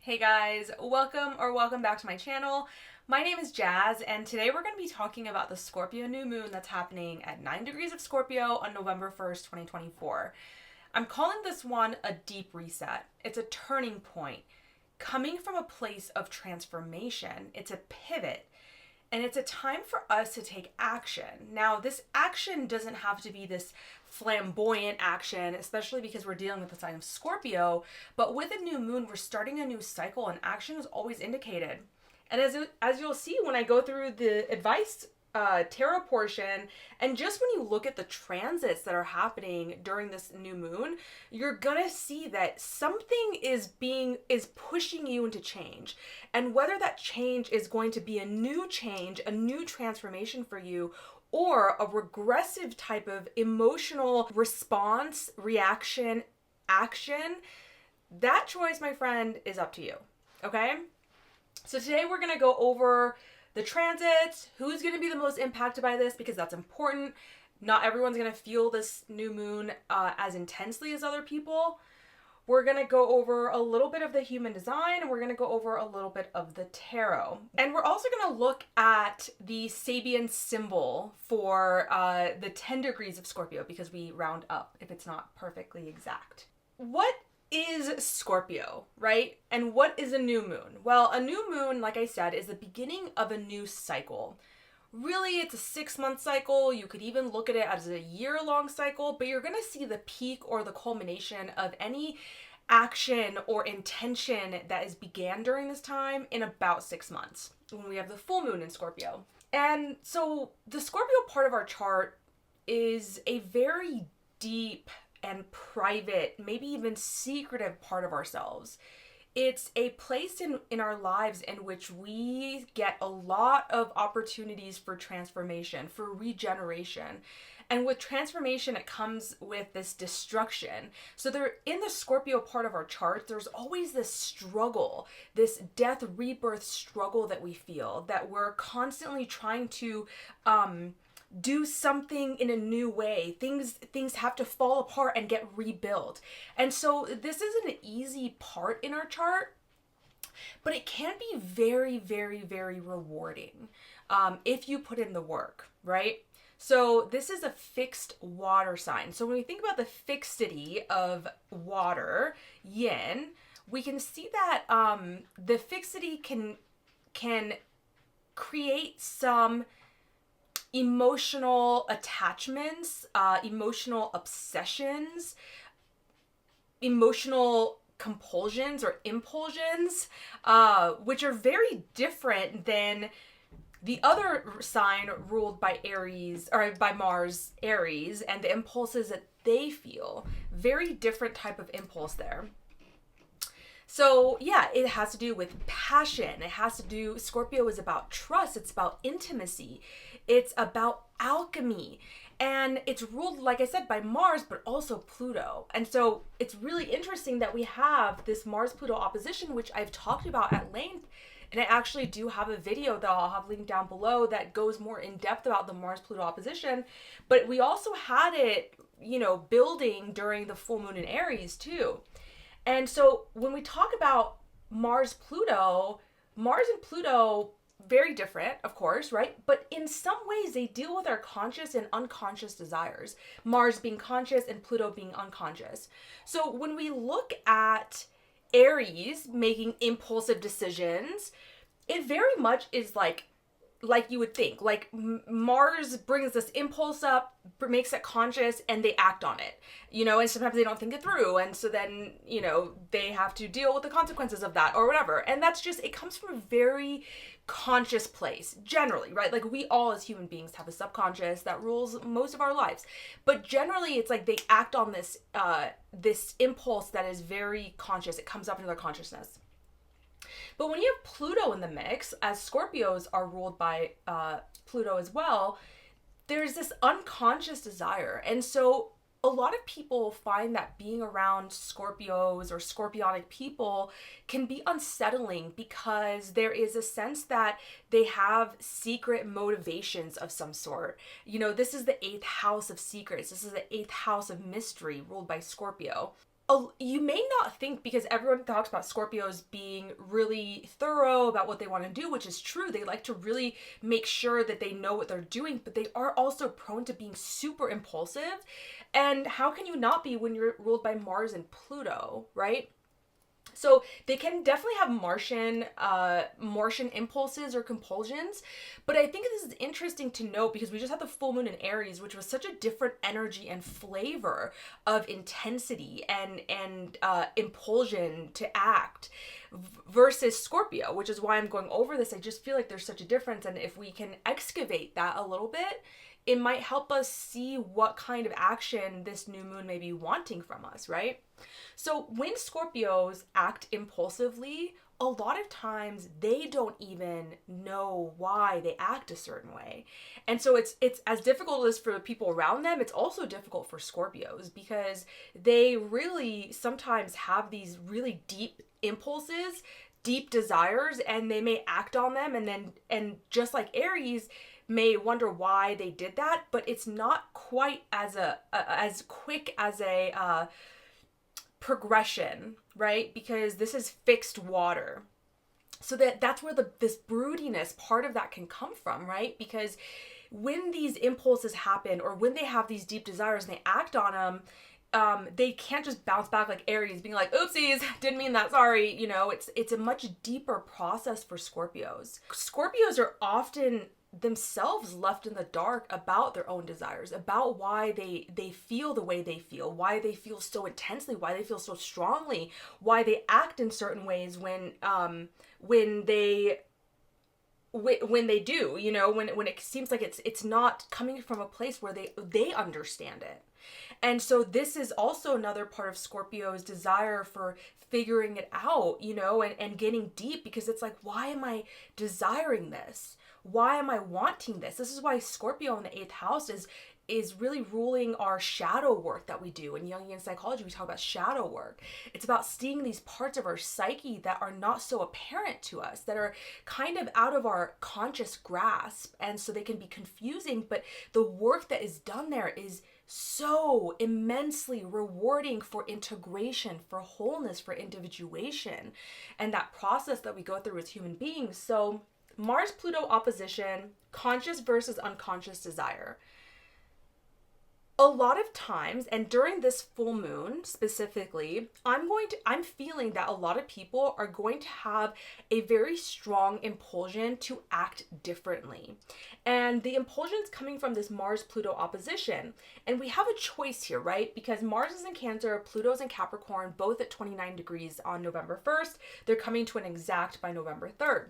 Hey guys, welcome back to my channel. My name is Jazz, and today we're going to be talking about the Scorpio new moon that's happening at 9 degrees of Scorpio on November 1st, 2024. I'm calling this one a deep reset. It's a turning point. Coming from a place of transformation, it's a pivot. And it's a time for us to take action. Now, this action doesn't have to be this flamboyant action, especially because we're dealing with the sign of Scorpio. But with a new moon, we're starting a new cycle, and action is always indicated. And as you'll see when I go through the advice tarot portion, and just when you look at the transits that are happening during this new moon, you're gonna see that something is pushing you into change. And whether that change is going to be a new change, a new transformation for you, or a regressive type of emotional response, reaction, action, that choice, my friend, is up to you. Okay? So today we're gonna go over the transits, who's going to be the most impacted by this, because that's important. Not everyone's going to feel this new moon as intensely as other people. We're going to go over a little bit of the human design, and we're going to go over a little bit of the tarot. And we're also going to look at the Sabian symbol for the 10 degrees of Scorpio, because we round up if it's not perfectly exact. What is Scorpio, right? And what is a new moon? Well, a new moon, like I said, is the beginning of a new cycle. Really, it's a 6-month cycle. You could even look at it as a year-long cycle, but you're going to see the peak or the culmination of any action or intention that is began during this time in about 6 months, when we have the full moon in Scorpio. And so the Scorpio part of our chart is a very deep and private, maybe even secretive part of ourselves. It's a place in our lives in which we get a lot of opportunities for transformation, for regeneration. And with transformation, it comes with this destruction. So there, in the Scorpio part of our chart, there's always this struggle, this death rebirth struggle that we feel, that we're constantly trying to do something in a new way. Things have to fall apart and get rebuilt. And so this isn't an easy part in our chart, but it can be very, very, very rewarding if you put in the work, right? So this is a fixed water sign. So when we think about the fixity of water, yin, we can see that the fixity can create some emotional attachments, emotional obsessions, emotional compulsions or impulsions, which are very different than the other sign ruled by Aries, or by Mars, Aries, and the impulses that they feel. Very different type of impulse there. So yeah, it has to do with passion. It has to do, Scorpio is about trust. It's about intimacy. It's about alchemy. And it's ruled, like I said, by Mars, but also Pluto. And so it's really interesting that we have this Mars-Pluto opposition, which I've talked about at length. And I actually do have a video that I'll have linked down below that goes more in depth about the Mars-Pluto opposition. But we also had it, building during the full moon in Aries too. And so when we talk about Mars and Pluto, very different, of course, right? But in some ways, they deal with our conscious and unconscious desires. Mars being conscious and Pluto being unconscious. So when we look at Aries making impulsive decisions, it very much is like you would think. Like Mars brings this impulse up, makes it conscious, and they act on it, and sometimes they don't think it through. And so then, they have to deal with the consequences of that or whatever. And that's just, it comes from a very conscious place, generally, right? Like we all as human beings have a subconscious that rules most of our lives. But generally, it's like they act on this, this impulse that is very conscious. It comes up into their consciousness. But when you have Pluto in the mix, as Scorpios are ruled by Pluto as well, there's this unconscious desire. And so a lot of people find that being around Scorpios or Scorpionic people can be unsettling, because there is a sense that they have secret motivations of some sort. This is the 8th house of secrets. This is the 8th house of mystery ruled by Scorpio. you may not think, because everyone talks about Scorpios being really thorough about what they want to do, which is true. They like to really make sure that they know what they're doing, but they are also prone to being super impulsive. And how can you not be when you're ruled by Mars and Pluto, right? So they can definitely have Martian impulses or compulsions, but I think this is interesting to note because we just had the full moon in Aries, which was such a different energy and flavor of intensity and impulsion to act versus Scorpio, which is why I'm going over this. I just feel like there's such a difference, and if we can excavate that a little bit, it might help us see what kind of action this new moon may be wanting from us, right? So when Scorpios act impulsively, a lot of times they don't even know why they act a certain way. And so it's as difficult as for the people around them, it's also difficult for Scorpios because they really sometimes have these really deep impulses, deep desires, and they may act on them and just like Aries may wonder why they did that, but it's not quite as as quick as a progression, right? Because this is fixed water. So that's where this broodiness part of that can come from, right? Because when these impulses happen or when they have these deep desires and they act on them, they can't just bounce back like Aries being like, oopsies, didn't mean that, sorry. You know, it's a much deeper process for Scorpios. Scorpios are often themselves left in the dark about their own desires, about why they feel the way they feel, why they feel so intensely, why they feel so strongly, why they act in certain ways when they do, you know, when it seems like it's not coming from a place where they understand it. And so this is also another part of Scorpio's desire for figuring it out, you know, and getting deep, because it's like, why am I desiring this? Why am I wanting this? This is why Scorpio in the 8th house is really ruling our shadow work that we do. In Jungian psychology, we talk about shadow work. It's about seeing these parts of our psyche that are not so apparent to us, that are kind of out of our conscious grasp. And so they can be confusing, but the work that is done there is so immensely rewarding for integration, for wholeness, for individuation, and that process that we go through as human beings. So Mars-Pluto opposition, conscious versus unconscious desire. A lot of times, and during this full moon specifically, I'm feeling that a lot of people are going to have a very strong impulsion to act differently. And the impulsion is coming from this Mars-Pluto opposition. And we have a choice here, right? Because Mars is in Cancer, Pluto's in Capricorn, both at 29 degrees on November 1st. They're coming to an exact by November 3rd.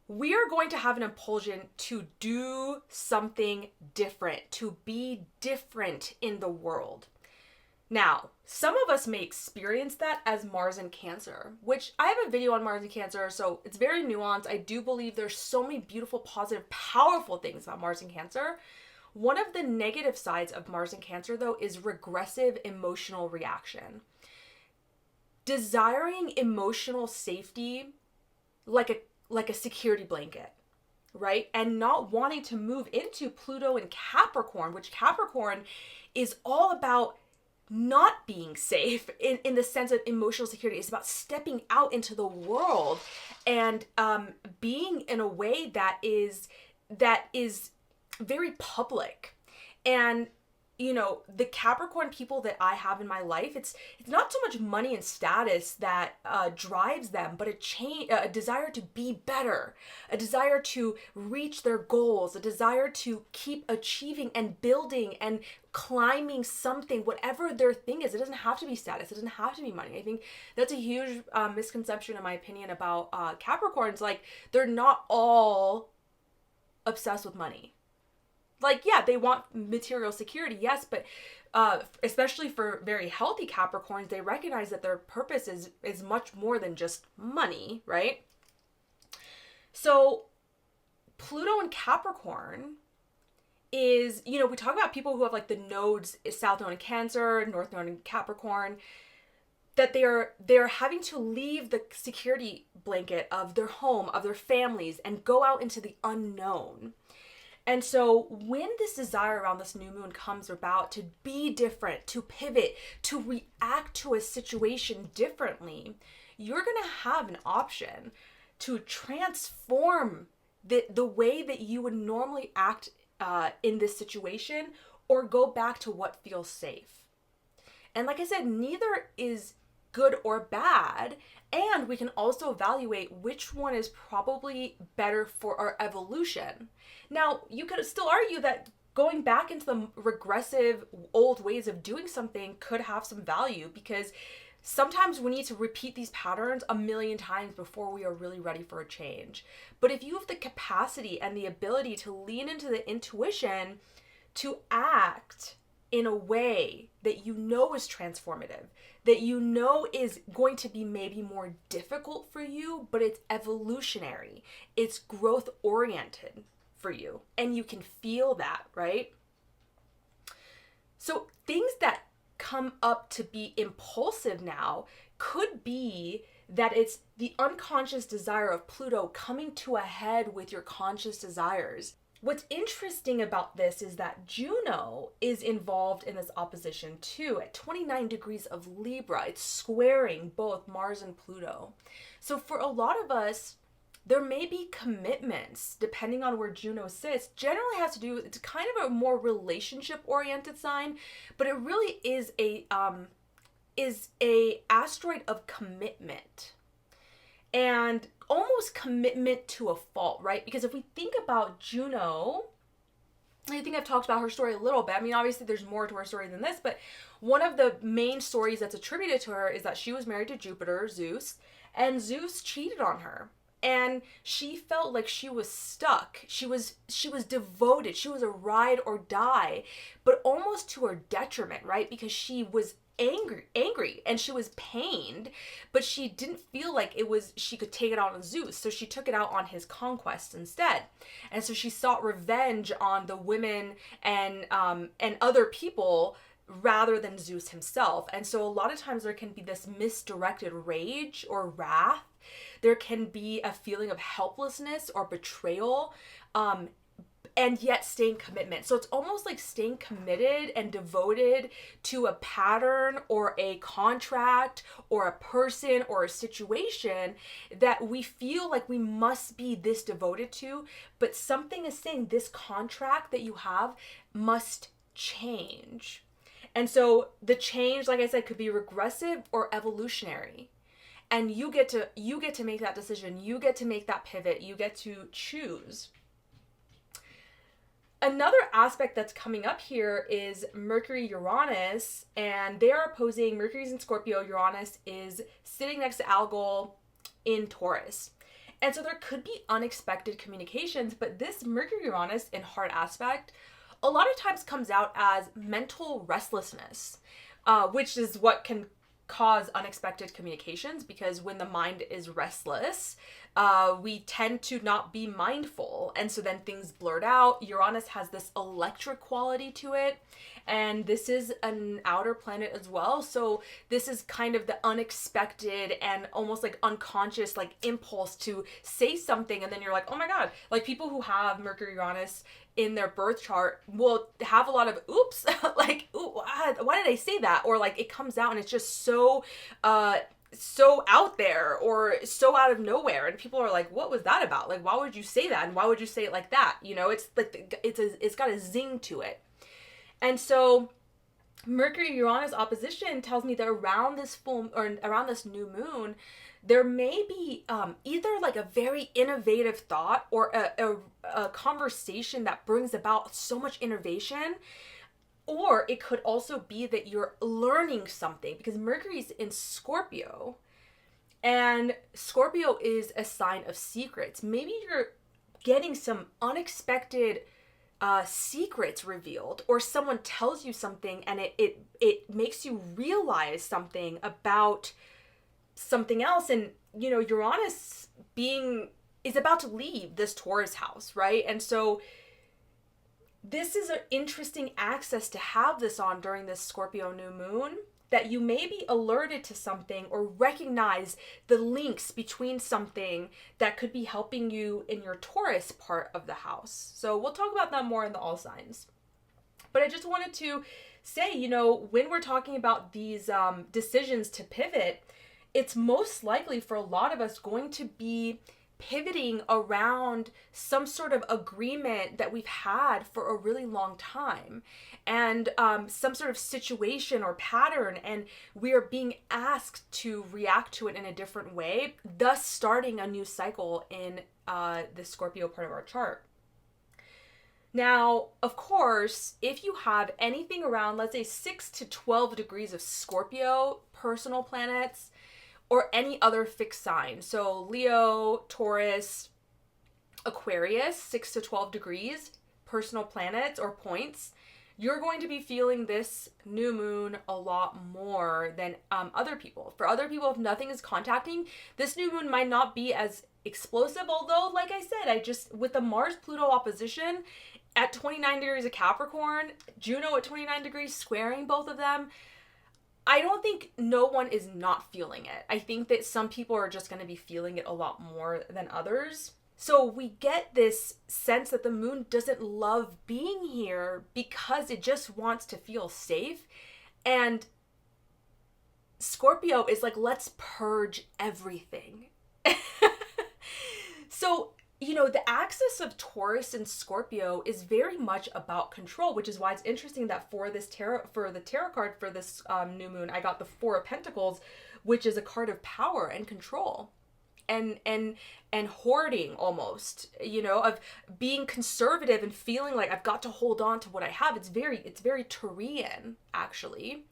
We are going to have an impulsion to do something different, to be different in the world. Now, some of us may experience that as Mars in Cancer, which I have a video on Mars in Cancer, so it's very nuanced. I do believe there's so many beautiful, positive, powerful things about Mars in Cancer. One of the negative sides of Mars in Cancer, though, is regressive emotional reaction. Desiring emotional safety like a security blanket, right? And not wanting to move into Pluto and Capricorn, which Capricorn is all about not being safe in the sense of emotional security. It's about stepping out into the world and being in a way that is very public. And you know, the Capricorn people that I have in my life, it's not so much money and status that drives them, but a desire to be better, a desire to reach their goals, a desire to keep achieving and building and climbing something, whatever their thing is. It doesn't have to be status. It doesn't have to be money. I think that's a huge misconception, in my opinion, about Capricorns. Like, they're not all obsessed with money. Like, yeah, they want material security, yes, but especially for very healthy Capricorns, they recognize that their purpose is much more than just money, right? So Pluto and Capricorn is, you know, we talk about people who have like the nodes, South Node in Cancer, North Node in Capricorn, that they're having to leave the security blanket of their home, of their families, and go out into the unknown. And so when this desire around this new moon comes about to be different, to pivot, to react to a situation differently, you're going to have an option to transform the way that you would normally act in this situation, or go back to what feels safe. And like I said, neither is good or bad. And we can also evaluate which one is probably better for our evolution. Now, you could still argue that going back into the regressive old ways of doing something could have some value, because sometimes we need to repeat these patterns a million times before we are really ready for a change. But if you have the capacity and the ability to lean into the intuition to act in a way that you know is transformative, that you know is going to be maybe more difficult for you, but it's evolutionary, it's growth oriented for you, and you can feel that, right? So things that come up to be impulsive now could be that it's the unconscious desire of Pluto coming to a head with your conscious desires. What's interesting about this is that Juno is involved in this opposition too at 29 degrees of Libra. It's squaring both Mars and Pluto. So for a lot of us, there may be commitments depending on where Juno sits. Generally has to do, it's kind of a more relationship oriented sign, but it really is a asteroid of commitment. And almost commitment to a fault, right? Because if we think about Juno, I think I've talked about her story a little bit. I mean, obviously there's more to her story than this, but one of the main stories that's attributed to her is that she was married to Jupiter, Zeus, and Zeus cheated on her. And she felt like she was stuck. She was devoted. She was a ride or die, but almost to her detriment, right? Because she was angry and she was pained, but she didn't feel like she could take it out on Zeus, so she took it out on his conquest instead. And so she sought revenge on the women and other people rather than Zeus himself. And so a lot of times there can be this misdirected rage or wrath. There can be a feeling of helplessness or betrayal, and yet staying commitment. So it's almost like staying committed and devoted to a pattern or a contract or a person or a situation that we feel like we must be this devoted to, but something is saying this contract that you have must change. And so the change, like I said, could be regressive or evolutionary. And you get to make that decision. You get to make that pivot. You get to choose. Another aspect that's coming up here is Mercury-Uranus, and they are opposing. Mercury's in Scorpio, Uranus is sitting next to Algol in Taurus. And so there could be unexpected communications, but this Mercury-Uranus in hard aspect a lot of times comes out as mental restlessness, which is what can cause unexpected communications, because when the mind is restless, we tend to not be mindful, and so then things blurt out. Uranus has this electric quality to it, and this is an outer planet as well, so this is kind of the unexpected and almost like unconscious like impulse to say something, and then you're like, oh my god. Like people who have Mercury Uranus in their birth chart will have a lot of oops, like, ooh, why did I say that? Or like it comes out and it's just so out there or so out of nowhere, and people are like, what was that about? Like, why would you say that? And why would you say it like that? You know, it's like it's got a zing to it. And so Mercury-Uranus opposition tells me that around this full, or around this new moon, there may be either like a very innovative thought or a conversation that brings about so much innovation, or it could also be that you're learning something, because Mercury's in Scorpio, and Scorpio is a sign of secrets. Maybe you're getting some unexpected secrets revealed, or someone tells you something and it makes you realize something about something else. And you know, Uranus is about to leave this Taurus house, right? And so this is an interesting axis to have this on during this Scorpio new moon, that you may be alerted to something or recognize the links between something that could be helping you in your Taurus part of the house. So we'll talk about that more in the all signs. But I just wanted to say, you know, when we're talking about these decisions to pivot, it's most likely for a lot of us going to be pivoting around some sort of agreement that we've had for a really long time, and some sort of situation or pattern, and we are being asked to react to it in a different way, thus starting a new cycle in the Scorpio part of our chart. Now, of course, if you have anything around, let's say 6 to 12 degrees of Scorpio personal planets, or any other fixed sign, so Leo, Taurus, Aquarius, 6 to 12 degrees, personal planets or points, you're going to be feeling this new moon a lot more than other people. For other people, if nothing is contacting, this new moon might not be as explosive, although, like I said, with the Mars-Pluto opposition at 29 degrees of Capricorn, Juno at 29 degrees, squaring both of them, I don't think no one is not feeling it. I think that some people are just going to be feeling it a lot more than others. So we get this sense that the moon doesn't love being here because it just wants to feel safe. And Scorpio is like, let's purge everything. So, you know, the axis of Taurus and Scorpio is very much about control, which is why it's interesting that for the tarot card for this new moon, I got the Four of Pentacles, which is a card of power and control and hoarding almost, you know, of being conservative and feeling like I've got to hold on to what I have. It's very Taurian, actually.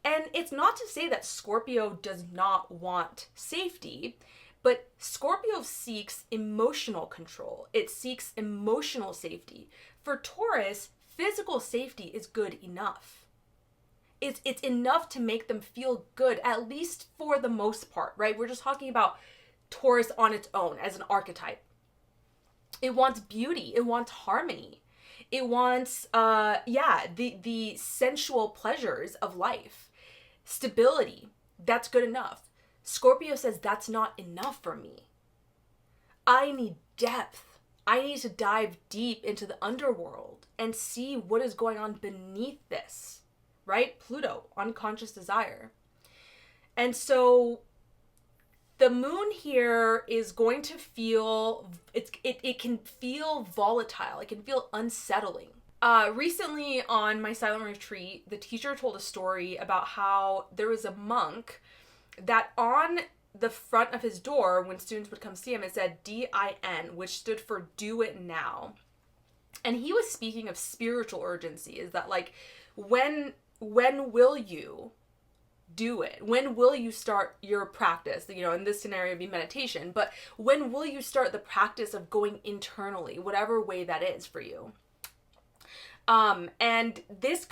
And it's not to say that Scorpio does not want safety, but Scorpio seeks emotional control. It seeks emotional safety. For Taurus, physical safety is good enough. It's enough to make them feel good, at least for the most part, right? We're just talking about Taurus on its own as an archetype. It wants beauty. It wants harmony. It wants, the sensual pleasures of life. Stability. That's good enough. Scorpio says that's not enough for me. I need depth. I need to dive deep into the underworld and see what is going on beneath this, right? Pluto, unconscious desire. And so the moon here is going to feel, it can feel volatile. It can feel unsettling. Recently on my silent retreat, the teacher told a story about how there was a monk that on the front of his door, when students would come see him, it said DIN, which stood for do it now. And he was speaking of spiritual urgency, is that like, when will you do it? When will you start your practice? You know, in this scenario, it'd be meditation, but when will you start the practice of going internally, whatever way that is for you? And this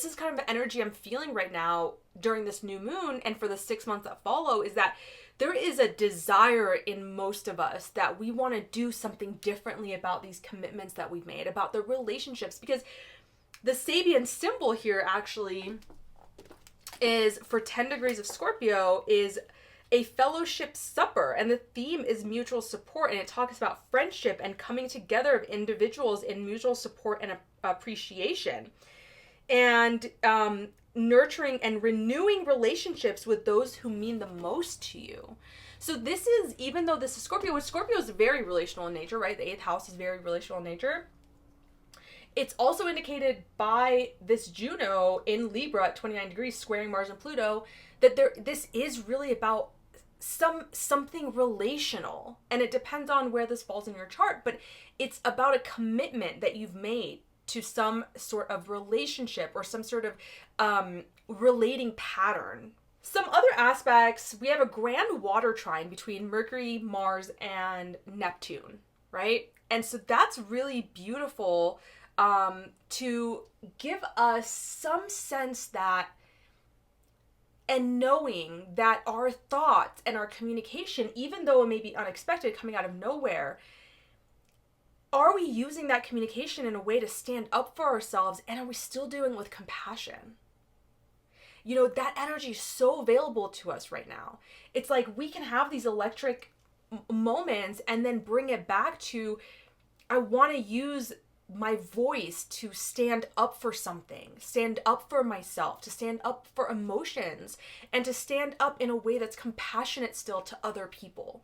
is kind of the energy I'm feeling right now during this new moon and for the 6 months that follow, is that there is a desire in most of us that we want to do something differently about these commitments that we've made, about the relationships, because the Sabian symbol here actually is, for 10 degrees of Scorpio, is a fellowship supper, and the theme is mutual support, and it talks about friendship and coming together of individuals in mutual support and appreciation, and nurturing and renewing relationships with those who mean the most to you. So this is, even though this is Scorpio, which Scorpio is very relational in nature, right? The 8th house is very relational in nature. It's also indicated by this Juno in Libra at 29 degrees squaring Mars and Pluto, that this is really about something relational, and it depends on where this falls in your chart, but it's about a commitment that you've made to some sort of relationship or some sort of relating pattern. Some other aspects, we have a grand water trine between Mercury, Mars, and Neptune, right? And so that's really beautiful to give us some sense that, and knowing that our thoughts and our communication, even though it may be unexpected, coming out of nowhere, are we using that communication in a way to stand up for ourselves, and are we still doing it with compassion? that energy is so available to us right now. It's like we can have these electric moments and then bring it back to, I want to use my voice to stand up for something, stand up for myself, to stand up for emotions, and to stand up in a way that's compassionate still to other people.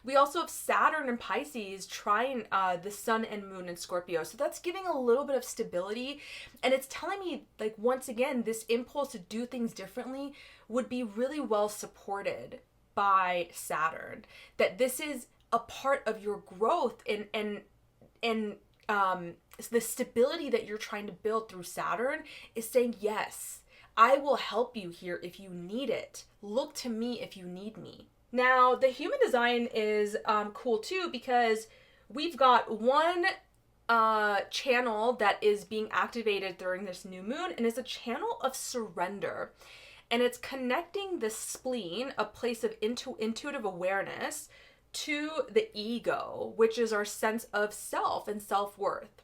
We also have Saturn and Pisces trying the sun and moon in Scorpio. So that's giving a little bit of stability. And it's telling me, like, once again, this impulse to do things differently would be really well supported by Saturn. That this is a part of your growth and the stability that you're trying to build through Saturn is saying, yes, I will help you here if you need it. Look to me if you need me. Now, the human design is cool too, because we've got one channel that is being activated during this new moon, and it's a channel of surrender. And it's connecting the spleen, a place of intuitive awareness, to the ego, which is our sense of self and self-worth.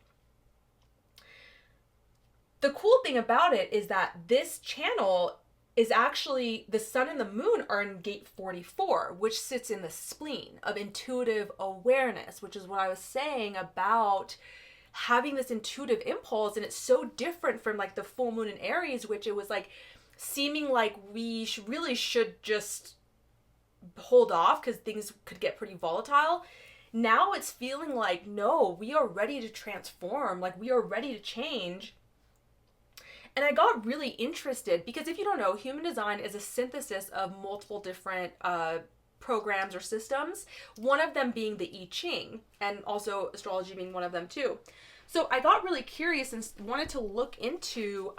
The cool thing about it is that this channel is actually, the sun and the moon are in gate 44, which sits in the spleen of intuitive awareness, which is what I was saying about having this intuitive impulse. And it's so different from like the full moon in Aries, which it was like seeming like we really should just hold off because things could get pretty volatile. Now it's feeling like, no, we are ready to transform, like we are ready to change. And I got really interested because if you don't know, human design is a synthesis of multiple different programs or systems, one of them being the I-ching, and also astrology being one of them too. So I got really curious and wanted to look into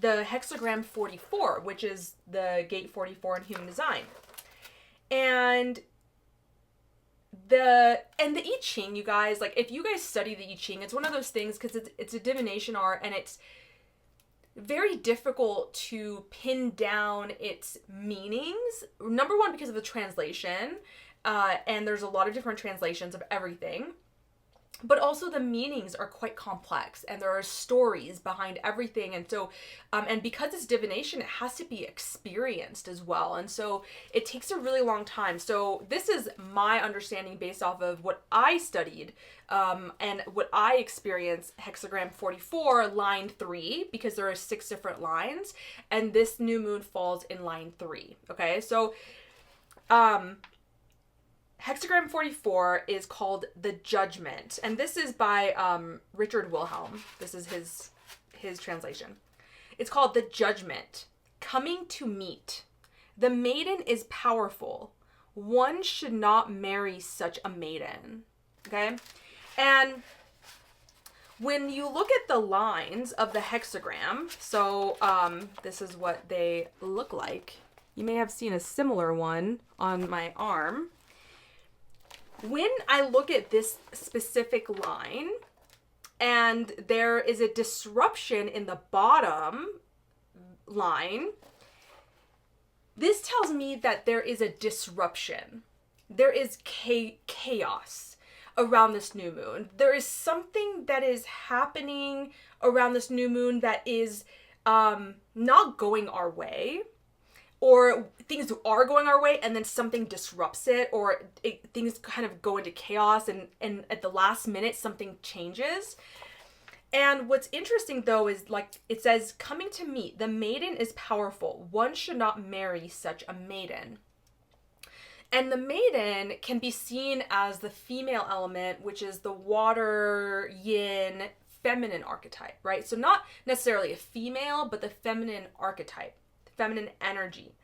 the hexagram 44, which is the gate 44 in human design. And the I-ching, you guys, like if you guys study the I-ching, it's one of those things because it's a divination art, and it's very difficult to pin down its meanings. Number one, because of the translation, and there's a lot of different translations of everything. But also the meanings are quite complex, and there are stories behind everything. And so, and because it's divination, it has to be experienced as well. And so it takes a really long time. So this is my understanding based off of what I studied, and what I experienced, hexagram 44, line 3, because there are 6 different lines, and this new moon falls in line 3. Okay. So, hexagram 44 is called The Judgment, and this is by Richard Wilhelm. This is his translation. It's called The Judgment, coming to meet. The maiden is powerful. One should not marry such a maiden. Okay? And when you look at the lines of the hexagram, so this is what they look like. You may have seen a similar one on my arm. When I look at this specific line and there is a disruption in the bottom line, this tells me that there is a disruption. There is chaos around this new moon. There is something that is happening around this new moon that is not going our way. Or things are going our way and then something disrupts it, or things kind of go into chaos and at the last minute something changes. And what's interesting though is, like it says, coming to meet, the maiden is powerful. One should not marry such a maiden. And the maiden can be seen as the female element, which is the water, yin, feminine archetype, right? So not necessarily a female, but the feminine archetype. Feminine energy.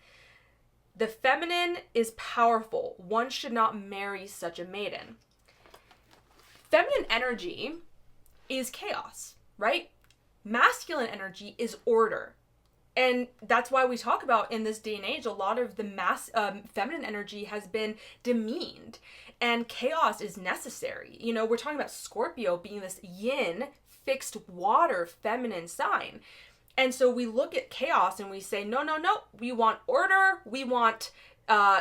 The feminine is powerful. One should not marry such a maiden. Feminine energy is chaos, right? Masculine energy is order. And that's why we talk about in this day and age, a lot of the feminine energy has been demeaned, and chaos is necessary. You know, we're talking about Scorpio being this yin, fixed water, feminine sign. And so we look at chaos and we say, no, we want order. We want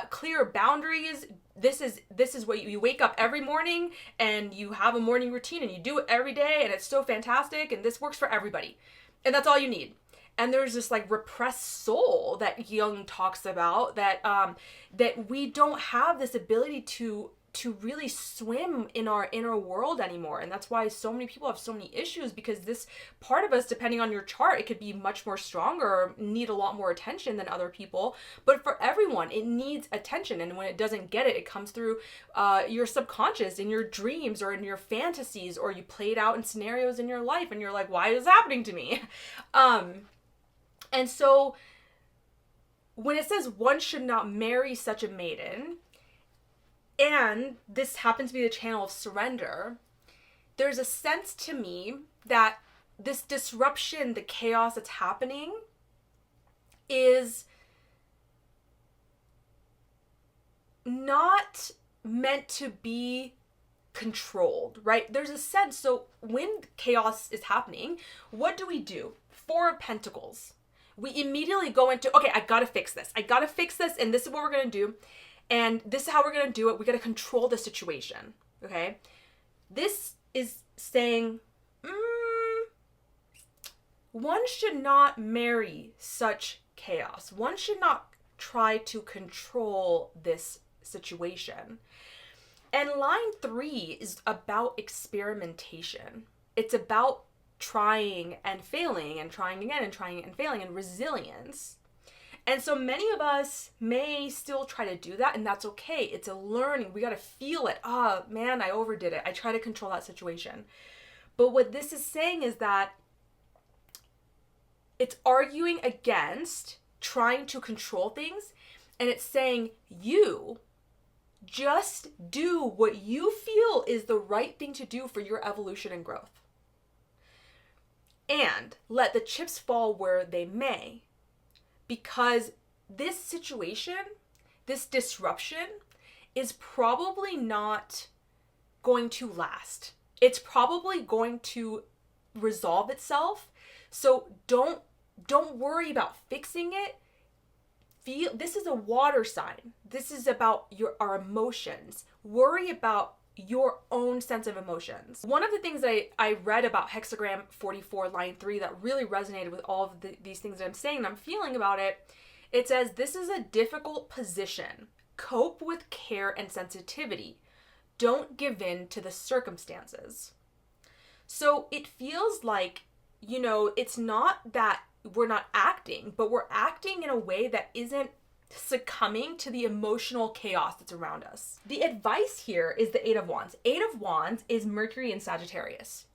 clear boundaries. This is what you wake up every morning and you have a morning routine and you do it every day and it's so fantastic and this works for everybody. And that's all you need. And there's this like repressed soul that Jung talks about, that that we don't have this ability to really swim in our inner world anymore. And that's why so many people have so many issues, because this part of us, depending on your chart, it could be much more stronger or need a lot more attention than other people. But for everyone, it needs attention. And when it doesn't get it, it comes through your subconscious, in your dreams or in your fantasies, or you play it out in scenarios in your life and you're like, why is this happening to me? And so when it says one should not marry such a maiden, and this happens to be the channel of surrender, there's a sense to me that this disruption, the chaos that's happening, is not meant to be controlled, right? There's a sense, so when chaos is happening, what do? Four of Pentacles. We immediately go into, okay, I gotta fix this. And this is what we're gonna do. And this is how we're going to do it. We got to control the situation. Okay. This is saying, one should not marry such chaos. One should not try to control this situation. And line 3 is about experimentation. It's about trying and failing and trying again and trying and failing, and resilience. And so many of us may still try to do that, and that's okay. It's a learning. We got to feel it. Oh, man, I overdid it. I try to control that situation. But what this is saying is that it's arguing against trying to control things, and it's saying you just do what you feel is the right thing to do for your evolution and growth. And let the chips fall where they may. Because this situation, this disruption, is probably not going to last. It's probably going to resolve itself. So don't worry about fixing it. This is a water sign. This is about our emotions. Worry about your own sense of emotions. One of the things that I read about hexagram 44 line 3 that really resonated with all of these things that I'm saying and I'm feeling about it, it says, this is a difficult position. Cope with care and sensitivity. Don't give in to the circumstances. So it feels like, it's not that we're not acting, but we're acting in a way that isn't succumbing to the emotional chaos that's around us. The advice here is the 8 of Wands. 8 of Wands is Mercury in Sagittarius.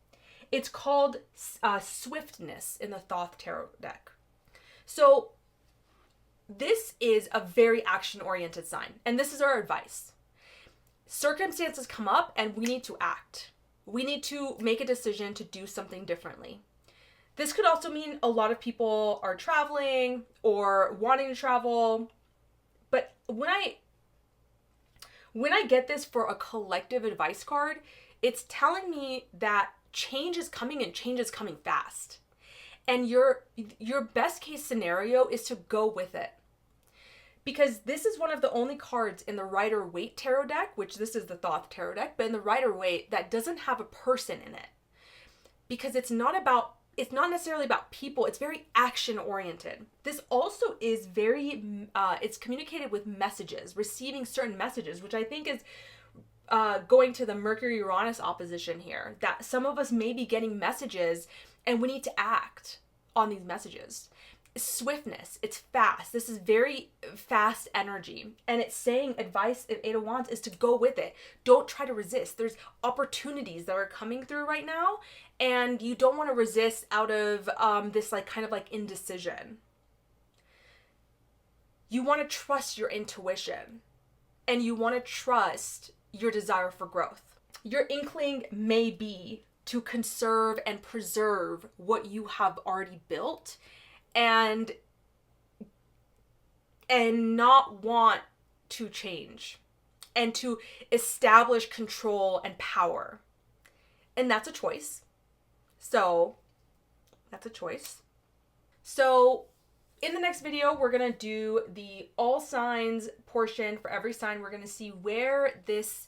It's called swiftness in the Thoth Tarot deck. So this is a very action-oriented sign, and this is our advice. Circumstances come up and we need to act. We need to make a decision to do something differently. This could also mean a lot of people are traveling or wanting to travel. But when I get this for a collective advice card, it's telling me that change is coming and change is coming fast. And your best case scenario is to go with it. Because this is one of the only cards in the Rider-Waite tarot deck, which this is the Thoth tarot deck, but in the Rider-Waite that doesn't have a person in it. Because it's not necessarily about people. It's very action oriented. This also is very, it's communicated with messages, receiving certain messages, which I think is going to the Mercury-Uranus opposition here, that some of us may be getting messages and we need to act on these messages. Swiftness, it's fast. This is very fast energy. And it's saying advice in 8 of Wands is to go with it. Don't try to resist. There's opportunities that are coming through right now, and you don't want to resist out of this kind of indecision. You want to trust your intuition, and you want to trust your desire for growth. Your inkling may be to conserve and preserve what you have already built, and not want to change and to establish control and power. And that's a choice. So that's a choice. So in the next video, we're going to do the all signs portion for every sign. We're going to see where this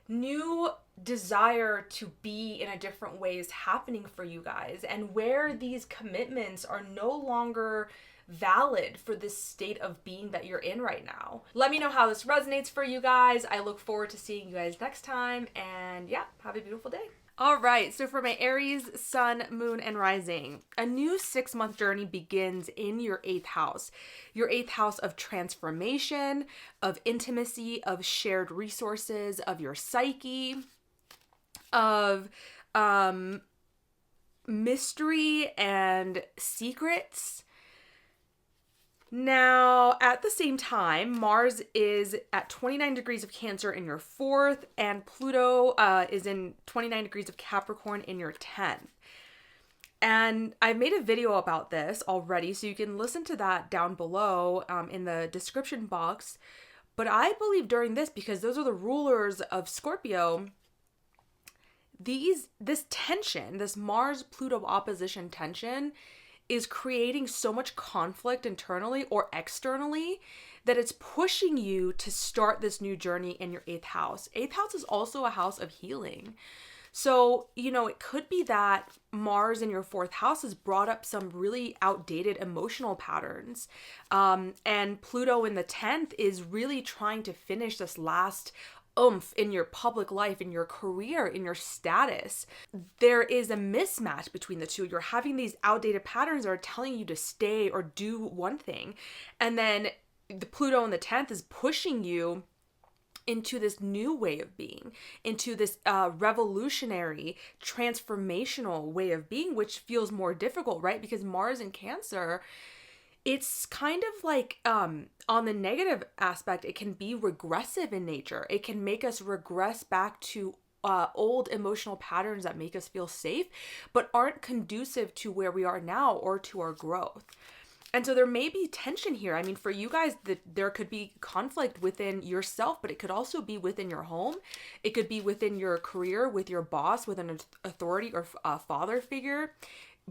new desire to be in a different way is happening for you guys, and where these commitments are no longer valid for this state of being that you're in right now. Let me know how this resonates for you guys. I look forward to seeing you guys next time, and yeah, have a beautiful day. All right, so for my Aries, Sun, Moon, and Rising, a new 6-month journey begins in your 8th house. Your 8th house of transformation, of intimacy, of shared resources, of your psyche, of mystery and secrets. Now, at the same time, Mars is at 29 degrees of Cancer in your 4th, and Pluto is in 29 degrees of Capricorn in your 10th. And I've made a video about this already, so you can listen to that down below in the description box. But I believe during this, because those are the rulers of Scorpio, this tension, this Mars-Pluto opposition tension, is creating so much conflict internally or externally that it's pushing you to start this new journey in your 8th house. 8th house is also a house of healing. So, it could be that Mars in your 4th house has brought up some really outdated emotional patterns. And Pluto in the 10th is really trying to finish this last oomph in your public life, in your career, in your status. There is a mismatch between the two. You're having these outdated patterns that are telling you to stay or do one thing. And then the Pluto in the 10th is pushing you into this new way of being, into this revolutionary, transformational way of being, which feels more difficult, right? Because Mars in Cancer, it's kind of like, on the negative aspect, it can be regressive in nature. It can make us regress back to old emotional patterns that make us feel safe, but aren't conducive to where we are now or to our growth. And so there may be tension here. I mean, for you guys, there could be conflict within yourself, but it could also be within your home. It could be within your career, with your boss, with an authority or a father figure.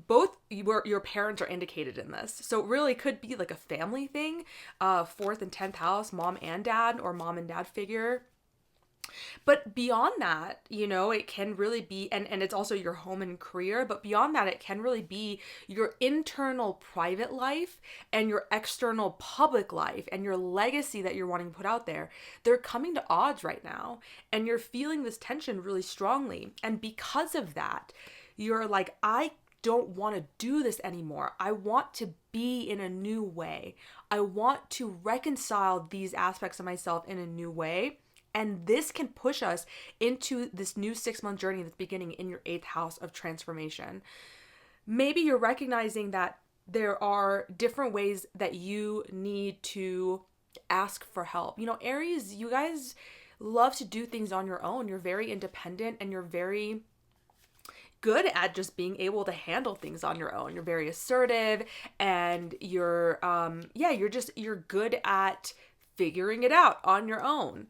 Both your parents are indicated in this. So it really could be like a family thing, 4th and 10th house, mom and dad, or mom and dad figure. But beyond that, it can really be, and it's also your home and career, but beyond that, it can really be your internal private life and your external public life and your legacy that you're wanting to put out there. They're coming to odds right now, and you're feeling this tension really strongly. And because of that, you're like, I don't want to do this anymore. I want to be in a new way. I want to reconcile these aspects of myself in a new way. And this can push us into this new 6-month journey that's beginning in your 8th house of transformation. Maybe you're recognizing that there are different ways that you need to ask for help. Aries, you guys love to do things on your own. You're very independent, and you're very good at just being able to handle things on your own. You're very assertive, and you're good at figuring it out on your own.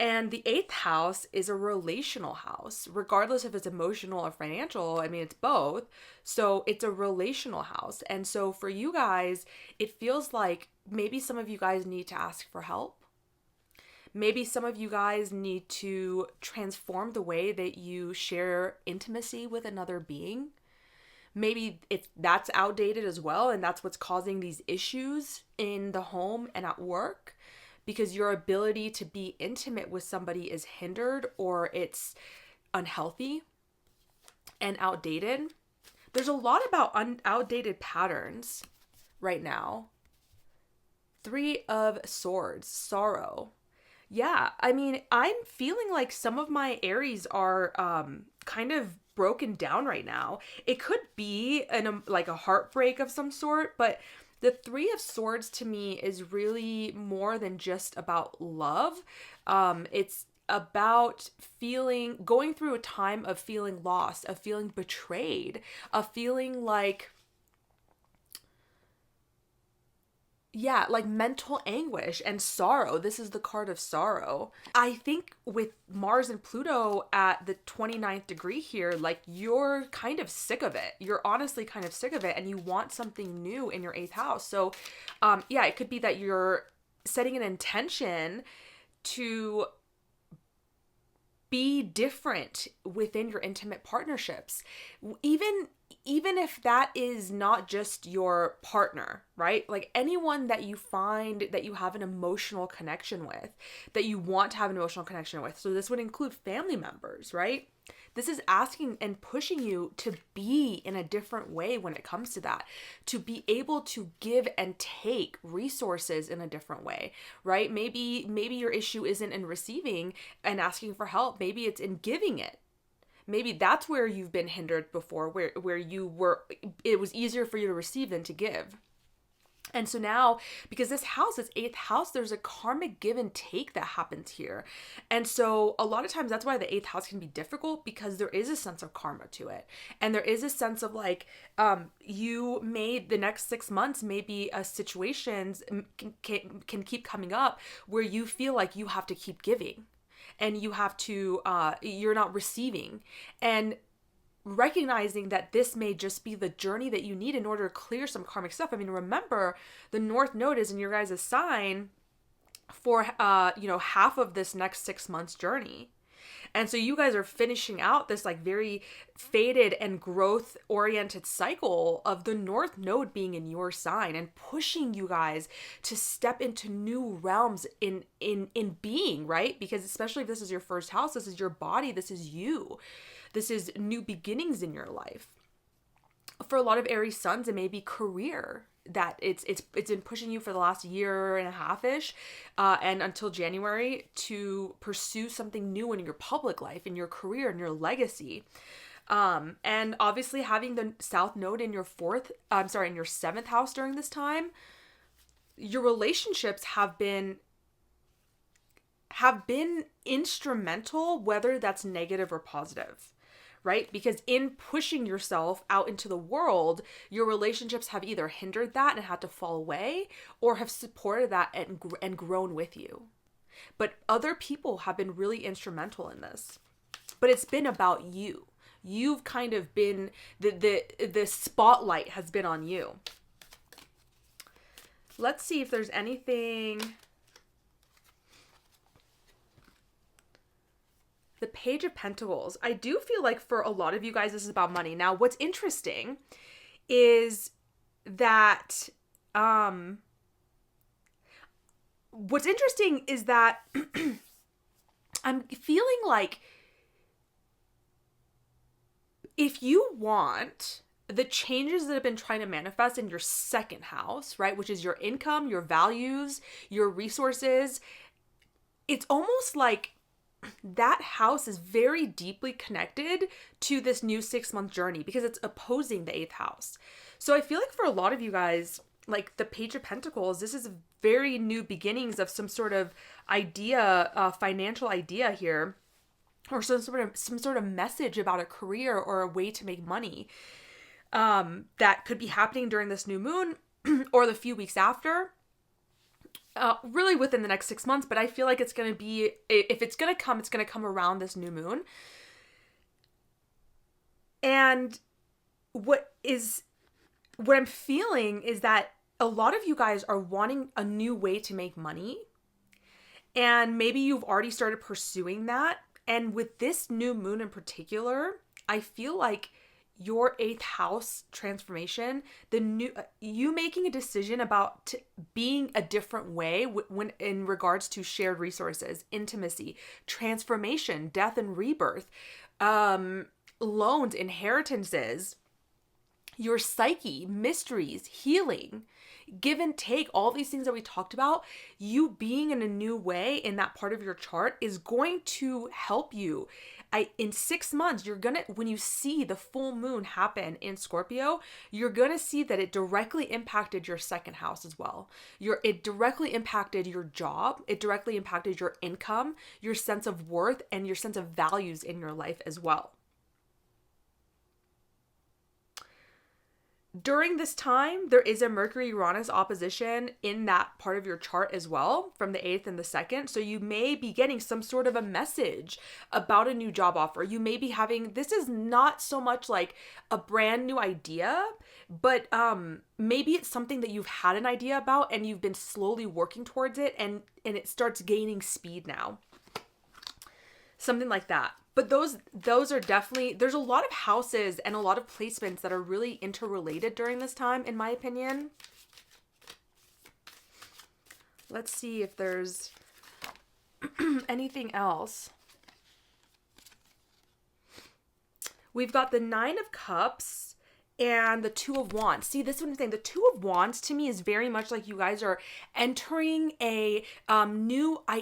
And the 8th house is a relational house, regardless if it's emotional or financial. I mean, it's both. So it's a relational house. And so for you guys, it feels like maybe some of you guys need to ask for help. Maybe some of you guys need to transform the way that you share intimacy with another being. Maybe that's outdated as well, and that's what's causing these issues in the home and at work, because your ability to be intimate with somebody is hindered, or it's unhealthy and outdated. There's a lot about outdated patterns right now. 3 of Swords, sorrow. Yeah, I mean, I'm feeling like some of my Aries are kind of broken down right now. It could be like a heartbreak of some sort, but the 3 of Swords to me is really more than just about love. It's about going through a time of feeling lost, of feeling betrayed, of feeling like mental anguish and sorrow. This is the card of sorrow. I think with Mars and Pluto at the 29th degree here, you're kind of sick of it. You're honestly kind of sick of it, and you want something new in your 8th house. So, it could be that you're setting an intention to be different within your intimate partnerships. Even if that is not just your partner, right? Like anyone that you find that you have an emotional connection with, that you want to have an emotional connection with. So this would include family members, right? This is asking and pushing you to be in a different way when it comes to that, to be able to give and take resources in a different way, right? Maybe your issue isn't in receiving and asking for help. Maybe it's in giving it. Maybe that's where you've been hindered before, where it was easier for you to receive than to give. And so now, because this eighth house, there's a karmic give and take that happens here. And so a lot of times that's why the eighth house can be difficult, because there is a sense of karma to it. And there is a sense of like, you made the next 6 months, maybe situations can keep coming up where you feel like you have to keep giving. And you have to, you're not receiving. And recognizing that this may just be the journey that you need in order to clear some karmic stuff. I mean, remember, the North Node is in your guys' sign for, half of this next 6 months journey. And so you guys are finishing out this like very faded and growth oriented cycle of the North Node being in your sign and pushing you guys to step into new realms in being, right? Because especially if this is your first house, this is your body, this is you. This is new beginnings in your life. For a lot of Aries suns, it may be career that it's been pushing you for the last year and a half-ish and until January to pursue something new in your public life, in your career, in your legacy. And obviously having the South Node in your in your 7th house during this time, your relationships have been instrumental, whether that's negative or positive. Right? Because in pushing yourself out into the world, your relationships have either hindered that and had to fall away, or have supported that and grown with you. But other people have been really instrumental in this. But it's been about you. You've kind of been, the spotlight has been on you. Let's see if there's anything. The Page of Pentacles. I do feel like for a lot of you guys, this is about money. Now, what's interesting is that, I'm feeling like if you want the changes that have been trying to manifest in your 2nd house, right, which is your income, your values, your resources, it's almost like that house is very deeply connected to this new 6-month journey because it's opposing the 8th house. So I feel like for a lot of you guys, like the Page of Pentacles, this is very new beginnings of some sort of idea, financial idea here, or some sort of message about a career or a way to make money that could be happening during this new moon or the few weeks after. Really within the next 6 months, but I feel like it's going to be, if it's going to come, it's going to come around this new moon. And what I'm feeling is that a lot of you guys are wanting a new way to make money. And maybe you've already started pursuing that. And with this new moon in particular, I feel like your 8th house transformation, you making a decision about being a different way when in regards to shared resources, intimacy, transformation, death and rebirth, loans, inheritances, your psyche, mysteries, healing, give and take, all these things that we talked about, you being in a new way in that part of your chart is going to help you. In 6 months, when you see the full moon happen in Scorpio, you're going to see that it directly impacted your 2nd house as well. It directly impacted your job. It directly impacted your income, your sense of worth, and your sense of values in your life as well. During this time, there is a Mercury-Uranus opposition in that part of your chart as well, from the 8th and the 2nd. So you may be getting some sort of a message about a new job offer. You may be having, this is not so much like a brand new idea, but maybe it's something that you've had an idea about and you've been slowly working towards it, and it starts gaining speed now. something like that. But those are definitely, there's a lot of houses and a lot of placements that are really interrelated during this time, in my opinion. Let's see if there's anything else. We've got the Nine of Cups and the Two of Wands. See, this is what I'm saying. The Two of Wands to me is very much like you guys are entering a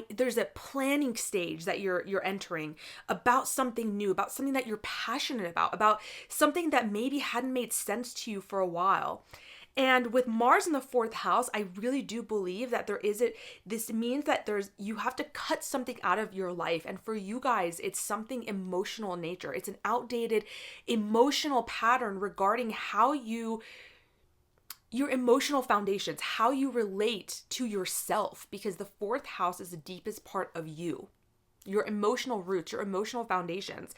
there's a planning stage that you're entering about something new, about something that you're passionate about something that maybe hadn't made sense to you for a while. And with Mars in the fourth house, I really do believe that this means that you have to cut something out of your life. And for you guys, it's something emotional in nature. It's an outdated emotional pattern regarding how your emotional foundations, how you relate to yourself, because the fourth house is the deepest part of you, your emotional roots, your emotional foundations.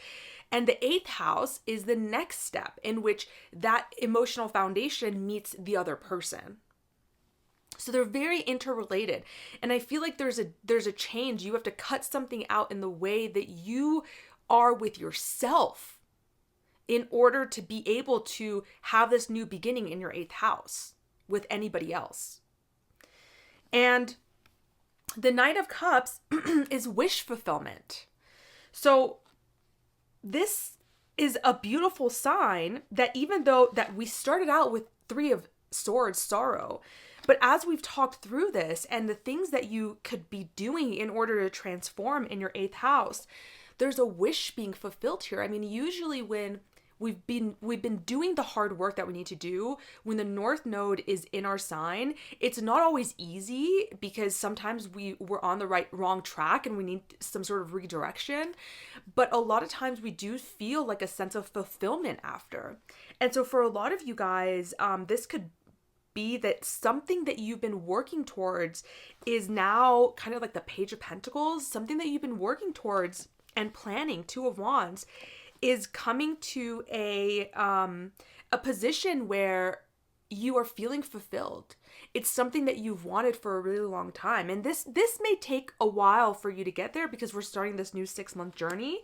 And the eighth house is the next step in which that emotional foundation meets the other person. So they're very interrelated. And I feel like there's a change. You have to cut something out in the way that you are with yourself in order to be able to have this new beginning in your eighth house with anybody else. And the Knight of Cups is wish fulfillment. So this is a beautiful sign that even though that we started out with Three of Swords, sorrow, but as we've talked through this and the things that you could be doing in order to transform in your eighth house, there's a wish being fulfilled here. I mean, usually when we've been doing the hard work that we need to do, when the North Node is in our sign, it's not always easy because sometimes we're on the wrong track and we need some sort of redirection. But a lot of times we do feel like a sense of fulfillment after. And so for a lot of you guys, this could be that something that you've been working towards is now kind of like the Page of Pentacles, something that you've been working towards and planning, Two of Wands, is coming to a position where you are feeling fulfilled. It's something that you've wanted for a really long time. And this may take a while for you to get there because we're starting this new 6-month journey.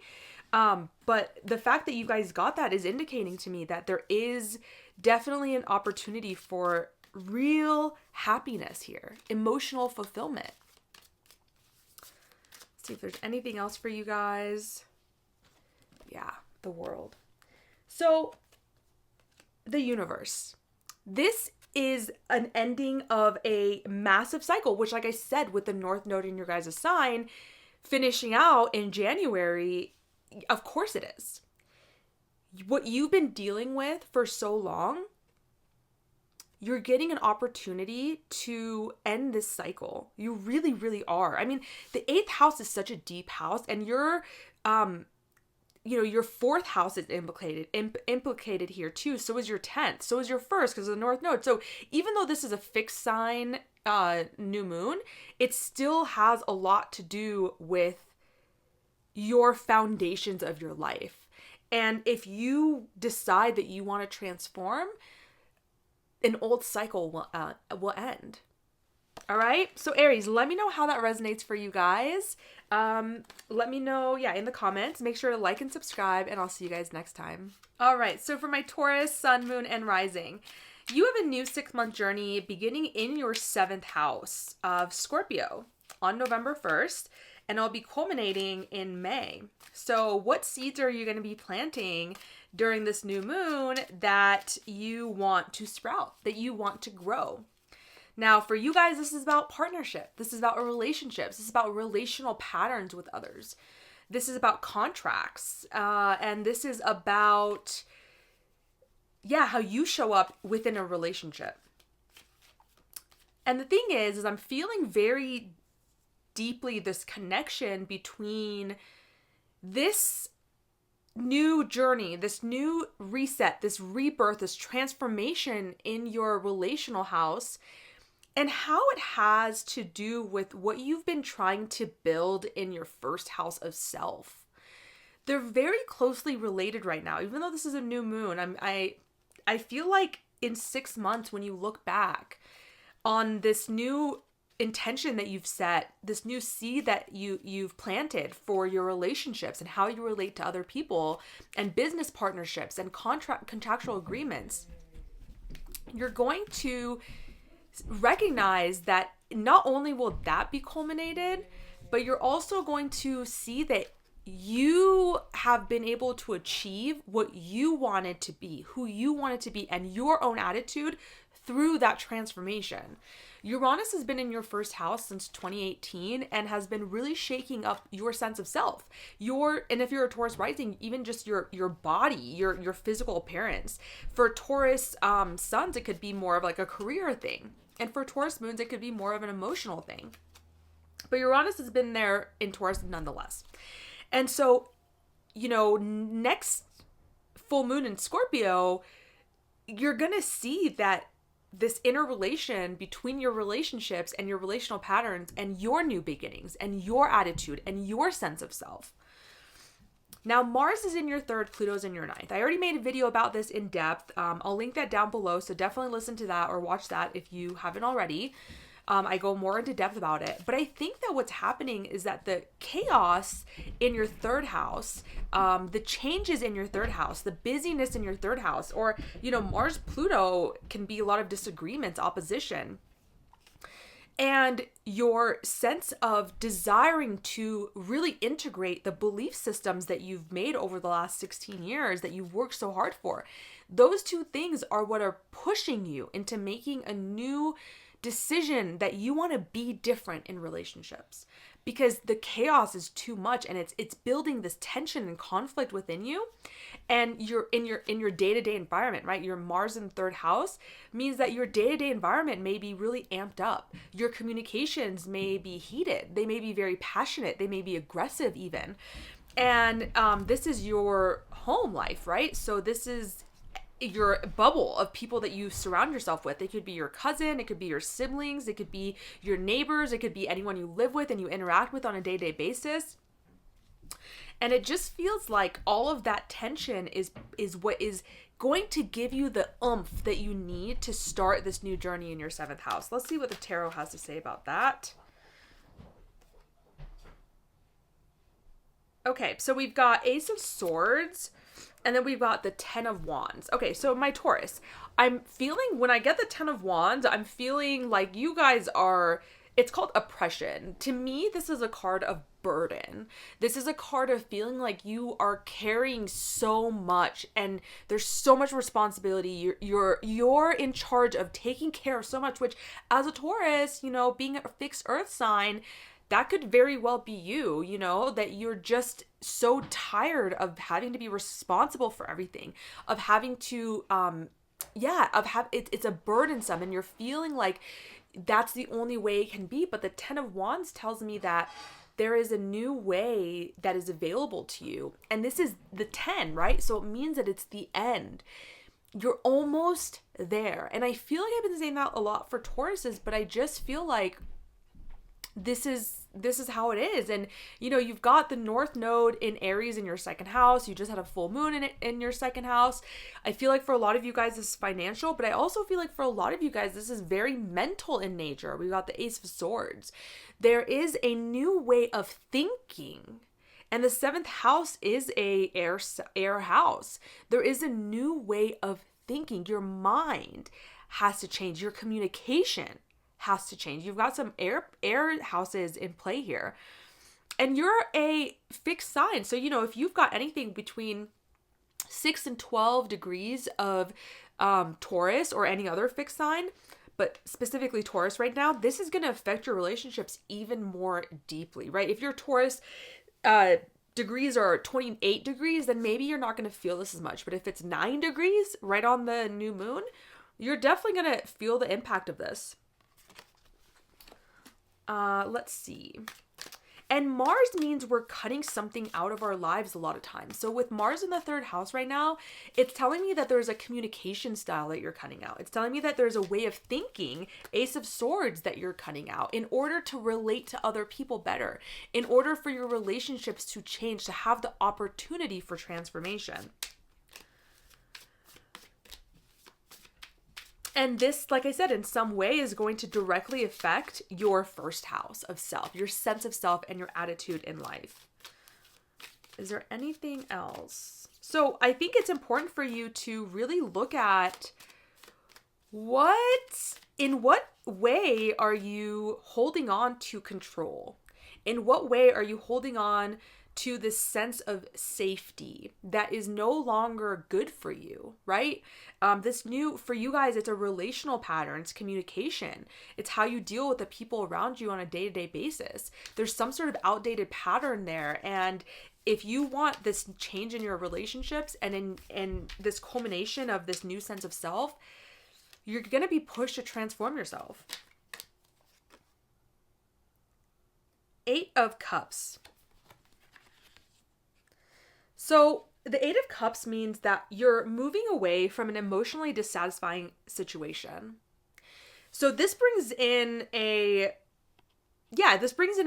But the fact that you guys got that is indicating to me that there is definitely an opportunity for real happiness here, emotional fulfillment. Let's see if there's anything else for you guys. Yeah, the world. So, the universe. This is an ending of a massive cycle, which, like I said, with the North Node in your guys' sign, finishing out in January, of course it is. What you've been dealing with for so long, you're getting an opportunity to end this cycle. You really, really are. I mean, the 8th house is such a deep house, and your fourth house is implicated here too. So is your 10th. So is your first because of the North Node. So even though this is a fixed sign new moon, it still has a lot to do with your foundations of your life. And if you decide that you want to transform, an old cycle will end. All right. So Aries, let me know how that resonates for you guys. Let me know, in the comments. Make sure to like and subscribe, and I'll see you guys next time. All right. So for my Taurus, Sun, Moon, and Rising, you have a new 6-month journey beginning in your 7th house of Scorpio on November 1st, and it'll be culminating in May. So what seeds are you going to be planting during this new moon that you want to sprout, that you want to grow? Now, for you guys, this is about partnership. This is about relationships. This is about relational patterns with others. This is about contracts. And this is about, how you show up within a relationship. And the thing is I'm feeling very deeply this connection between this new journey, this new reset, this rebirth, this transformation in your relational house, and how it has to do with what you've been trying to build in your first house of self. They're very closely related right now. Even though this is a new moon, I feel like in 6 months, when you look back on this new intention that you've set, this new seed that you've planted for your relationships and how you relate to other people and business partnerships and contractual agreements, you're going to recognize that not only will that be culminated, but you're also going to see that you have been able to achieve what you wanted to be, who you wanted to be, and your own attitude through that transformation. Uranus has been in your first house since 2018 and has been really shaking up your sense of self. And if you're a Taurus rising, even just your body, your physical appearance. For Taurus suns, it could be more of like a career thing. And for Taurus moons, it could be more of an emotional thing. But Uranus has been there in Taurus nonetheless. And so, next full moon in Scorpio, you're going to see that this interrelation between your relationships and your relational patterns and your new beginnings and your attitude and your sense of self. Now, Mars is in your third, Pluto's in your ninth. I already made a video about this in depth. I'll link that down below, so definitely listen to that or watch that if you haven't already. I go more into depth about it. But I think that what's happening is that the chaos in your third house, the changes in your third house, the busyness in your third house, or, Mars Pluto can be a lot of disagreements, opposition. And your sense of desiring to really integrate the belief systems that you've made over the last 16 years that you've worked so hard for. Those two things are what are pushing you into making a new decision that you want to be different in relationships, because the chaos is too much and it's building this tension and conflict within you. And you're in your day-to-day environment, right? Your Mars in third house means that your day-to-day environment may be really amped up. Your communications may be heated. They may be very passionate. They may be aggressive even. And this is your home life, right? So this is your bubble of people that you surround yourself with. It could be your cousin, it could be your siblings, it could be your neighbors, it could be anyone you live with and you interact with on a day-to-day basis. And it just feels like all of that tension is what is going to give you the oomph that you need to start this new journey in your seventh house. Let's see what the tarot has to say about that. Okay, so we've got Ace of Swords, and then we've got the 10 of Wands. Okay, so my Taurus, I'm feeling, when I get the 10 of Wands, I'm feeling like you guys are, it's called oppression. To me, this is a card of burden. This is a card of feeling like you are carrying so much and there's so much responsibility. You're in charge of taking care of so much, which as a Taurus, being a fixed earth sign, that could very well be you, that you're just so tired of having to be responsible for everything, of having to, it's a burdensome, and you're feeling like that's the only way it can be. But the 10 of Wands tells me that there is a new way that is available to you. And this is the 10, right? So it means that it's the end. You're almost there. And I feel like I've been saying that a lot for Tauruses, but I just feel like this is how it is. And you've got the North Node in Aries in your second house. You just had a full moon in your second house. I feel like for a lot of you guys this is financial, but I also feel like for a lot of you guys this is very mental in nature. We've got the Ace of Swords. There is a new way of thinking, and the seventh house is a air house. There is a new way of thinking. Your mind has to change. Your communication has to change. You've got some air houses in play here. And you're a fixed sign. So, if you've got anything between 6 and 12 degrees of Taurus or any other fixed sign, but specifically Taurus right now, this is going to affect your relationships even more deeply, right? If your Taurus degrees are 28 degrees, then maybe you're not going to feel this as much. But if it's 9 degrees right on the new moon, you're definitely going to feel the impact of this. Let's see. And Mars means we're cutting something out of our lives a lot of times. So with Mars in the third house right now, it's telling me that there's a communication style that you're cutting out. It's telling me that there's a way of thinking, Ace of Swords, that you're cutting out in order to relate to other people better, in order for your relationships to change, to have the opportunity for transformation. And this, like I said, in some way is going to directly affect your first house of self, your sense of self, and your attitude in life. Is there anything else? So I think it's important for you to really look at in what way are you holding on to control? In what way are you holding on to this sense of safety that is no longer good for you, right? For you guys, it's a relational pattern. It's communication. It's how you deal with the people around you on a day-to-day basis. There's some sort of outdated pattern there. And if you want this change in your relationships and in this culmination of this new sense of self, you're going to be pushed to transform yourself. 8 of Cups. So the 8 of Cups means that you're moving away from an emotionally dissatisfying situation. So this brings in a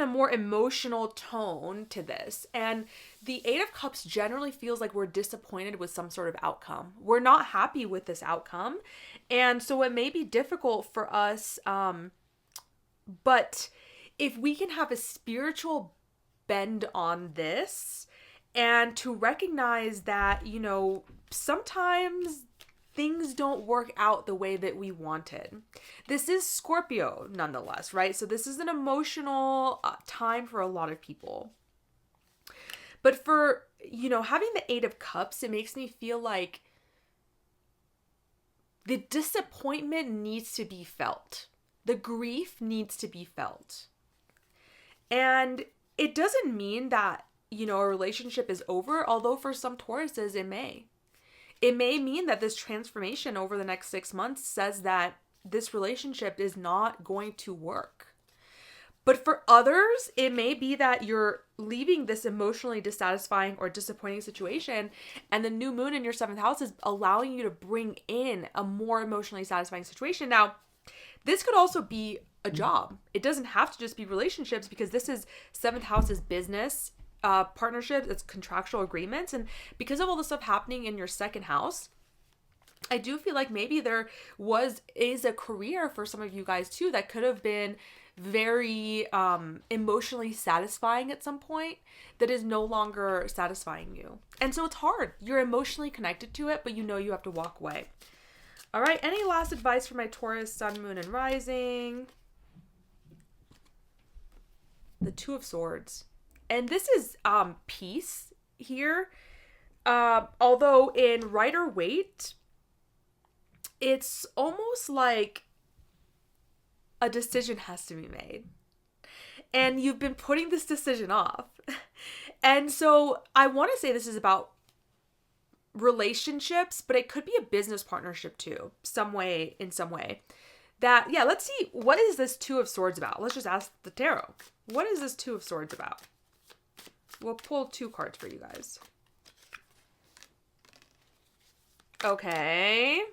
more emotional tone to this. And the 8 of Cups generally feels like we're disappointed with some sort of outcome. We're not happy with this outcome. And so it may be difficult for us, but if we can have a spiritual bend on this and to recognize that, sometimes things don't work out the way that we wanted. This is Scorpio nonetheless, right? So this is an emotional time for a lot of people. But for, having the 8 of Cups, it makes me feel like the disappointment needs to be felt. The grief needs to be felt. And it doesn't mean that, a relationship is over, although for some Tauruses it may. It may mean that this transformation over the next 6 months says that this relationship is not going to work. But for others, it may be that you're leaving this emotionally dissatisfying or disappointing situation, and the new moon in your 7th house is allowing you to bring in a more emotionally satisfying situation. Now, this could also be a job. It doesn't have to just be relationships, because this is 7th house is business, partnerships, it's contractual agreements. And because of all the stuff happening in your 2nd house, I do feel like maybe there is a career for some of you guys too that could have been very emotionally satisfying at some point that is no longer satisfying you. And so it's hard. You're emotionally connected to it, but you have to walk away. All right. Any last advice for my Taurus, Sun, Moon, and Rising? The 2 of Swords. And this is peace here. Although in Rider Waite, it's almost like a decision has to be made. And you've been putting this decision off. And so I want to say this is about relationships, but it could be a business partnership too, in some way. Let's see, what is this 2 of Swords about? Let's just ask the tarot. What is this 2 of Swords about? We'll pull 2 cards for you guys. Okay.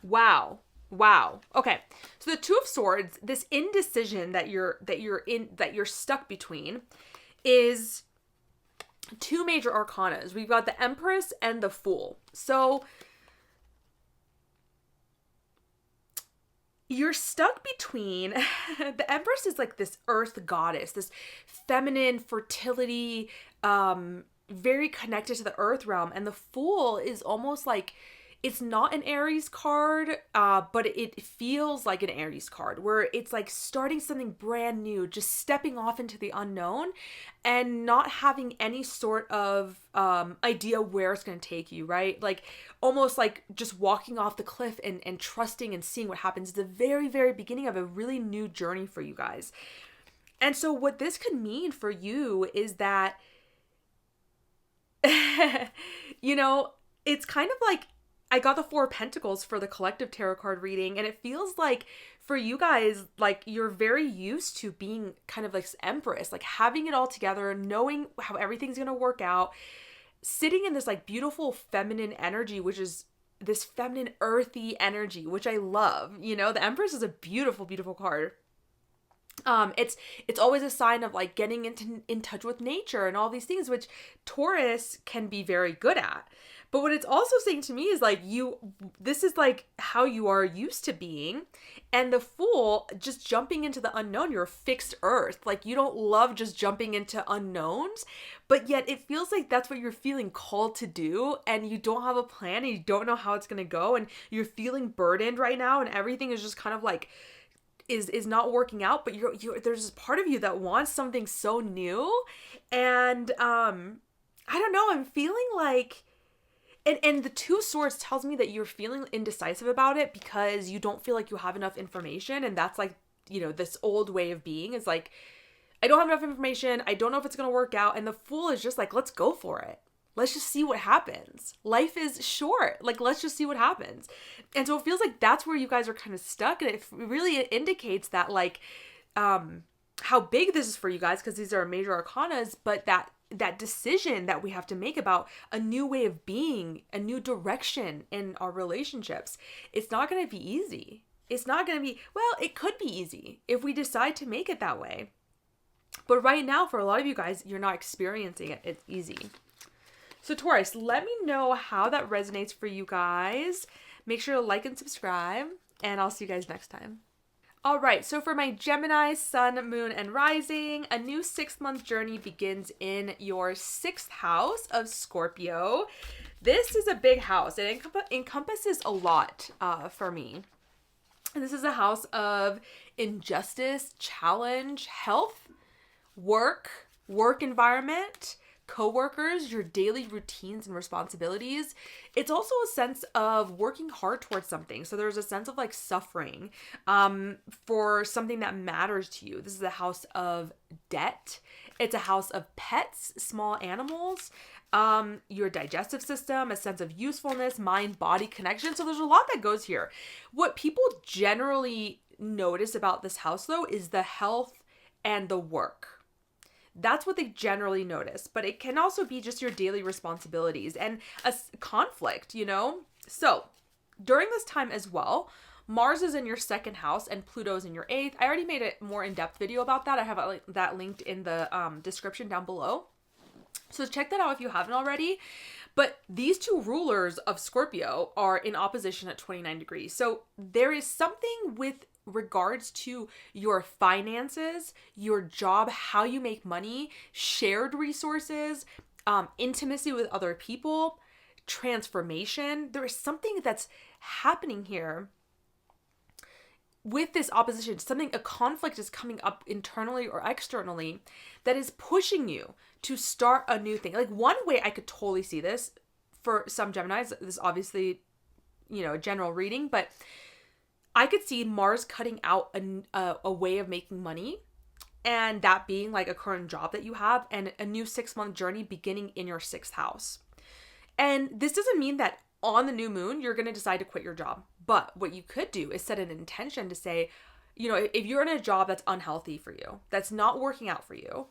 Wow. Okay. So the 2 of Swords, this indecision that you're stuck between, is 2 major arcanas. We've got the Empress and the Fool. So you're stuck between, the Empress is like this earth goddess, this feminine fertility, very connected to the earth realm. And the Fool is almost like, it's not an Aries card, but it feels like an Aries card, where it's like starting something brand new, just stepping off into the unknown and not having any sort of idea where it's going to take you, right? Like almost like just walking off the cliff and trusting and seeing what happens. It's the very, very beginning of a really new journey for you guys. And so what this could mean for you is that, it's kind of like, I got the 4 of Pentacles for the collective tarot card reading, and it feels like for you guys, like you're very used to being kind of like Empress, like having it all together, knowing how everything's going to work out, sitting in this like beautiful feminine energy, which is this feminine earthy energy, which I love. The Empress is a beautiful, beautiful card. It's always a sign of like getting in touch with nature and all these things, which Taurus can be very good at. But what it's also saying to me is like this is like how you are used to being. And the Fool, just jumping into the unknown, you're a fixed earth. Like you don't love just jumping into unknowns, but yet it feels like that's what you're feeling called to do. And you don't have a plan and you don't know how it's going to go. And you're feeling burdened right now. And everything is just kind of like, is not working out, but you're there's this part of you that wants something so new. And, I don't know, I'm feeling like, and the Two of Swords tells me that you're feeling indecisive about it because you don't feel like you have enough information. And that's like, this old way of being is like, I don't have enough information. I don't know if it's going to work out. And the Fool is just like, let's go for it. Let's just see what happens. Life is short. Like, let's just see what happens. And so it feels like that's where you guys are kind of stuck. And it really indicates that like, how big this is for you guys, because these are major arcanas, but that decision that we have to make about a new way of being, a new direction in our relationships, it's not going to be easy. It's not going to be, well, it could be easy if we decide to make it that way. But right now, for a lot of you guys, you're not experiencing it. It's easy. So Taurus, let me know how that resonates for you guys. Make sure to like and subscribe, and I'll see you guys next time. All right, so for my Gemini, Sun, Moon, and Rising, a new 6-month journey begins in your 6th house of Scorpio. This is a big house. It encompasses a lot for me. And this is a house of injustice, challenge, health, work environment, co-workers, your daily routines and responsibilities. It's also a sense of working hard towards something. So there's a sense of like suffering for something that matters to you. This is a house of debt. It's a house of pets, small animals, your digestive system, a sense of usefulness, mind-body connection. So there's a lot that goes here. What people generally notice about this house though is the health and the work. That's what they generally notice, but it can also be just your daily responsibilities and a conflict, So during this time as well, Mars is in your 2nd house and Pluto is in your 8th. I already made a more in-depth video about that. I have that linked in the description down below. So check that out if you haven't already. But these two rulers of Scorpio are in opposition at 29 degrees. So there is something with regards to your finances, your job, how you make money, shared resources, intimacy with other people, transformation. There is something that's happening here with this opposition. A conflict is coming up internally or externally that is pushing you to start a new thing. Like one way I could totally see this for some Geminis, this is obviously, a general reading, but I could see Mars cutting out a way of making money, and that being like a current job that you have, and a new 6-month journey beginning in your 6th house. And this doesn't mean that on the new moon, you're going to decide to quit your job. But what you could do is set an intention to say, if you're in a job that's unhealthy for you, that's not working out for you,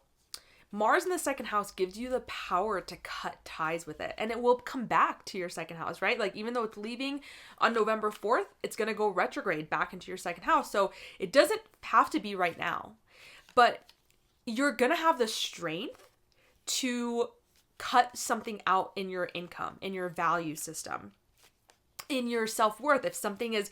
Mars in the 2nd house gives you the power to cut ties with it. And it will come back to your 2nd house, right? Like even though it's leaving on November 4th, it's going to go retrograde back into your 2nd house. So it doesn't have to be right now. But you're going to have the strength to cut something out in your income, in your value system, in your self-worth. If something is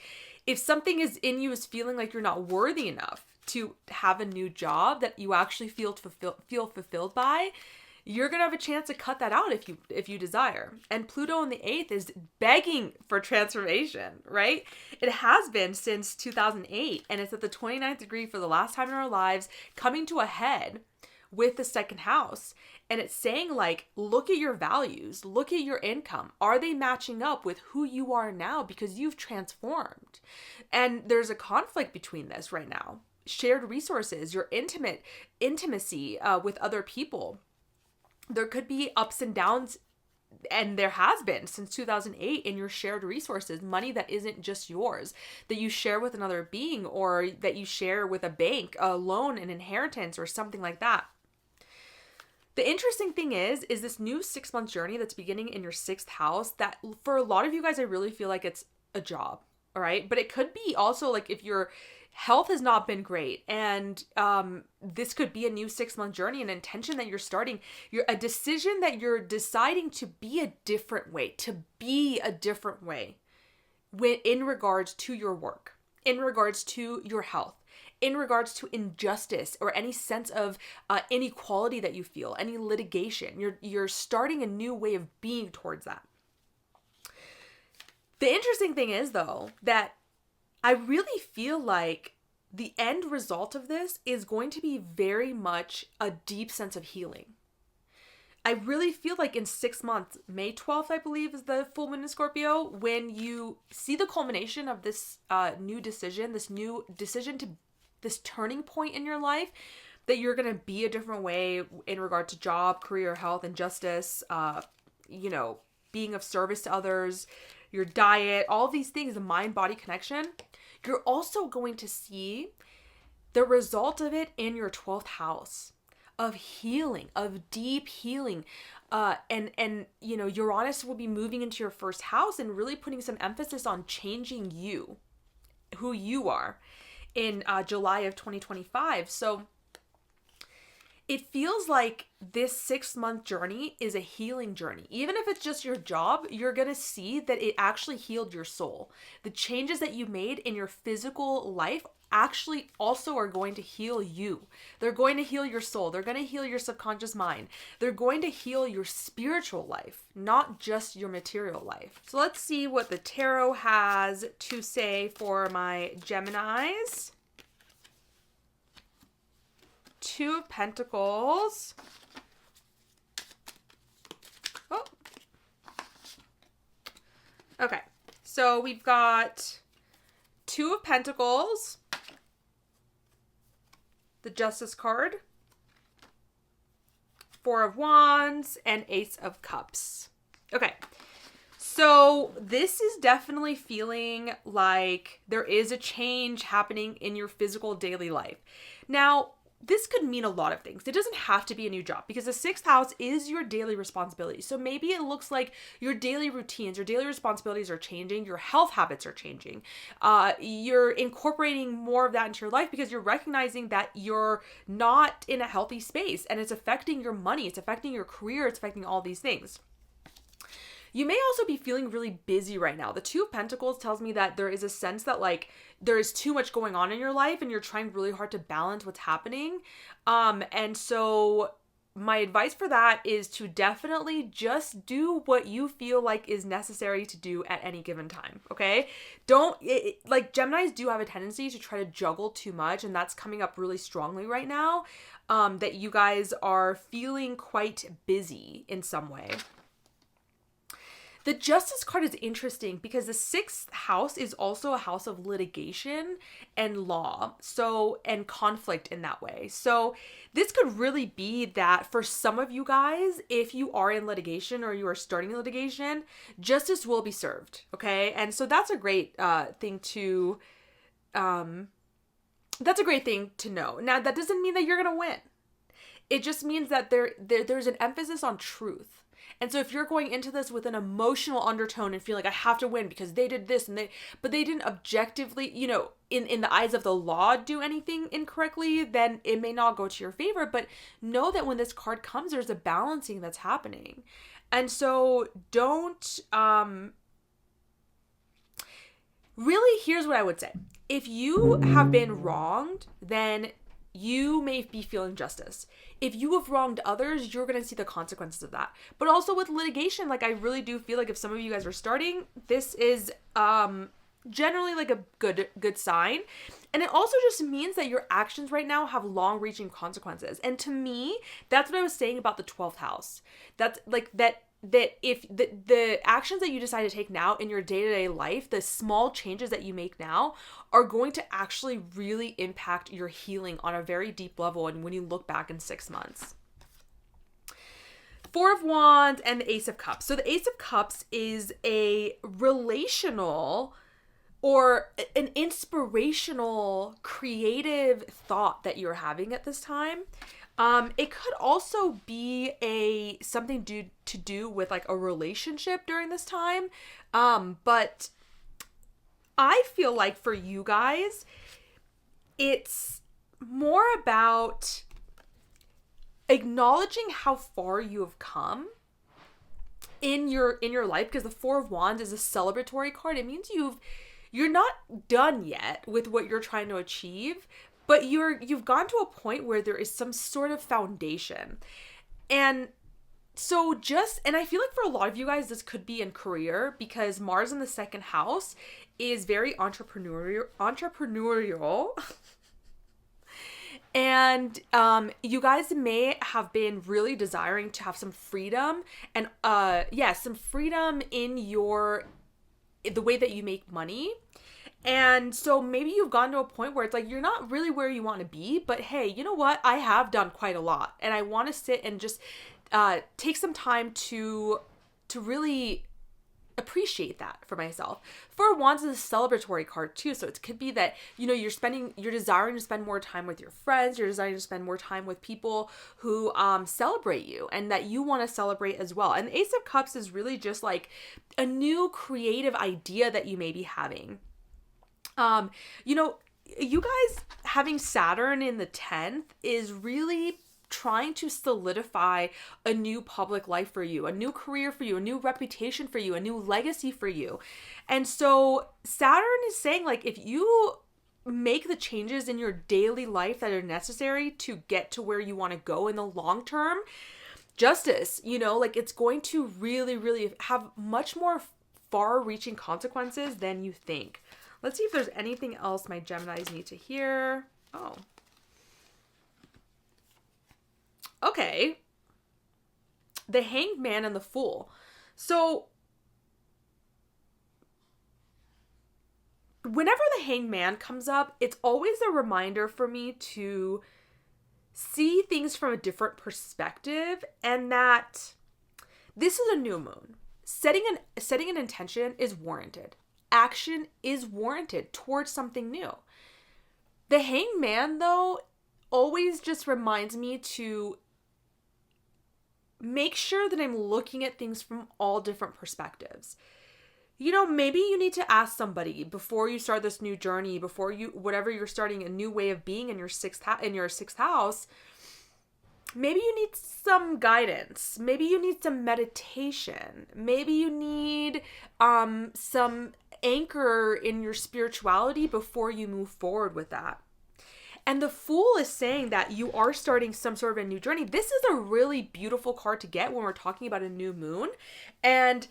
in you is feeling like you're not worthy enough to have a new job that you actually feel fulfilled by, you're going to have a chance to cut that out if you desire. And Pluto in the 8th is begging for transformation, right? It has been since 2008, and it's at the 29th degree for the last time in our lives, coming to a head with the 2nd house. And it's saying like, look at your values, look at your income. Are they matching up with who you are now? Because you've transformed. And there's a conflict between this right now. Shared resources, your intimacy with other people. There could be ups and downs, and there has been since 2008 in your shared resources, money that isn't just yours, that you share with another being, or that you share with a bank, a loan, an inheritance, or something like that. The interesting thing is this new 6-month journey that's beginning in your 6th house, that for a lot of you guys, I really feel like it's a job. All right. But it could be also like if you're health has not been great. And this could be a new 6-month journey, an intention that you're starting, a decision that you're deciding to be a different way, in regards to your work, in regards to your health, in regards to injustice or any sense of inequality that you feel, any litigation. You're starting a new way of being towards that. The interesting thing is, though, that I really feel like the end result of this is going to be very much a deep sense of healing. I really feel like in 6 months, May 12th, I believe, is the full moon in Scorpio, when you see the culmination of this new decision, this turning point in your life, that you're going to be a different way in regard to job, career, health, and justice, being of service to others, your diet, all these things, the mind-body connection. You're also going to see the result of it in your 12th house of healing, of deep healing. Uranus will be moving into your first house and really putting some emphasis on changing you, who you are, in July of 2025. So it feels like this 6-month journey is a healing journey. Even if it's just your job, you're going to see that it actually healed your soul. The changes that you made in your physical life actually also are going to heal you. They're going to heal your soul. They're going to heal your subconscious mind. They're going to heal your spiritual life, not just your material life. So let's see what the tarot has to say for my Geminis. 2 of Pentacles. Oh. Okay. So we've got 2 of Pentacles, the Justice card, 4 of Wands, and Ace of Cups. Okay. So this is definitely feeling like there is a change happening in your physical daily life. Now, this could mean a lot of things. It doesn't have to be a new job, because the 6th house is your daily responsibility. So maybe it looks like your daily routines, your daily responsibilities are changing, your health habits are changing. You're incorporating more of that into your life because you're recognizing that you're not in a healthy space, and it's affecting your money, it's affecting your career, it's affecting all these things. You may also be feeling really busy right now. The 2 of Pentacles tells me that there is a sense that like there is too much going on in your life and you're trying really hard to balance what's happening. And so my advice for that is to definitely just do what you feel like is necessary to do at any given time. Okay. Like Geminis do have a tendency to try to juggle too much, and that's coming up really strongly right now. That you guys are feeling quite busy in some way. The Justice card is interesting because the 6th house is also a house of litigation and law, and conflict in that way. So this could really be that for some of you guys, if you are in litigation or you are starting litigation, justice will be served, okay? And so that's a great thing to know. Now, that doesn't mean that you're going to win. It just means that there's an emphasis on truth. And so if you're going into this with an emotional undertone and feel like I have to win because they did this but they didn't objectively, in the eyes of the law do anything incorrectly, then it may not go to your favor. But know that when this card comes, there's a balancing that's happening. And so don't, really, here's what I would say. If you have been wronged, then you may be feeling justice. If you have wronged others, you're going to see the consequences of that. But also with litigation, like I really do feel like if some of you guys are starting, this is generally like a good sign. And it also just means that your actions right now have long-reaching consequences. And to me, that's what I was saying about the 12th house. That's like that if the actions that you decide to take now in your day-to-day life, the small changes that you make now are going to actually really impact your healing on a very deep level. And when you look back in 6 months. 4 of Wands and the Ace of Cups. So the Ace of Cups is a relational or an inspirational, creative thought that you're having at this time. It could also be something to do with like a relationship during this time. But I feel like for you guys, it's more about acknowledging how far you have come in your life, because the Four of Wands is a celebratory card. It means you're not done yet with what you're trying to achieve, but you've gone to a point where there is some sort of foundation. And so and I feel like for a lot of you guys, this could be in career, because Mars in the second house is very entrepreneurial. And you guys may have been really desiring to have some freedom and some freedom in the way that you make money. And so maybe you've gotten to a point where it's like you're not really where you want to be, but hey, you know what? I have done quite a lot, and I want to sit and just take some time to really appreciate that for myself. Four of Wands is a celebratory card too, so it could be that, you know, you're desiring to spend more time with your friends, you're desiring to spend more time with people who celebrate you and that you want to celebrate as well. And the Ace of Cups is really just like a new creative idea that you may be having. You know, you guys having Saturn in the 10th is really trying to solidify a new public life for you, a new career for you, a new reputation for you, a new legacy for you. And so Saturn is saying, like, if you make the changes in your daily life that are necessary to get to where you want to go in the long term, justice, you know, like, it's going to really, really have much more far-reaching consequences than you think. Let's see if there's anything else my Geminis need to hear. Oh. Okay. The Hanged Man and the Fool. So, whenever the Hanged Man comes up, it's always a reminder for me to see things from a different perspective, and that this is a new moon. Setting an intention is warranted. Action is warranted towards something new. The Hanged Man, though, always just reminds me to make sure that I'm looking at things from all different perspectives. You know, maybe you need to ask somebody before you start this new journey, before whatever you're starting a new way of being in your sixth house. Maybe you need some guidance. Maybe you need some meditation. Maybe you need some anchor in your spirituality before you move forward with that. And the Fool is saying that you are starting some sort of a new journey. This is a really beautiful card to get when we're talking about a new moon. And,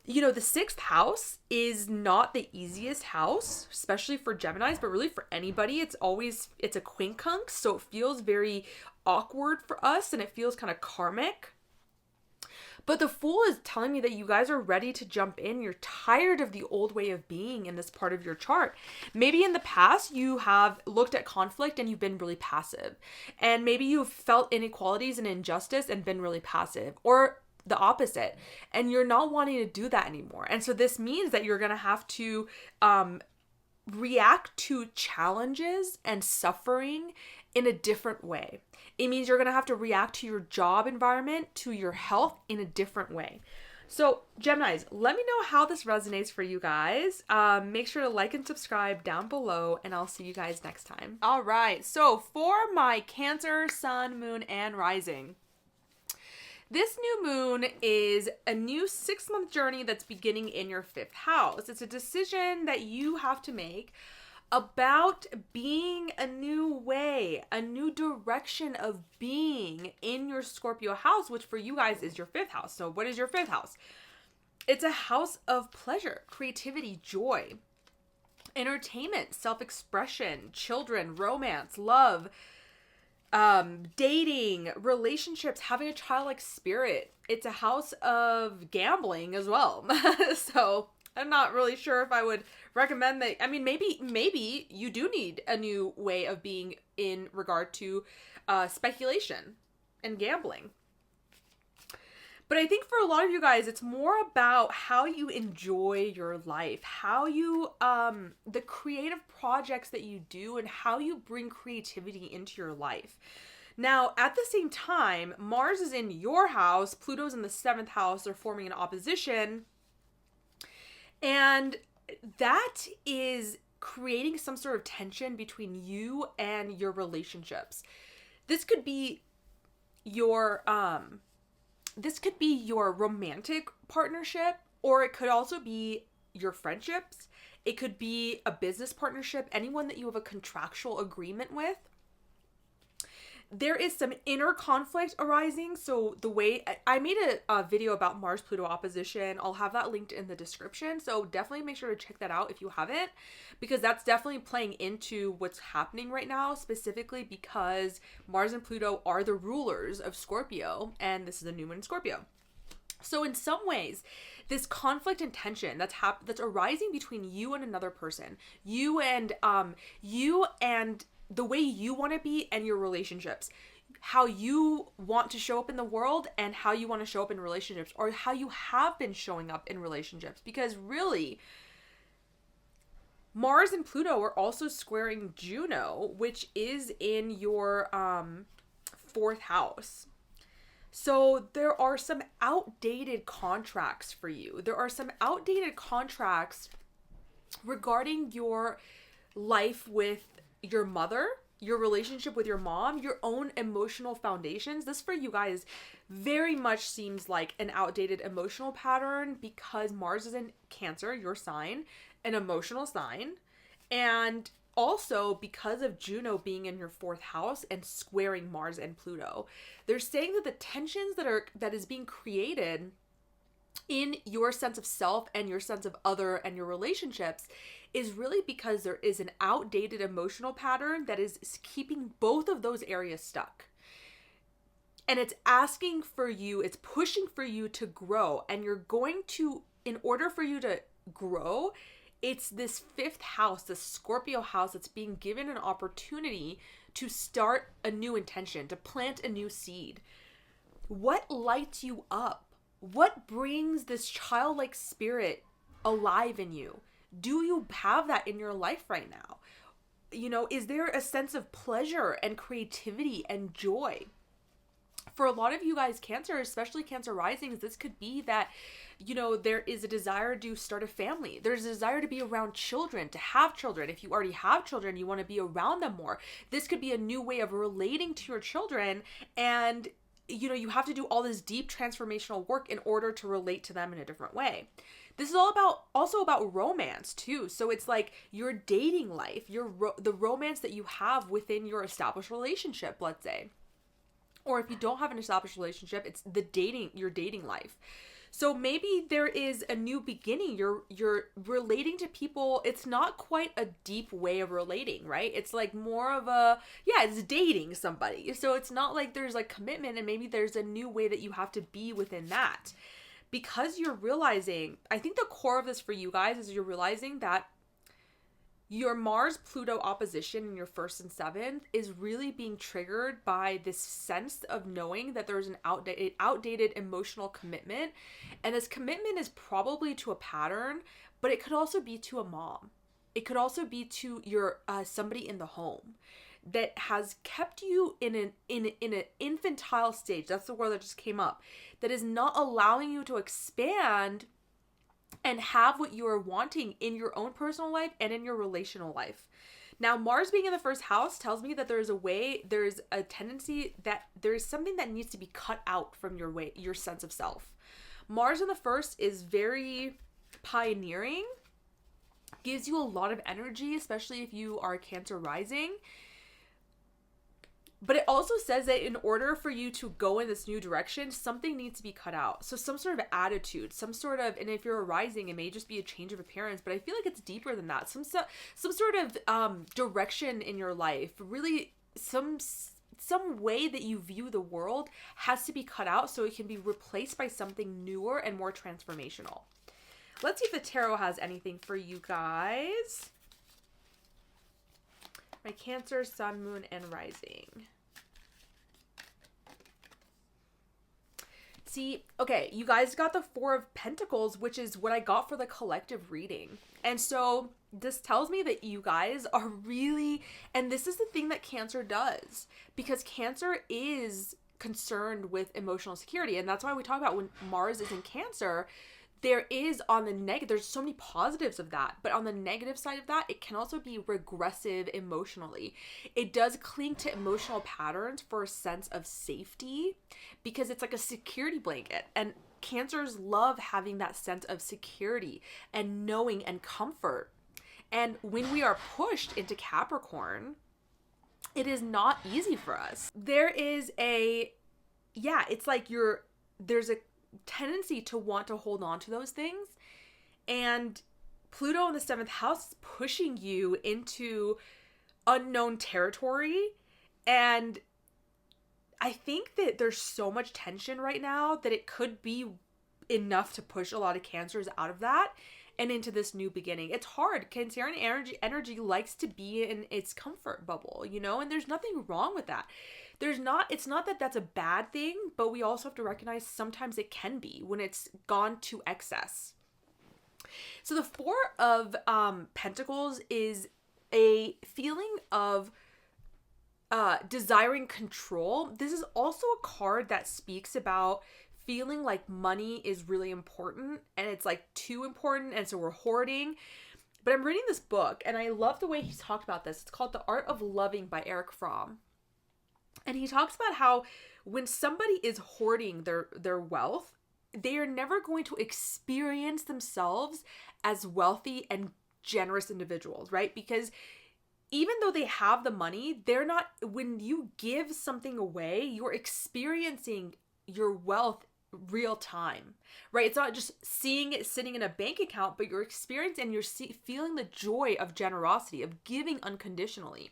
you know, the sixth house is not the easiest house, especially for Geminis, but really for anybody. It's a quincunx, so it feels very awkward for us and it feels kind of karmic. But the Fool is telling me that you guys are ready to jump in. You're tired of the old way of being in this part of your chart. Maybe in the past you have looked at conflict and you've been really passive. And maybe you've felt inequalities and injustice and been really passive. Or the opposite. And you're not wanting to do that anymore. And so this means that you're going to have to react to challenges and suffering in a different way. It means you're going to have to react to your job environment, to your health in a different way. So Geminis, let me know how this resonates for you guys. Make sure to like and subscribe down below, and I'll see you guys next time. All right, so for my Cancer, Sun, Moon, and Rising, this new moon is a new 6-month journey that's beginning in your 5th house. It's a decision that you have to make about being a new way, a new direction of being in your Scorpio house, which for you guys is your 5th house. So what is your 5th house? It's a house of pleasure, creativity, joy, entertainment, self-expression, children, romance, love, dating, relationships, having a childlike spirit. It's a house of gambling as well. So I'm not really sure if I would recommend that. I mean, maybe you do need a new way of being in regard to speculation and gambling. But I think for a lot of you guys, it's more about how you enjoy your life, how you, the creative projects that you do and how you bring creativity into your life. Now, at the same time, Mars is in your house, Pluto's in the 7th house, they're forming an opposition. And that is creating some sort of tension between you and your relationships. This could be your romantic partnership, or it could also be your friendships. It could be a business partnership, anyone that you have a contractual agreement with. There is some inner conflict arising. So the way I made a video about Mars-Pluto opposition, I'll have that linked in the description. So definitely make sure to check that out if you haven't, because that's definitely playing into what's happening right now, specifically because Mars and Pluto are the rulers of Scorpio, and this is a new moon in Scorpio. So in some ways, this conflict and tension that's arising between you and another person, you and the way you want to be and your relationships, how you want to show up in the world and how you want to show up in relationships, or how you have been showing up in relationships. Because really, Mars and Pluto are also squaring Juno, which is in your 4th house. So there are some outdated contracts for you. There are some outdated contracts regarding your life with your mother, your relationship with your mom, your own emotional foundations. This for you guys very much seems like an outdated emotional pattern, because Mars is in Cancer, your sign, an emotional sign. And also because of Juno being in your 4th house and squaring Mars and Pluto. They're saying that the tensions that is being created in your sense of self and your sense of other and your relationships is really because there is an outdated emotional pattern that is keeping both of those areas stuck. And it's asking for you, it's pushing for you to grow. And you're going to, in order for you to grow, it's this 5th house, this Scorpio house, that's being given an opportunity to start a new intention, to plant a new seed. What lights you up? What brings this childlike spirit alive in you? Do you have that in your life right now? You know, is there a sense of pleasure and creativity and joy? For a lot of you guys, Cancer, especially Cancer risings, this could be that, you know, there is a desire to start a family. There's a desire to be around children, to have children. If you already have children, you want to be around them more. This could be a new way of relating to your children, and you know, you have to do all this deep transformational work in order to relate to them in a different way. This is also about romance too. So it's like your dating life, the romance that you have within your established relationship, let's say. Or if you don't have an established relationship, it's your dating life. So maybe there is a new beginning. You're relating to people. It's not quite a deep way of relating, right? It's like more of it's dating somebody. So it's not like there's like commitment, and maybe there's a new way that you have to be within that. Because you're realizing, I think the core of this for you guys is you're realizing that your Mars-Pluto opposition in your 1st and 7th is really being triggered by this sense of knowing that there's an outdated emotional commitment. And this commitment is probably to a pattern, but it could also be to a mom. It could also be to your somebody in the home that has kept you in an infantile stage. That's the word that just came up. That is not allowing you to expand and have what you are wanting in your own personal life and in your relational life. Now, Mars being in the 1st house tells me that there's a tendency that there's something that needs to be cut out from your sense of self. Mars in the 1st is very pioneering, gives you a lot of energy, especially if you are Cancer rising. But it also says that in order for you to go in this new direction, something needs to be cut out. So some sort of attitude, and if you're a rising, it may just be a change of appearance, but I feel like it's deeper than that. Some sort of direction in your life, really some way that you view the world has to be cut out so it can be replaced by something newer and more transformational. Let's see if the tarot has anything for you guys. My Cancer, Sun, Moon, and Rising. See, okay, you guys got the 4 of Pentacles, which is what I got for the collective reading. And so this tells me that you guys are really, and this is the thing that Cancer does, because Cancer is concerned with emotional security. And that's why we talk about when Mars is in Cancer, there is on the negative, there's so many positives of that, but on the negative side of that, it can also be regressive emotionally. It does cling to emotional patterns for a sense of safety because it's like a security blanket, and Cancers love having that sense of security and knowing and comfort. And when we are pushed into Capricorn, it is not easy for us. There is it's like there's a tendency to want to hold on to those things, and Pluto in the 7th house is pushing you into unknown territory. And I think that there's so much tension right now that it could be enough to push a lot of Cancers out of that and into this new beginning. It's hard. Cancerian energy likes to be in its comfort bubble, and there's nothing wrong with that. It's not that that's a bad thing, but we also have to recognize sometimes it can be when it's gone to excess. So the 4 of Pentacles is a feeling of desiring control. This is also a card that speaks about feeling like money is really important, and it's like too important, and so we're hoarding. But I'm reading this book, and I love the way he's talked about this. It's called The Art of Loving by Eric Fromm. And he talks about how when somebody is hoarding their wealth, they are never going to experience themselves as wealthy and generous individuals, right? Because even though they have the money, when you give something away, you're experiencing your wealth real time, right? It's not just seeing it sitting in a bank account, but you're experiencing and you're feeling the joy of generosity, of giving unconditionally.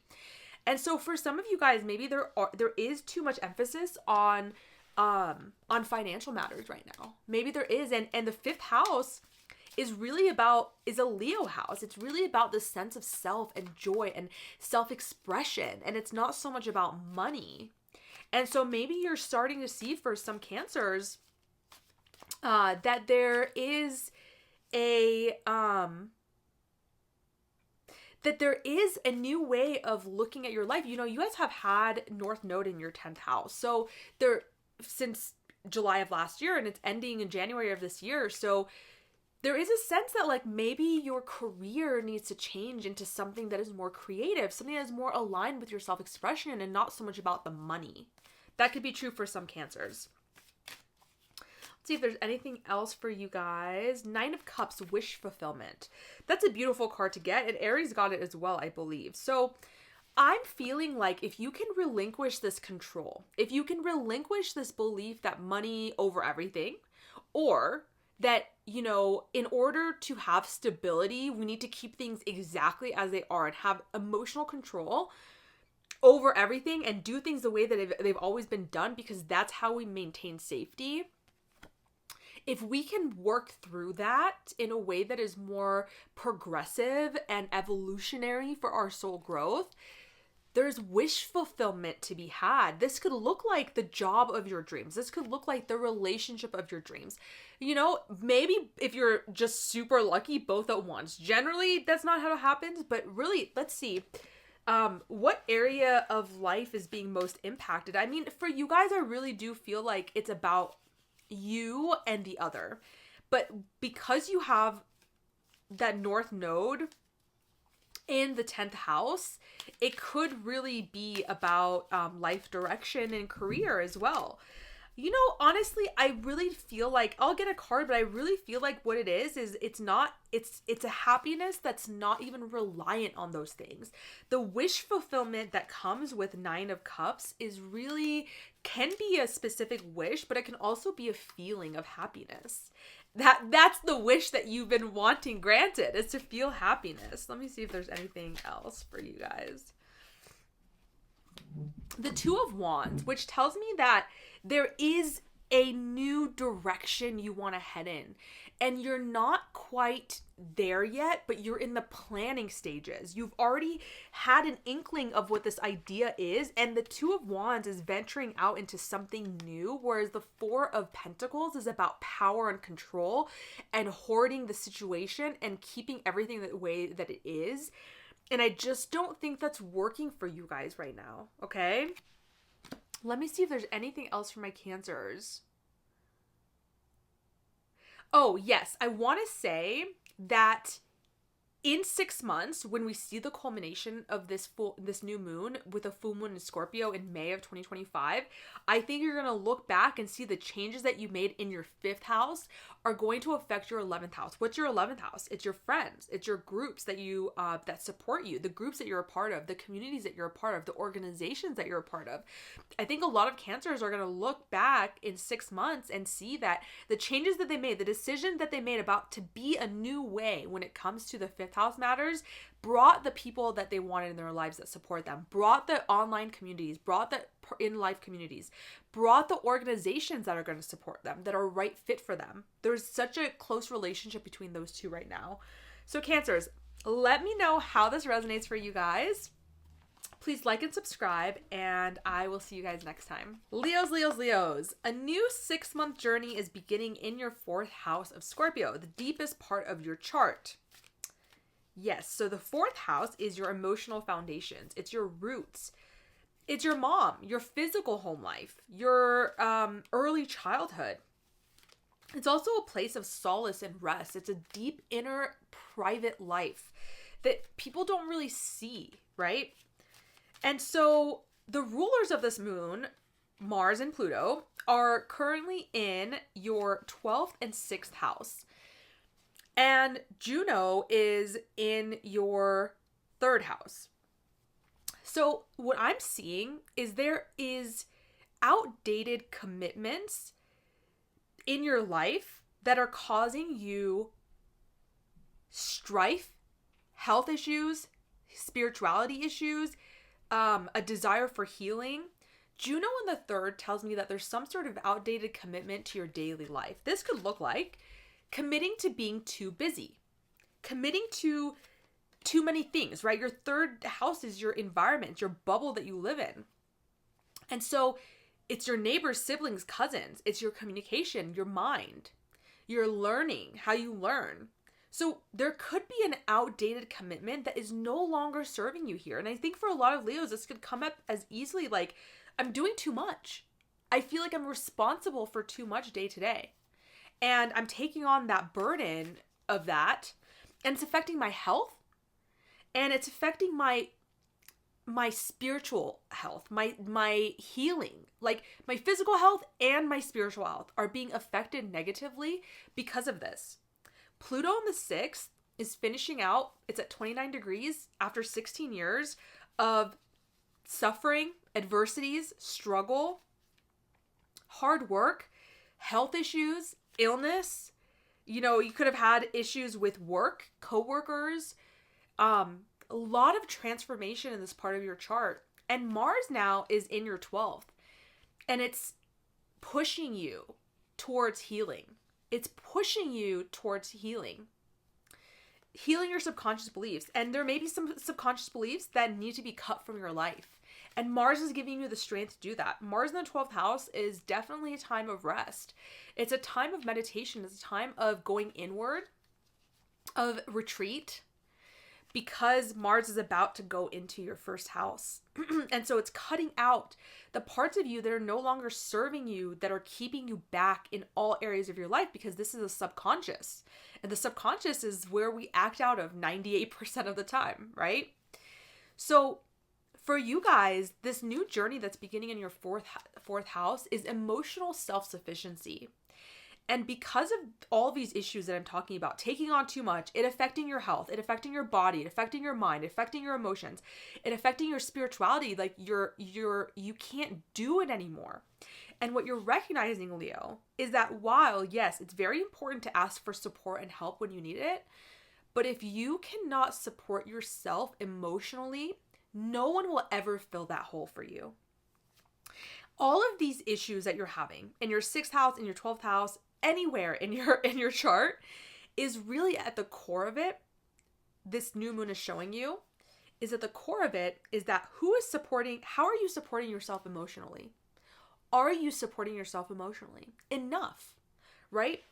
And so for some of you guys, maybe there is too much emphasis on financial matters right now. Maybe there is, and the 5th house is a Leo house. It's really about this sense of self and joy and self-expression, and it's not so much about money. And so maybe you're starting to see for some Cancers that there is a new way of looking at your life. You guys have had North Node in your 10th house. So since July of last year, and it's ending in January of this year. So there is a sense that like maybe your career needs to change into something that is more creative, something that is more aligned with your self-expression and not so much about the money. That could be true for some Cancers. Let's see if there's anything else for you guys. 9 of Cups, wish fulfillment. That's a beautiful card to get, and Aries got it as well, I believe. So I'm feeling like if you can relinquish this control, if you can relinquish this belief that money over everything, or that, in order to have stability, we need to keep things exactly as they are and have emotional control over everything and do things the way that they've always been done, because that's how we maintain safety. If we can work through that in a way that is more progressive and evolutionary for our soul growth, there's wish fulfillment to be had. This could look like the job of your dreams. This could look like the relationship of your dreams. Maybe if you're just super lucky, both at once. Generally, that's not how it happens, but really, let's see. What area of life is being most impacted? I mean, for you guys, I really do feel like it's about you and the other. But because you have that North Node in the 10th house, it could really be about life direction and career as well. Honestly, I really feel like I'll get a card, but I really feel like what it is it's a happiness that's not even reliant on those things. The wish fulfillment that comes with 9 of Cups can be a specific wish, but it can also be a feeling of happiness. That's the wish that you've been wanting granted, is to feel happiness. Let me see if there's anything else for you guys. The 2 of Wands, which tells me that there is a new direction you want to head in, and you're not quite there yet, but you're in the planning stages. You've already had an inkling of what this idea is, and the 2 of Wands is venturing out into something new, whereas the 4 of Pentacles is about power and control and hoarding the situation and keeping everything the way that it is. And I just don't think that's working for you guys right now, okay? Let me see if there's anything else for my Cancers. Oh, yes. I want to say that in 6 months, when we see the culmination of this new moon with a full moon in Scorpio in May of 2025, I think you're going to look back and see the changes that you made in your 5th house are going to affect your 11th house. What's your 11th house? It's your friends. It's your groups that you that support you, the groups that you're a part of, the communities that you're a part of, the organizations that you're a part of. I think a lot of Cancers are going to look back in 6 months and see that the changes that they made, the decision that they made about to be a new way when it comes to the 5th house matters, brought the people that they wanted in their lives that support them, brought the online communities, brought the in-life communities, brought the organizations that are going to support them, that are right fit for them. There's such a close relationship between those two right now. So Cancers, let me know how this resonates for you guys. Please like and subscribe, and I will see you guys next time. Leos, Leos, Leos. A new 6-month journey is beginning in your 4th house of Scorpio, the deepest part of your chart. Yes, so the 4th house is your emotional foundations. It's your roots. It's your mom, your physical home life, your early childhood. It's also a place of solace and rest. It's a deep inner private life that people don't really see, right? And so the rulers of this moon, Mars and Pluto, are currently in your 12th and 6th house. And Juno is in your 3rd house. So what I'm seeing is there is outdated commitments in your life that are causing you strife, health issues, spirituality issues, a desire for healing. Juno in the 3rd tells me that there's some sort of outdated commitment to your daily life. This could look like committing to being too busy, committing to too many things, right? Your 3rd house is your environment, it's your bubble that you live in. And so it's your neighbors, siblings, cousins, it's your communication, your mind, your learning, how you learn. So there could be an outdated commitment that is no longer serving you here. And I think for a lot of Leos, this could come up as easily like, I'm doing too much. I feel like I'm responsible for too much day to day. And I'm taking on that burden of that, and it's affecting my health, and it's affecting my spiritual health, my healing. Like my physical health and my spiritual health are being affected negatively because of this. Pluto in the 6th is finishing out. It's at 29 degrees after 16 years of suffering, adversities, struggle, hard work, health issues, illness. You know, you could have had issues with work, coworkers, a lot of transformation in this part of your chart. And Mars now is in your 12th, and it's pushing you towards healing. It's pushing you towards healing your subconscious beliefs. And there may be some subconscious beliefs that need to be cut from your life. And Mars is giving you the strength to do that. Mars in the 12th house is definitely a time of rest. It's a time of meditation. It's a time of going inward, of retreat, because Mars is about to go into your 1st house. And so it's cutting out the parts of you that are no longer serving you, that are keeping you back in all areas of your life, because this is a subconscious. And the subconscious is where we act out of 98% of the time, right? So for you guys, this new journey that's beginning in your 4th house is emotional self-sufficiency. And because of all these issues that I'm talking about, taking on too much, it affecting your health, it affecting your body, it affecting your mind, it affecting your emotions, it affecting your spirituality, like you can't do it anymore. And what you're recognizing, Leo, is that while, yes, it's very important to ask for support and help when you need it, but if you cannot support yourself emotionally, no one will ever fill that hole for you. All of these issues that you're having in your 6th house, in your 12th house, anywhere in your chart, is really at the core of it. This new moon is showing you is at the core of it is that how are you supporting yourself emotionally? Are you supporting yourself emotionally enough, right?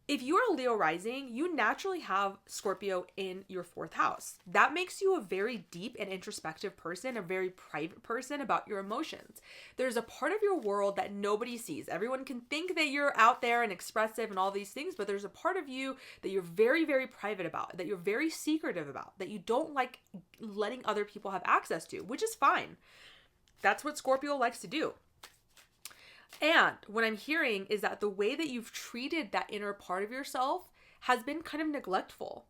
If you are a Leo rising, you naturally have Scorpio in your 4th house. That makes you a very deep and introspective person, a very private person about your emotions. There's a part of your world that nobody sees. Everyone can think that you're out there and expressive and all these things, but there's a part of you that you're very, very private about, that you're very secretive about, that you don't like letting other people have access to, which is fine. That's what Scorpio likes to do. And what I'm hearing is that the way that you've treated that inner part of yourself has been kind of neglectful.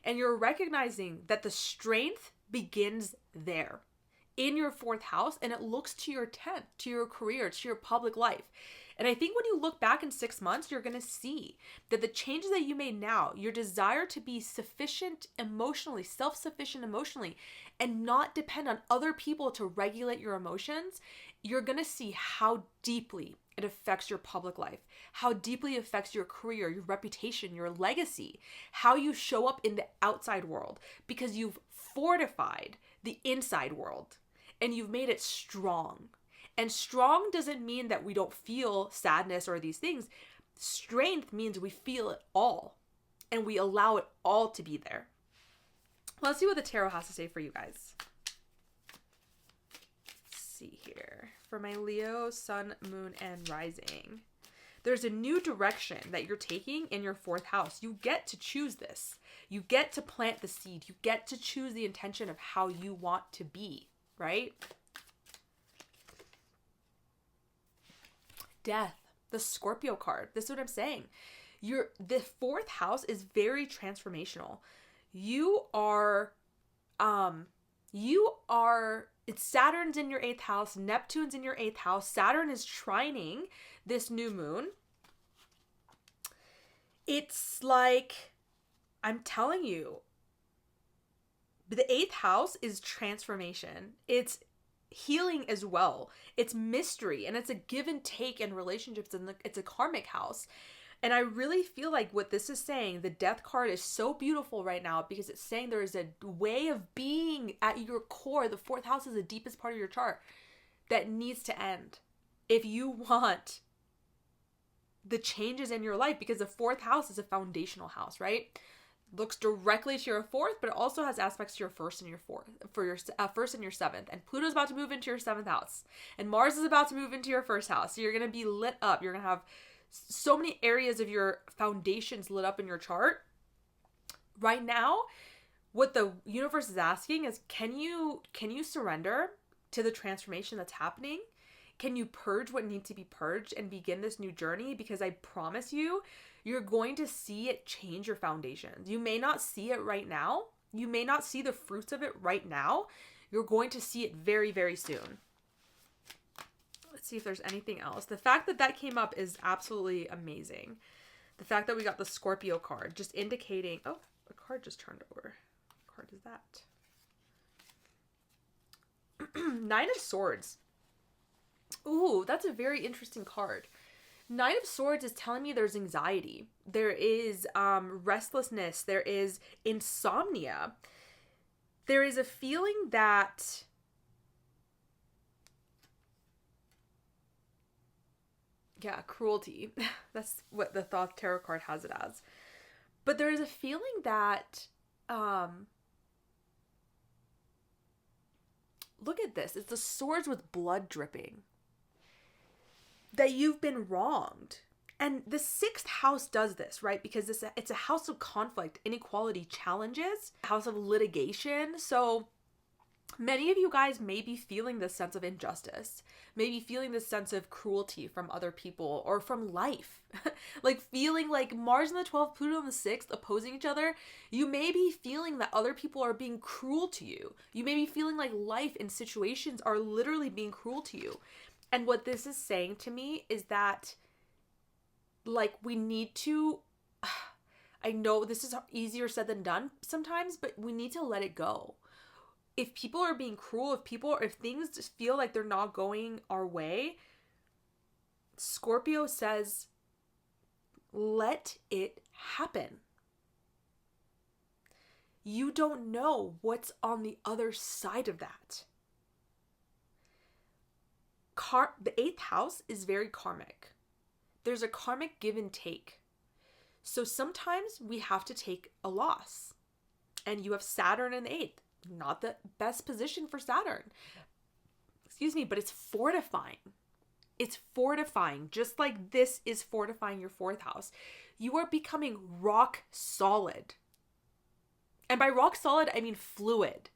And you're recognizing that the strength begins there in your 4th house, and it looks to your 10th, to your career, to your public life. And I think when you look back in 6 months, you're going to see that the changes that you made now, your desire to be sufficient emotionally, self-sufficient emotionally, and not depend on other people to regulate your emotions, you're going to see how deeply it affects your public life, how deeply it affects your career, your reputation, your legacy, how you show up in the outside world, because you've fortified the inside world and you've made it strong. And strong doesn't mean that we don't feel sadness or these things. Strength means we feel it all and we allow it all to be there. Let's see what the tarot has to say for you guys. See here. For my Leo, Sun, Moon, and Rising. There's a new direction that you're taking in your 4th house. You get to choose this. You get to plant the seed. You get to choose the intention of how you want to be, right? Death, the Scorpio card. This is what I'm saying. The 4th house is very transformational. It's Saturn's in your 8th house, Neptune's in your 8th house. Saturn is trining this new moon. It's like, I'm telling you, the 8th house is transformation. It's healing as well. It's mystery, and it's a give and take in relationships, and it's a karmic house. And I really feel like what this is saying, the death card is so beautiful right now because it's saying there is a way of being at your core. The 4th house is the deepest part of your chart that needs to end if you want the changes in your life, because the 4th house is a foundational house, right? Looks directly to your 4th, but it also has aspects to your 1st and your 4th, for your 1st and your 7th. And Pluto's about to move into your 7th house, and Mars is about to move into your 1st house. So you're going to be lit up. You're going to have so many areas of your foundations lit up in your chart. Right now, what the universe is asking is, can you surrender to the transformation that's happening? Can you purge what needs to be purged and begin this new journey? Because I promise you, you're going to see it change your foundations. You may not see it right now. You may not see the fruits of it right now. You're going to see it very, very soon. Let's see if there's anything else. The fact that that came up is absolutely amazing. The fact that we got the Scorpio card, just indicating, oh, a card just turned over. What card is that? 9 of Swords. Ooh, that's a very interesting card. 9 of Swords is telling me there's anxiety. There is restlessness. There is insomnia. There is a feeling that cruelty. That's what the Thoth Tarot card has it as. But there is a feeling that, look at this. It's the swords with blood dripping. That you've been wronged. And the 6th house does this, right? Because it's a house of conflict, inequality, challenges, house of litigation. So many of you guys may be feeling this sense of injustice, maybe feeling this sense of cruelty from other people or from life. Like feeling like Mars in the 12th, Pluto in the 6th opposing each other. You may be feeling that other people are being cruel to you. You may be feeling like life and situations are literally being cruel to you. And what this is saying to me is that, like, we need to, I know this is easier said than done sometimes, but we need to let it go. If people are being cruel, if things just feel like they're not going our way, Scorpio says, let it happen. You don't know what's on the other side of that. The 8th house is very karmic. There's a karmic give and take. So sometimes we have to take a loss. And you have Saturn in the 8th. Not the best position for Saturn. Excuse me, but it's fortifying. It's fortifying, just like this is fortifying your 4th house. You are becoming rock solid. And by rock solid, I mean fluid.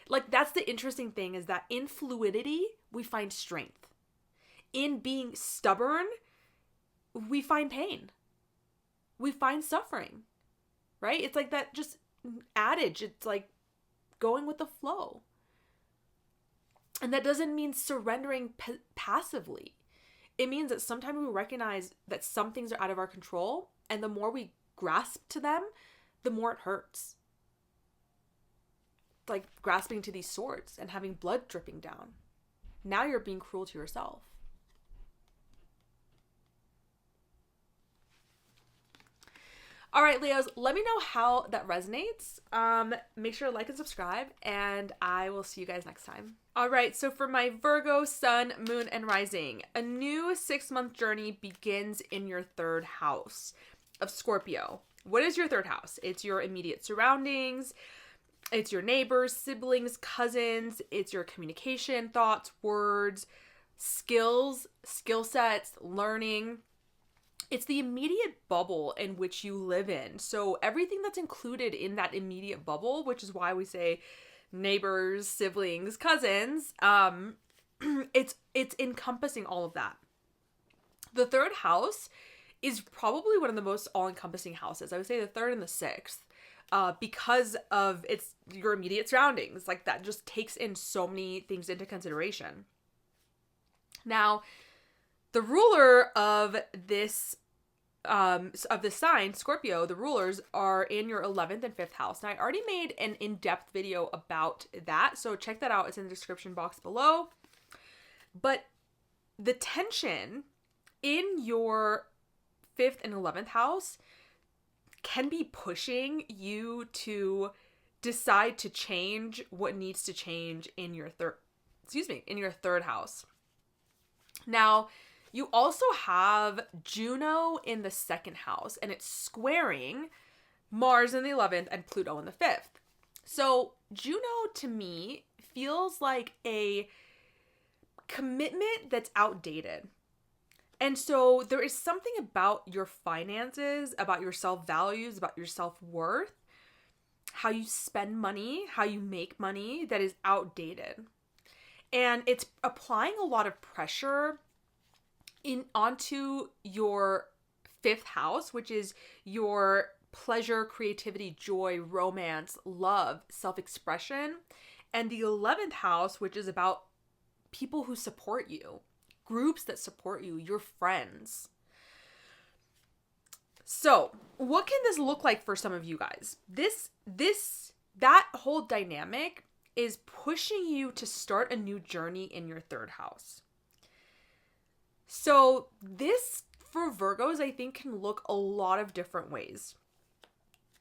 Like, that's the interesting thing, is that in fluidity, we find strength. In being stubborn, we find pain. We find suffering, right? It's like that just adage. It's like going with the flow. And that doesn't mean surrendering passively. It means that sometimes we recognize that some things are out of our control, and the more we grasp to them, the more it hurts. It's like grasping to these swords and having blood dripping down. Now you're being cruel to yourself. All right, Leos, let me know how that resonates. Make sure to like and subscribe, and I will see you guys next time. All right, so for my Virgo, sun, moon, and rising, a new 6-month journey begins in your 3rd house of Scorpio. What is your 3rd house? It's your immediate surroundings. It's your neighbors, siblings, cousins. It's your communication, thoughts, words, skills, skill sets, learning. It's the immediate bubble in which you live in. So everything that's included in that immediate bubble, which is why we say neighbors, siblings, cousins, it's encompassing all of that. The 3rd house is probably one of the most all-encompassing houses. I would say the 3rd and the 6th, because of your immediate surroundings. Like, that just takes in so many things into consideration. Now, the ruler of this sign, Scorpio, the rulers are in your 11th and 5th house. Now, I already made an in-depth video about that, so check that out. It's in the description box below. But the tension in your 5th and 11th house can be pushing you to decide to change what needs to change in your in your 3rd house. Now, you also have Juno in the 2nd house, and it's squaring Mars in the 11th and Pluto in the 5th. So Juno, to me, feels like a commitment that's outdated. And so there is something about your finances, about your self-values, about your self-worth, how you spend money, how you make money, that is outdated. And it's applying a lot of pressure onto your 5th house, which is your pleasure, creativity, joy, romance, love, self-expression, and the 11th house, which is about people who support you, groups that support you, your friends. So, what can this look like for some of you guys? That whole dynamic is pushing you to start a new journey in your 3rd house. So this, for Virgos, I think can look a lot of different ways.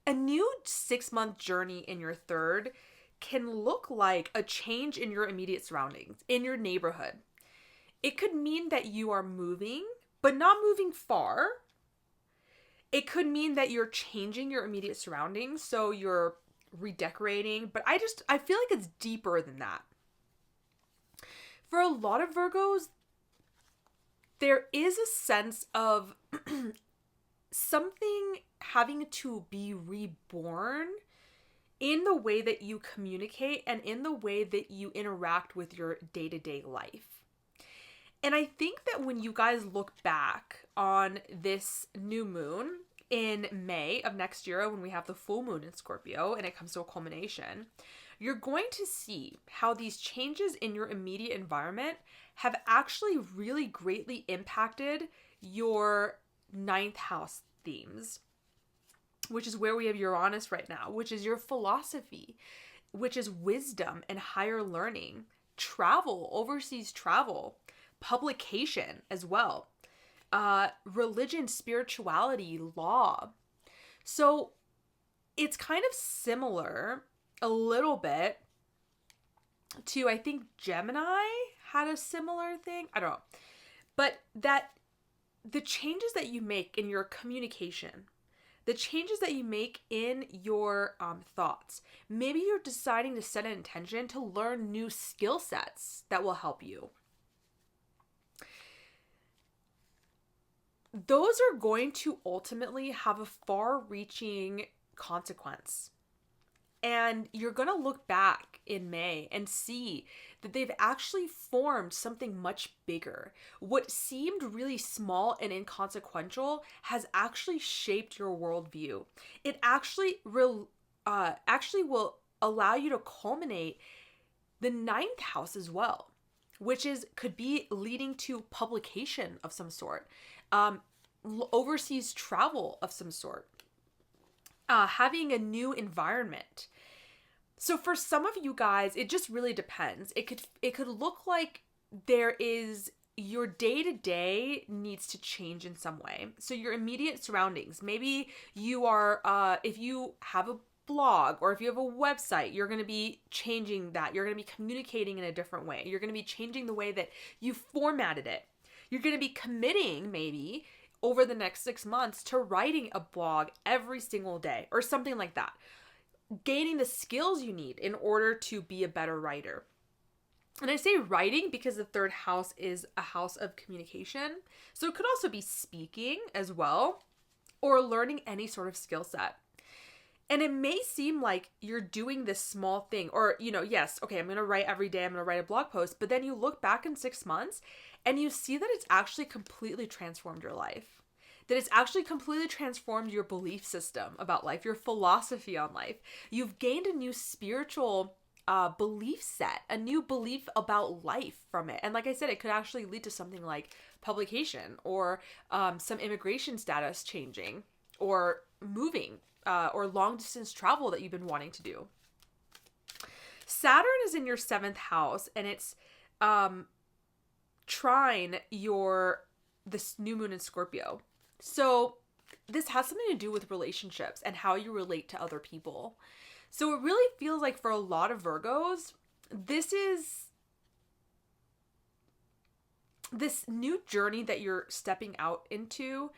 A new 6-month journey in your 3rd can look like a change in your immediate surroundings, in your neighborhood. It could mean that you are moving, but not moving far. It could mean that you're changing your immediate surroundings, so you're redecorating, but I feel like it's deeper than that. For a lot of Virgos, there is a sense of something having to be reborn in the way that you communicate and in the way that you interact with your day-to-day life. And I think that when you guys look back on this new moon in May of next year, when we have the full moon in Scorpio and it comes to a culmination, you're going to see how these changes in your immediate environment have actually really greatly impacted your 9th house themes, which is where we have Uranus right now, which is your philosophy, which is wisdom and higher learning, travel, overseas travel, publication as well, religion, spirituality, law. So it's kind of similar a little bit to, I think Gemini had a similar thing. I don't know. But that the changes that you make in your communication, the changes that you make in your thoughts. Maybe you're deciding to set an intention to learn new skill sets that will help you. Those are going to ultimately have a far-reaching consequence. And you're going to look back in May and see that they've actually formed something much bigger. What seemed really small and inconsequential has actually shaped your worldview. It actually will allow you to culminate the 9th house as well, which could be leading to publication of some sort, overseas travel of some sort, having a new environment. So for some of you guys, it just really depends. It could look like your day-to-day needs to change in some way. So your immediate surroundings, maybe you are, if you have a blog or if you have a website, you're going to be changing that. You're going to be communicating in a different way. You're going to be changing the way that you formatted it. You're going to be committing maybe over the next 6 months to writing a blog every single day or something like that. Gaining the skills you need in order to be a better writer. And I say writing because the 3rd house is a house of communication. So it could also be speaking as well, or learning any sort of skill set. And it may seem like you're doing this small thing, or, yes, okay, I'm going to write every day, I'm going to write a blog post, but then you look back in 6 months and you see that it's actually completely transformed your life. That it's actually completely transformed your belief system about life, your philosophy on life. You've gained a new spiritual belief set, a new belief about life from it. And like I said, it could actually lead to something like publication or some immigration status changing or moving or long distance travel that you've been wanting to do. Saturn is in your 7th house and it's trine this new moon in Scorpio. So this has something to do with relationships and how you relate to other people. So it really feels like for a lot of Virgos, this new journey that you're stepping out into.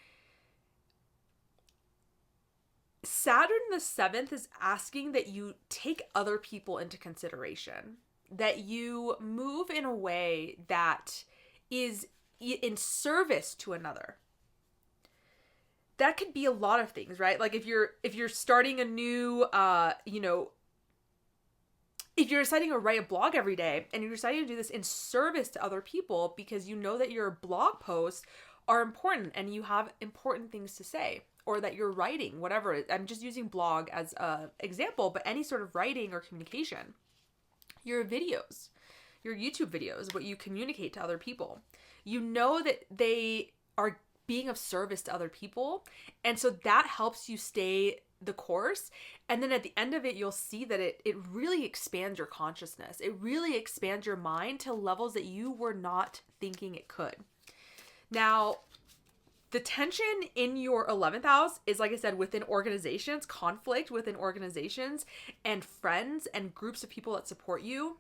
Saturn the 7th is asking that you take other people into consideration, that you move in a way that is in service to another. That could be a lot of things, right? Like if you're starting a new, if you're deciding to write a blog every day and you're deciding to do this in service to other people because you know that your blog posts are important and you have important things to say, or that you're writing, whatever. I'm just using blog as an example, but any sort of writing or communication, your videos, your YouTube videos, what you communicate to other people, you know that they are being of service to other people. And so that helps you stay the course. And then at the end of it, you'll see that it really expands your consciousness. It really expands your mind to levels that you were not thinking it could. Now, the tension in your 11th house is, like I said, within organizations, conflict within organizations and friends and groups of people that support you.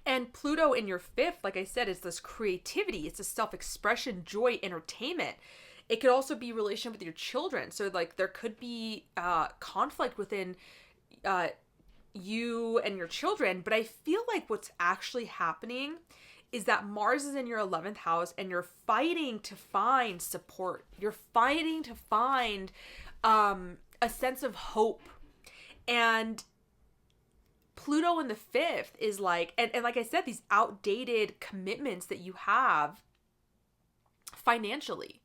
And Pluto in your 5th, like I said, is this creativity. It's a self-expression, joy, entertainment. It could also be relation with your children. So like there could be conflict within you and your children. But I feel like what's actually happening is that Mars is in your 11th house and you're fighting to find support. You're fighting to find a sense of hope. And Pluto in the 5th is like, and like I said, these outdated commitments that you have financially,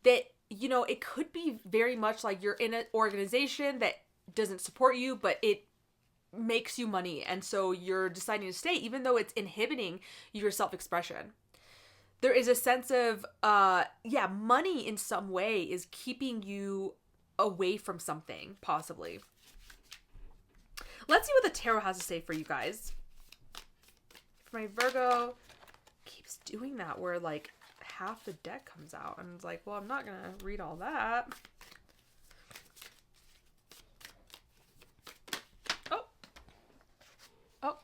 that, it could be very much like you're in an organization that doesn't support you, but it makes you money. And so you're deciding to stay, even though it's inhibiting your self-expression. There is a sense of, money in some way is keeping you away from something, possibly. Let's see what the tarot has to say for you guys. For my Virgo, keeps doing that where like half the deck comes out. And it's like, well, I'm not going to read all that. Oh.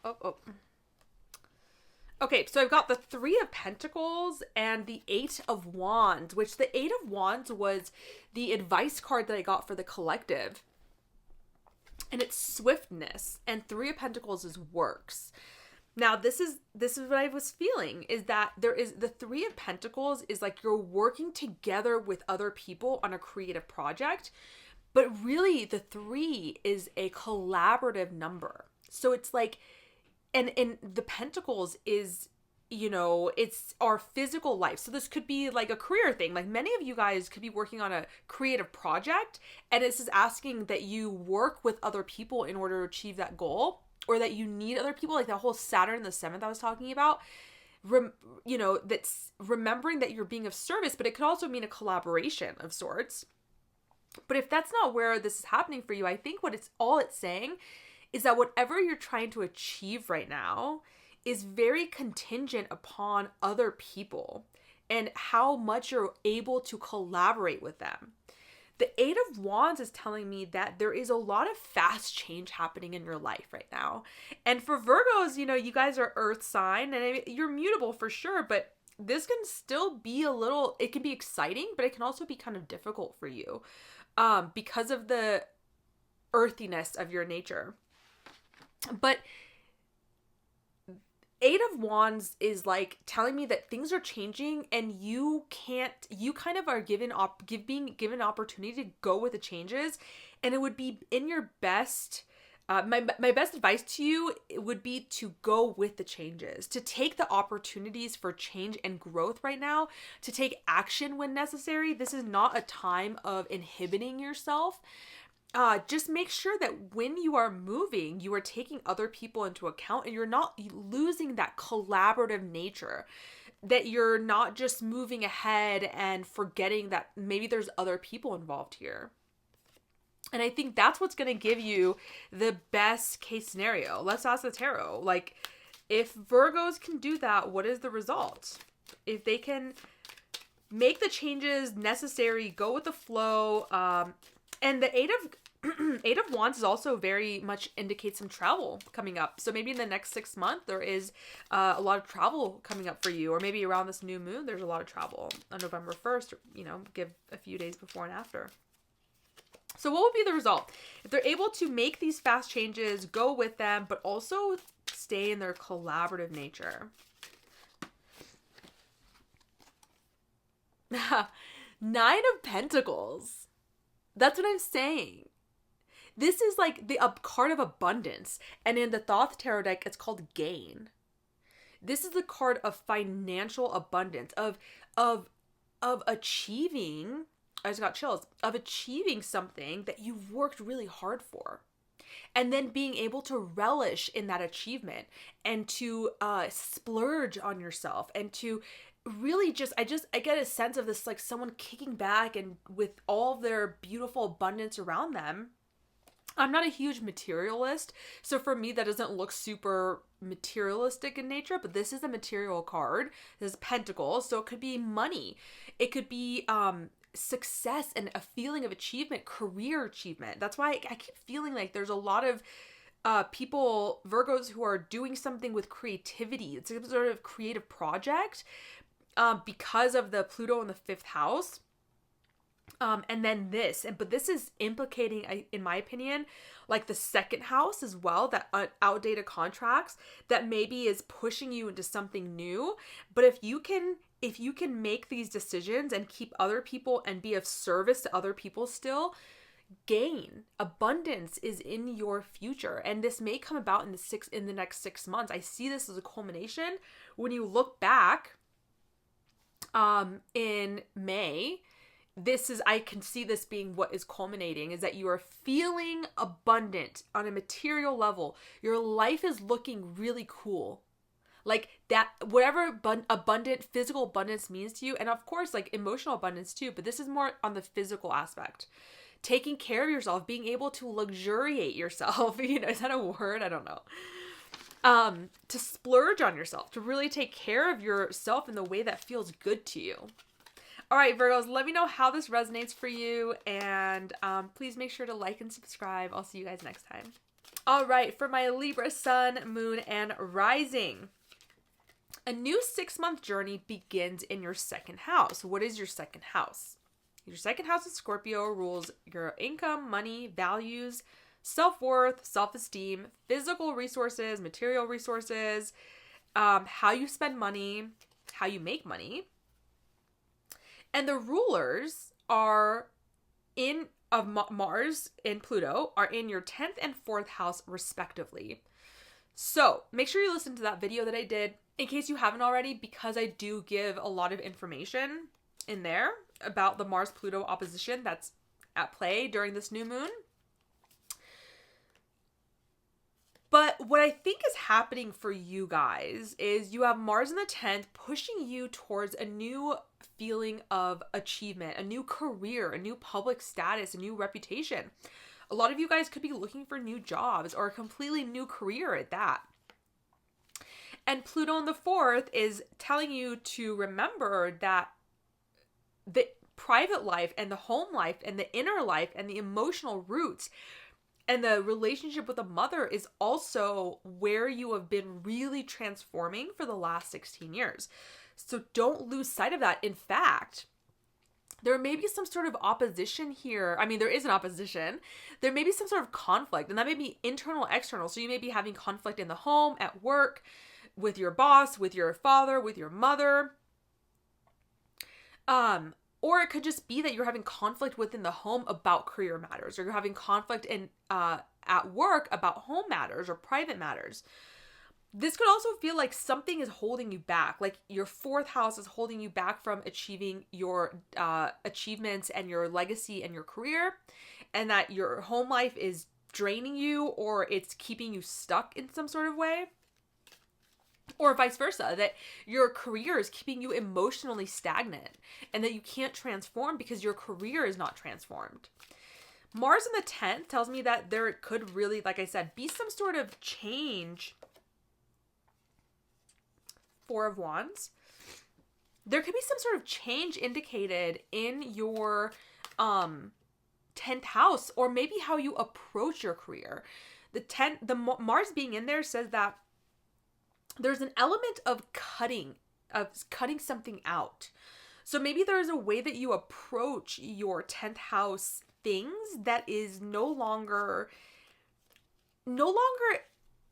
Okay, so I've got the Three of Pentacles and the Eight of Wands, which the Eight of Wands was the advice card that I got for the collective. And it's swiftness, and Three of Pentacles is works. Now, this is what I was feeling, is that there is the Three of Pentacles is like you're working together with other people on a creative project, but really the 3 is a collaborative number. So it's like, and the Pentacles is, you know, it's our physical life. So this could be like a career thing. Like many of you guys could be working on a creative project, and this is asking that you work with other people in order to achieve that goal, or that you need other people, like that whole Saturn the 7th I was talking about. You know, that's remembering that you're being of service, but it could also mean a collaboration of sorts. But if that's not where this is happening for you, I think what it's saying is that whatever you're trying to achieve right now is very contingent upon other people and how much you're able to collaborate with them. The Eight of Wands is telling me that there is a lot of fast change happening in your life right now. And for Virgos, you know, you guys are earth sign and you're mutable for sure, but this can still be it can be exciting, but it can also be kind of difficult for you because of the earthiness of your nature. But Eight of Wands is like telling me that things are changing, and you kind of are being given opportunity to go with the changes, and it would be in your best, my best advice to you would be to go with the changes, to take the opportunities for change and growth right now, to take action when necessary. This is not a time of inhibiting yourself. Just make sure that when you are moving, you are taking other people into account, and you're not losing that collaborative nature, that you're not just moving ahead and forgetting that maybe there's other people involved here. And I think that's what's going to give you the best case scenario. Let's ask the tarot. Like, if Virgos can do that, what is the result? If they can make the changes necessary, go with the flow, and the Eight of Wands is also very much indicates some travel coming up. So maybe in the next 6 months, there is a lot of travel coming up for you. Or maybe around this new moon, there's a lot of travel on November 1st, you know, give a few days before and after. So what would be the result? If they're able to make these fast changes, go with them, but also stay in their collaborative nature. Nine of Pentacles. That's what I'm saying. This is like the card of abundance. And in the Thoth Tarot deck, it's called gain. This is the card of financial abundance, of achieving, I just got chills, of achieving something that you've worked really hard for. And then being able to relish in that achievement and to splurge on yourself and to really I get a sense of this, like someone kicking back and with all their beautiful abundance around them. I'm not a huge materialist, so for me that doesn't look super materialistic in nature, but this is a material card. This is Pentacles, so it could be money. It could be success and a feeling of achievement, career achievement. That's why I keep feeling like there's a lot of people, Virgos, who are doing something with creativity. It's a sort of creative project because of the Pluto in the 5th house. And then but this is implicating, in my opinion, like the 2nd house as well, that outdated contracts that maybe is pushing you into something new. But if you can make these decisions and keep other people and be of service to other people still, gain, abundance is in your future. And this may come about in the next 6 months. I see this as a culmination. When you look back in May, I can see this being what is culminating, is that you are feeling abundant on a material level. Your life is looking really cool. Like that, whatever abundant, physical abundance means to you. And of course, like emotional abundance too, but this is more on the physical aspect. Taking care of yourself, being able to luxuriate yourself. You know, is that a word? I don't know. To splurge on yourself, to really take care of yourself in the way that feels good to you. All right, Virgos, let me know how this resonates for you, and please make sure to like and subscribe. I'll see you guys next time. All right, for my Libra sun, moon, and rising. A new 6-month journey begins in your second house. What is your second house? Your second house of Scorpio rules your income, money, values, self-worth, self-esteem, physical resources, material resources, how you spend money, how you make money. And the rulers are Mars and Pluto are in your 10th and 4th house respectively. So make sure you listen to that video that I did in case you haven't already, because I do give a lot of information in there about the Mars-Pluto opposition that's at play during this new moon. But what I think is happening for you guys is you have Mars in the 10th pushing you towards a new feeling of achievement, a new career, a new public status, a new reputation. A lot of you guys could be looking for new jobs or a completely new career at that. And Pluto in the 4th is telling you to remember that the private life and the home life and the inner life and the emotional roots and the relationship with a mother is also where you have been really transforming for the last 16 years. So don't lose sight of that. In fact, there may be some sort of opposition here. I mean, there is an opposition. There may be some sort of conflict, and that may be internal, external. So you may be having conflict in the home, at work, with your boss, with your father, with your mother. Or it could just be that you're having conflict within the home about career matters, or you're having conflict in at work about home matters or private matters. This could also feel like something is holding you back, like your 4th house is holding you back from achieving your achievements and your legacy and your career, and that your home life is draining you or it's keeping you stuck in some sort of way. Or vice versa, that your career is keeping you emotionally stagnant and that you can't transform because your career is not transformed. Mars in the 10th tells me that there could really, like I said, be some sort of change. 4 of Wands. There could be some sort of change indicated in your 10th house, or maybe how you approach your career. The Mars being in there says that there's an element of cutting something out. So maybe there's a way that you approach your 10th house things that is no longer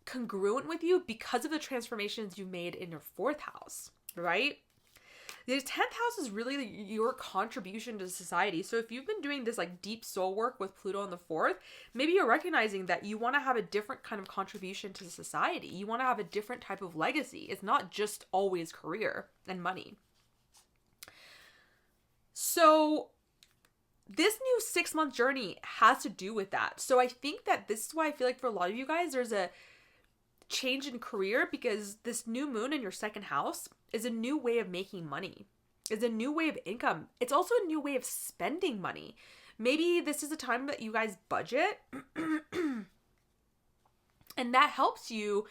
congruent with you because of the transformations you made in your 4th house, right? The 10th house is really your contribution to society. So if you've been doing this like deep soul work with Pluto in the 4th, maybe you're recognizing that you want to have a different kind of contribution to society. You want to have a different type of legacy. It's not just always career and money. So this new 6-month journey has to do with that. So I think that this is why I feel like for a lot of you guys, there's a change in career, because this new moon in your 2nd house is a new way of making money. It's a new way of income. It's also a new way of spending money. Maybe this is a time that you guys budget and that helps you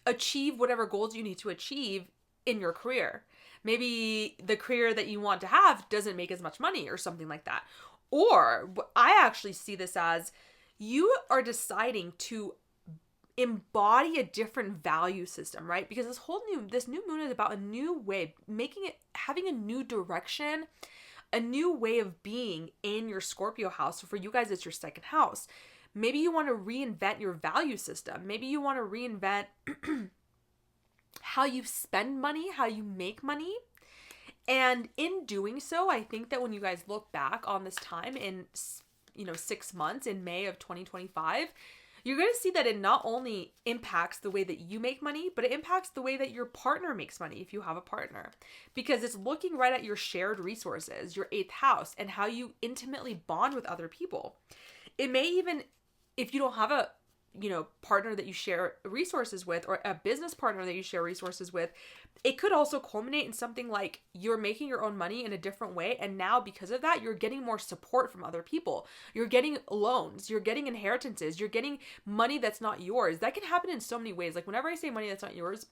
achieve whatever goals you need to achieve in your career. Maybe the career that you want to have doesn't make as much money or something like that. Or I actually see this as you are deciding to embody a different value system, right? Because this new moon is about a new way, having a new direction, a new way of being in your Scorpio house. So for you guys, it's your 2nd house. Maybe you want to reinvent your value system. Maybe you want to reinvent how you spend money, how you make money. And in doing so, I think that when you guys look back on this time in 6 months in May of 2025, you're going to see that it not only impacts the way that you make money, but it impacts the way that your partner makes money if you have a partner. Because it's looking right at your shared resources, your 8th house, and how you intimately bond with other people. It may even, if you don't have a partner that you share resources with, or a business partner that you share resources with, it could also culminate in something like you're making your own money in a different way. And now because of that, you're getting more support from other people. You're getting loans, you're getting inheritances, you're getting money that's not yours. That can happen in so many ways. Like whenever I say money that's not yours,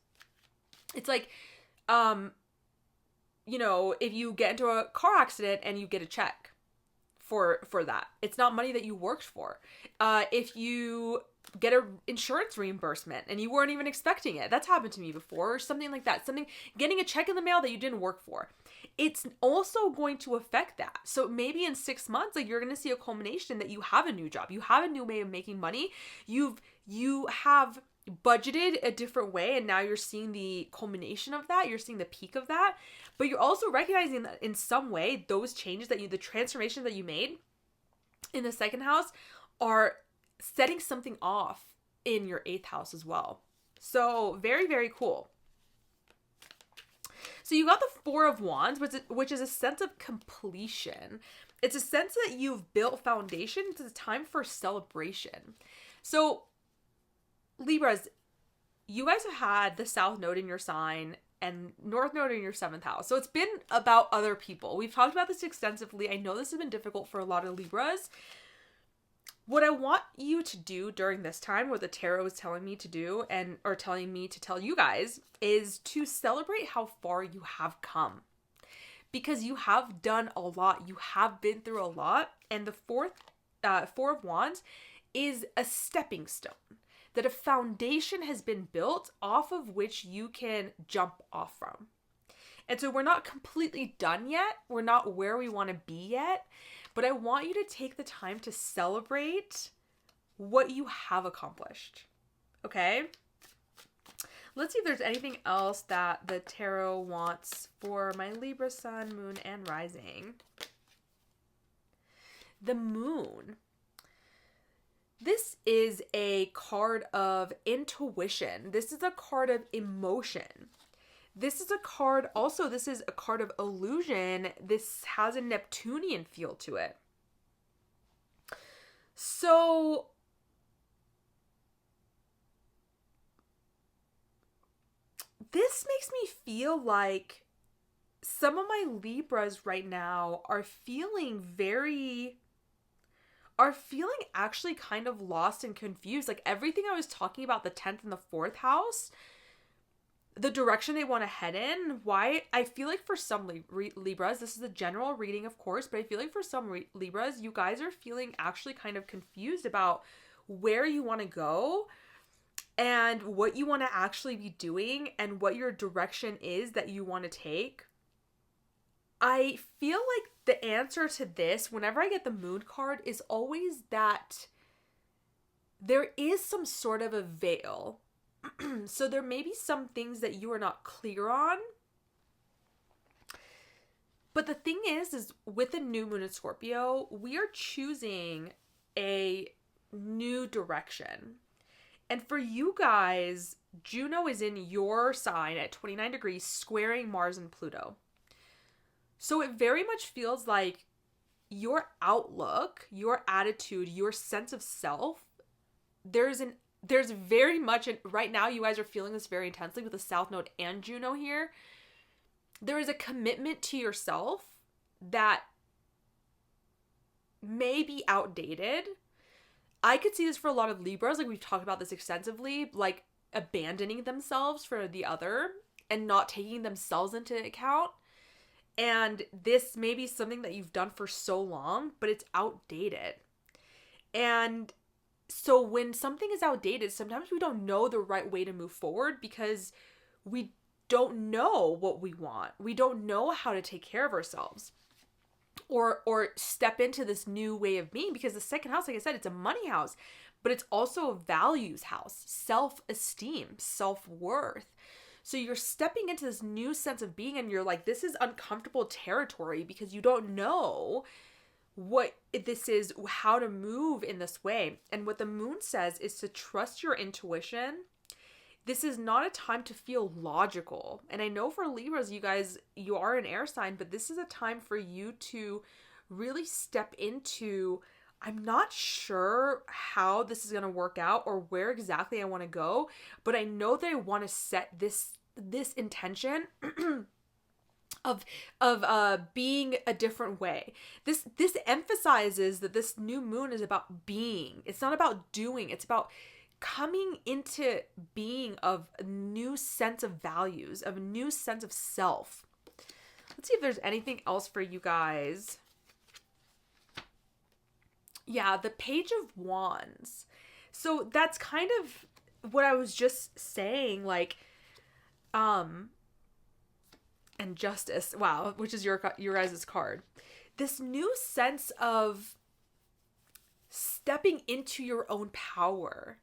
it's like, if you get into a car accident and you get a check for that, it's not money that you worked for. If you get a insurance reimbursement and you weren't even expecting it. That's happened to me before, or something like that. Getting a check in the mail that you didn't work for. It's also going to affect that. So maybe in 6 months, like, you're going to see a culmination that you have a new job. You have a new way of making money. You have budgeted a different way, and now you're seeing the culmination of that. You're seeing the peak of that. But you're also recognizing that in some way, those changes the transformations that you made in the second house are setting something off in your 8th house as well. So very, very cool. So you got the 4 of Wands, which is a sense of completion. It's a sense that you've built foundation. It's a time for celebration. So Libras, you guys have had the South Node in your sign and North Node in your 7th house. So it's been about other people. We've talked about this extensively. I know this has been difficult for a lot of Libras. What I want you to do during this time, what the tarot is telling me to do or telling me to tell you guys, is to celebrate how far you have come. Because you have done a lot. You have been through a lot. And the 4 of Wands is a stepping stone. That a foundation has been built off of which you can jump off from. And so we're not completely done yet. We're not where we want to be yet. But I want you to take the time to celebrate what you have accomplished. Okay? Let's see if there's anything else that the tarot wants for my Libra sun, moon, and rising. The moon. This is a card of intuition. This is a card of emotion. This is a card of illusion. This has a Neptunian feel to it. So this makes me feel like some of my Libras right now are feeling actually kind of lost and confused. Like, everything I was talking about, the 10th and the 4th house, the direction they want to head in, why I feel like for some Libras, this is a general reading, of course, but I feel like for some Libras, you guys are feeling actually kind of confused about where you want to go and what you want to actually be doing and what your direction is that you want to take. I feel like the answer to this, whenever I get the moon card, is always that there is some sort of a veil. So there may be some things that you are not clear on. But the thing is with the new moon in Scorpio, we are choosing a new direction. And for you guys, Juno is in your sign at 29 degrees, squaring Mars and Pluto. So it very much feels like your outlook, your attitude, your sense of self, there's very much, right now you guys are feeling this very intensely with the South Node and Juno here. There is a commitment to yourself that may be outdated. I could see this for a lot of Libras, like we've talked about this extensively, like abandoning themselves for the other and not taking themselves into account. And this may be something that you've done for so long, but it's outdated. And so when something is outdated, sometimes we don't know the right way to move forward because we don't know what we want. We don't know how to take care of ourselves or step into this new way of being, because the second house, like I said, it's a money house, but it's also a values house, self-esteem, self-worth. So you're stepping into this new sense of being, and you're like, this is uncomfortable territory because you don't know what this is, how to move in this way. And what the moon says is to trust your intuition. This is not a time to feel logical. And I know for Libras, you guys, you are an air sign, but this is a time for you to really step into, I'm not sure how this is going to work out or where exactly I want to go, but I know that I want to set this intention of being a different way. This emphasizes that this new moon is about being. It's not about doing. It's about coming into being of a new sense of values, of a new sense of self. Let's see if there's anything else for you guys. Yeah, the Page of Wands. So that's kind of what I was just saying, like, and justice, wow, which is your guys' card. This new sense of stepping into your own power,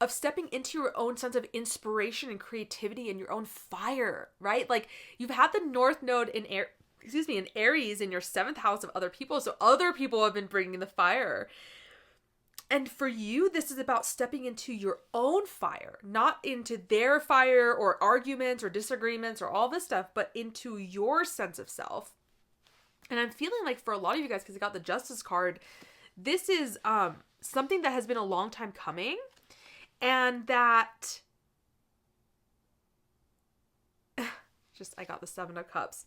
of stepping into your own sense of inspiration and creativity and your own fire, right? Like, you've had the North Node in in Aries in your 7th house of other people. So other people have been bringing the fire. And for you, this is about stepping into your own fire, not into their fire or arguments or disagreements or all this stuff, but into your sense of self. And I'm feeling like for a lot of you guys, because I got the Justice card, this is something that has been a long time coming, and that I got the 7 of Cups,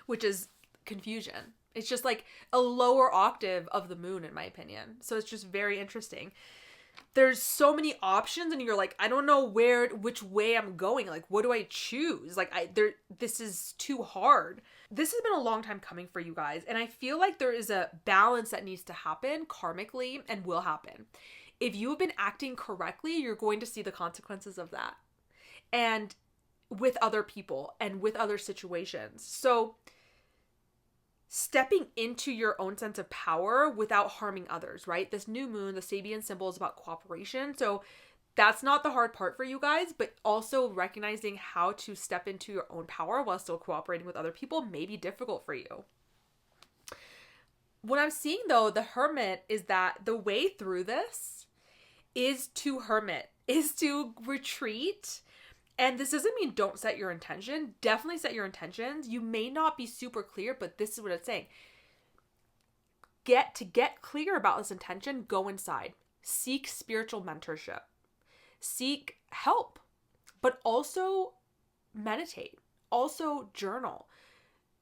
which is confusion. It's just like a lower octave of the moon, in my opinion. So it's just very interesting. There's so many options, and you're like, I don't know which way I'm going. Like, what do I choose? Like, this is too hard. This has been a long time coming for you guys, and I feel like there is a balance that needs to happen karmically and will happen. If you have been acting correctly, you're going to see the consequences of that. And with other people and with other situations. So stepping into your own sense of power without harming others, right? This new moon, the Sabian symbol, is about cooperation. So that's not the hard part for you guys, but also recognizing how to step into your own power while still cooperating with other people may be difficult for you. What I'm seeing, though, the Hermit, is that the way through this is to hermit, is to retreat. And this doesn't mean don't set your intention. Definitely set your intentions. You may not be super clear, but this is what it's saying. Get clear about this intention, go inside. Seek spiritual mentorship. Seek help. But also meditate. Also journal.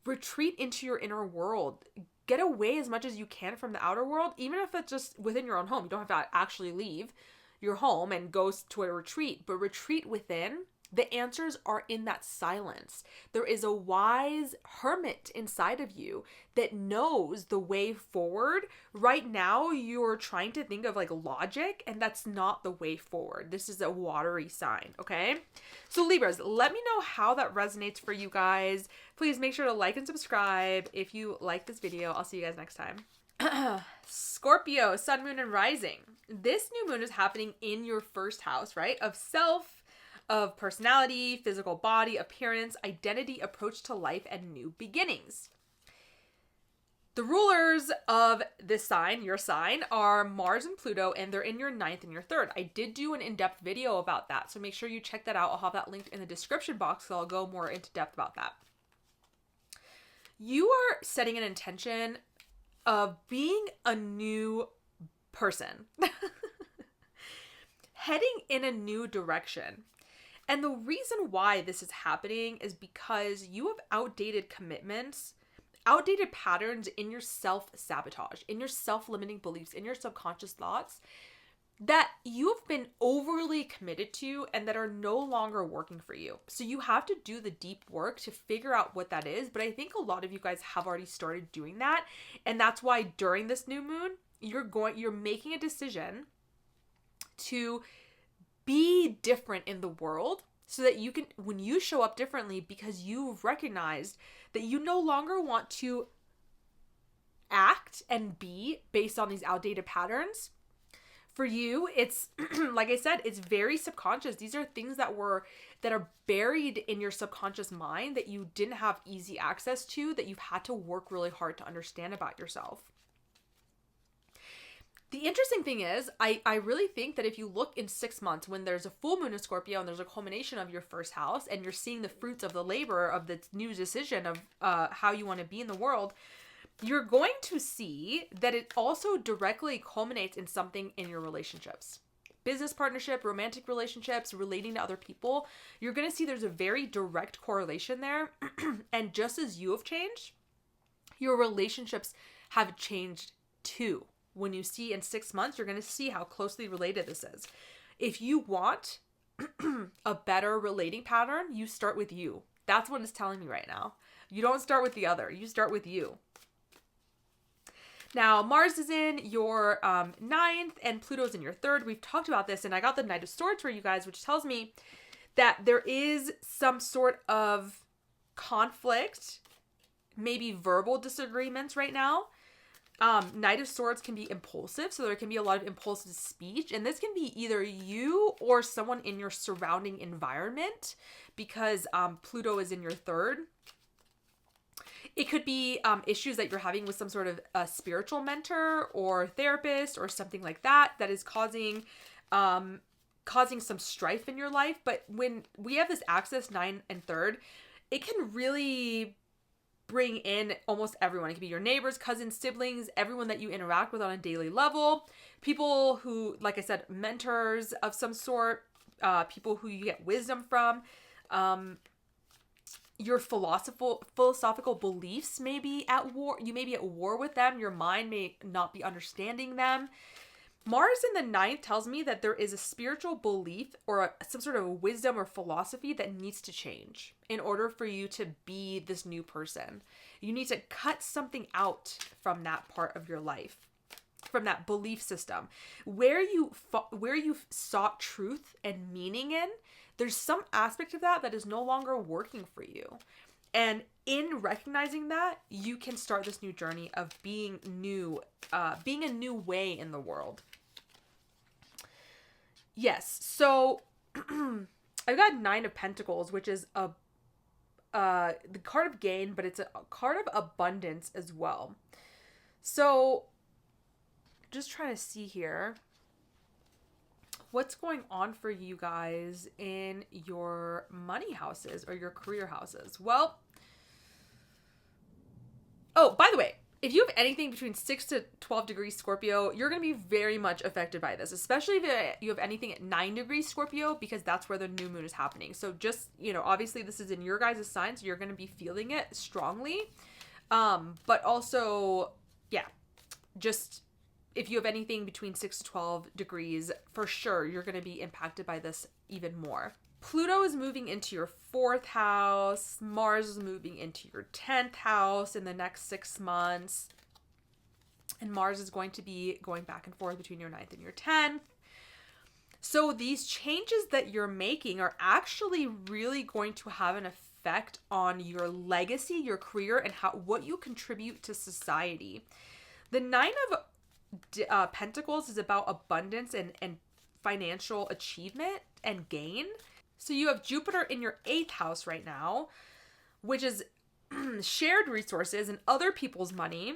Retreat into your inner world. Get away as much as you can from the outer world, even if it's just within your own home. You don't have to actually leave your home and go to a retreat, but retreat within. The answers are in that silence. There is a wise hermit inside of you that knows the way forward. Right now, you're trying to think of like logic, and that's not the way forward. This is a watery sign, okay? So Libras, let me know how that resonates for you guys. Please make sure to like and subscribe if you like this video. I'll see you guys next time. Scorpio, sun, moon, and rising. This new moon is happening in your 1st house, right? Of self, of personality, physical body, appearance, identity, approach to life, and new beginnings. The rulers of this sign, your sign, are Mars and Pluto, and they're in your 9th and your 3rd. I did do an in-depth video about that, so make sure you check that out. I'll have that linked in the description box, so I'll go more into depth about that. You are setting an intention of being a new person, heading in a new direction. And the reason why this is happening is because you have outdated commitments, outdated patterns in your self-sabotage, in your self-limiting beliefs, in your subconscious thoughts that you've been overly committed to and that are no longer working for you. So you have to do the deep work to figure out what that is. But I think a lot of you guys have already started doing that. And that's why during this new moon, you're making a decision to be different in the world so that you can, when you show up differently, because you've recognized that you no longer want to act and be based on these outdated patterns. For you, it's like I said, it's very subconscious. These are things that are buried in your subconscious mind that you didn't have easy access to, that you've had to work really hard to understand about yourself. The interesting thing is, I really think that if you look in 6 months, when there's a full moon in Scorpio and there's a culmination of your 1st house and you're seeing the fruits of the labor of the new decision of how you want to be in the world, you're going to see that it also directly culminates in something in your relationships. Business partnership, romantic relationships, relating to other people. You're going to see there's a very direct correlation there. And just as you have changed, your relationships have changed too. When you see in 6 months, you're going to see how closely related this is. If you want a better relating pattern, you start with you. That's what it's telling me right now. You don't start with the other. You start with you. Now, Mars is in your ninth and Pluto's in your third. We've talked about this, and I got the Knight of Swords for you guys, which tells me that there is some sort of conflict, maybe verbal disagreements right now. Knight of Swords can be impulsive, so there can be a lot of impulsive speech, and this can be either you or someone in your surrounding environment, because Pluto is in your third. It could be issues that you're having with some sort of a spiritual mentor or therapist or something like that is causing some strife in your life. But when we have this axis 9 and 3rd, it can really bring in almost everyone. It could be your neighbors, cousins, siblings, everyone that you interact with on a daily level. People who, like I said, mentors of some sort, people who you get wisdom from. Your philosophical beliefs may be at war. You may be at war with them. Your mind may not be understanding them. Mars in the 9th tells me that there is a spiritual belief or some sort of wisdom or philosophy that needs to change in order for you to be this new person. You need to cut something out from that part of your life, from that belief system. Where you've sought truth and meaning in, there's some aspect of that is no longer working for you. And in recognizing that, you can start this new journey of being new, being a new way in the world. Yes, so I've got 9 of Pentacles, which is the card of gain, but it's a card of abundance as well. So just trying to see here. What's going on for you guys in your money houses or your career houses? Well, oh, by the way, if you have anything between 6 to 12 degrees Scorpio, you're going to be very much affected by this, especially if you have anything at 9 degrees Scorpio, because that's where the new moon is happening. So just, obviously this is in your guys' sign, so you're going to be feeling it strongly. But also, yeah, just if you have anything between 6 to 12 degrees, for sure, you're going to be impacted by this even more. Pluto is moving into your 4th house. Mars is moving into your 10th house in the next 6 months. And Mars is going to be going back and forth between your 9th and your 10th. So these changes that you're making are actually really going to have an effect on your legacy, your career, and what you contribute to society. The 9 of Pentacles is about abundance and financial achievement and gain. So you have Jupiter in your 8th house right now, which is shared resources and other people's money.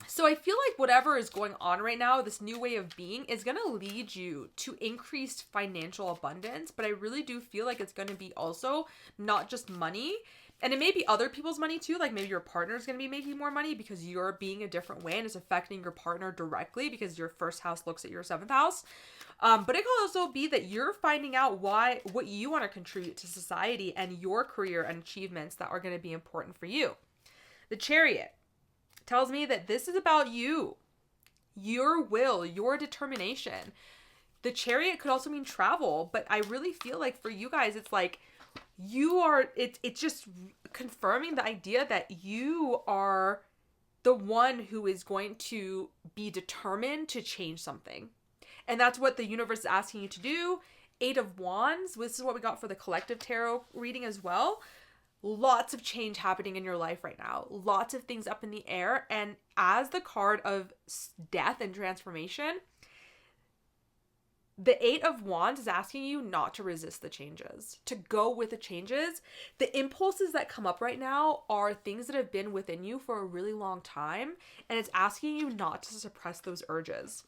So I feel like whatever is going on right now, this new way of being, is going to lead you to increased financial abundance. But I really do feel like it's going to be also not just money. And it may be other people's money too. Like maybe your partner is going to be making more money because you're being a different way and it's affecting your partner directly because your 1st house looks at your 7th house. But it could also be that you're finding out what you want to contribute to society and your career and achievements that are going to be important for you. The Chariot tells me that this is about you, your will, your determination. The Chariot could also mean travel, but I really feel like for you guys, it's like it's just confirming the idea that you are the one who is going to be determined to change something. And that's what the universe is asking you to do. 8 of Wands, this is what we got for the collective tarot reading as well. Lots of change happening in your life right now. Lots of things up in the air. And as the card of death and transformation, the 8 of Wands is asking you not to resist the changes, to go with the changes. The impulses that come up right now are things that have been within you for a really long time, and it's asking you not to suppress those urges.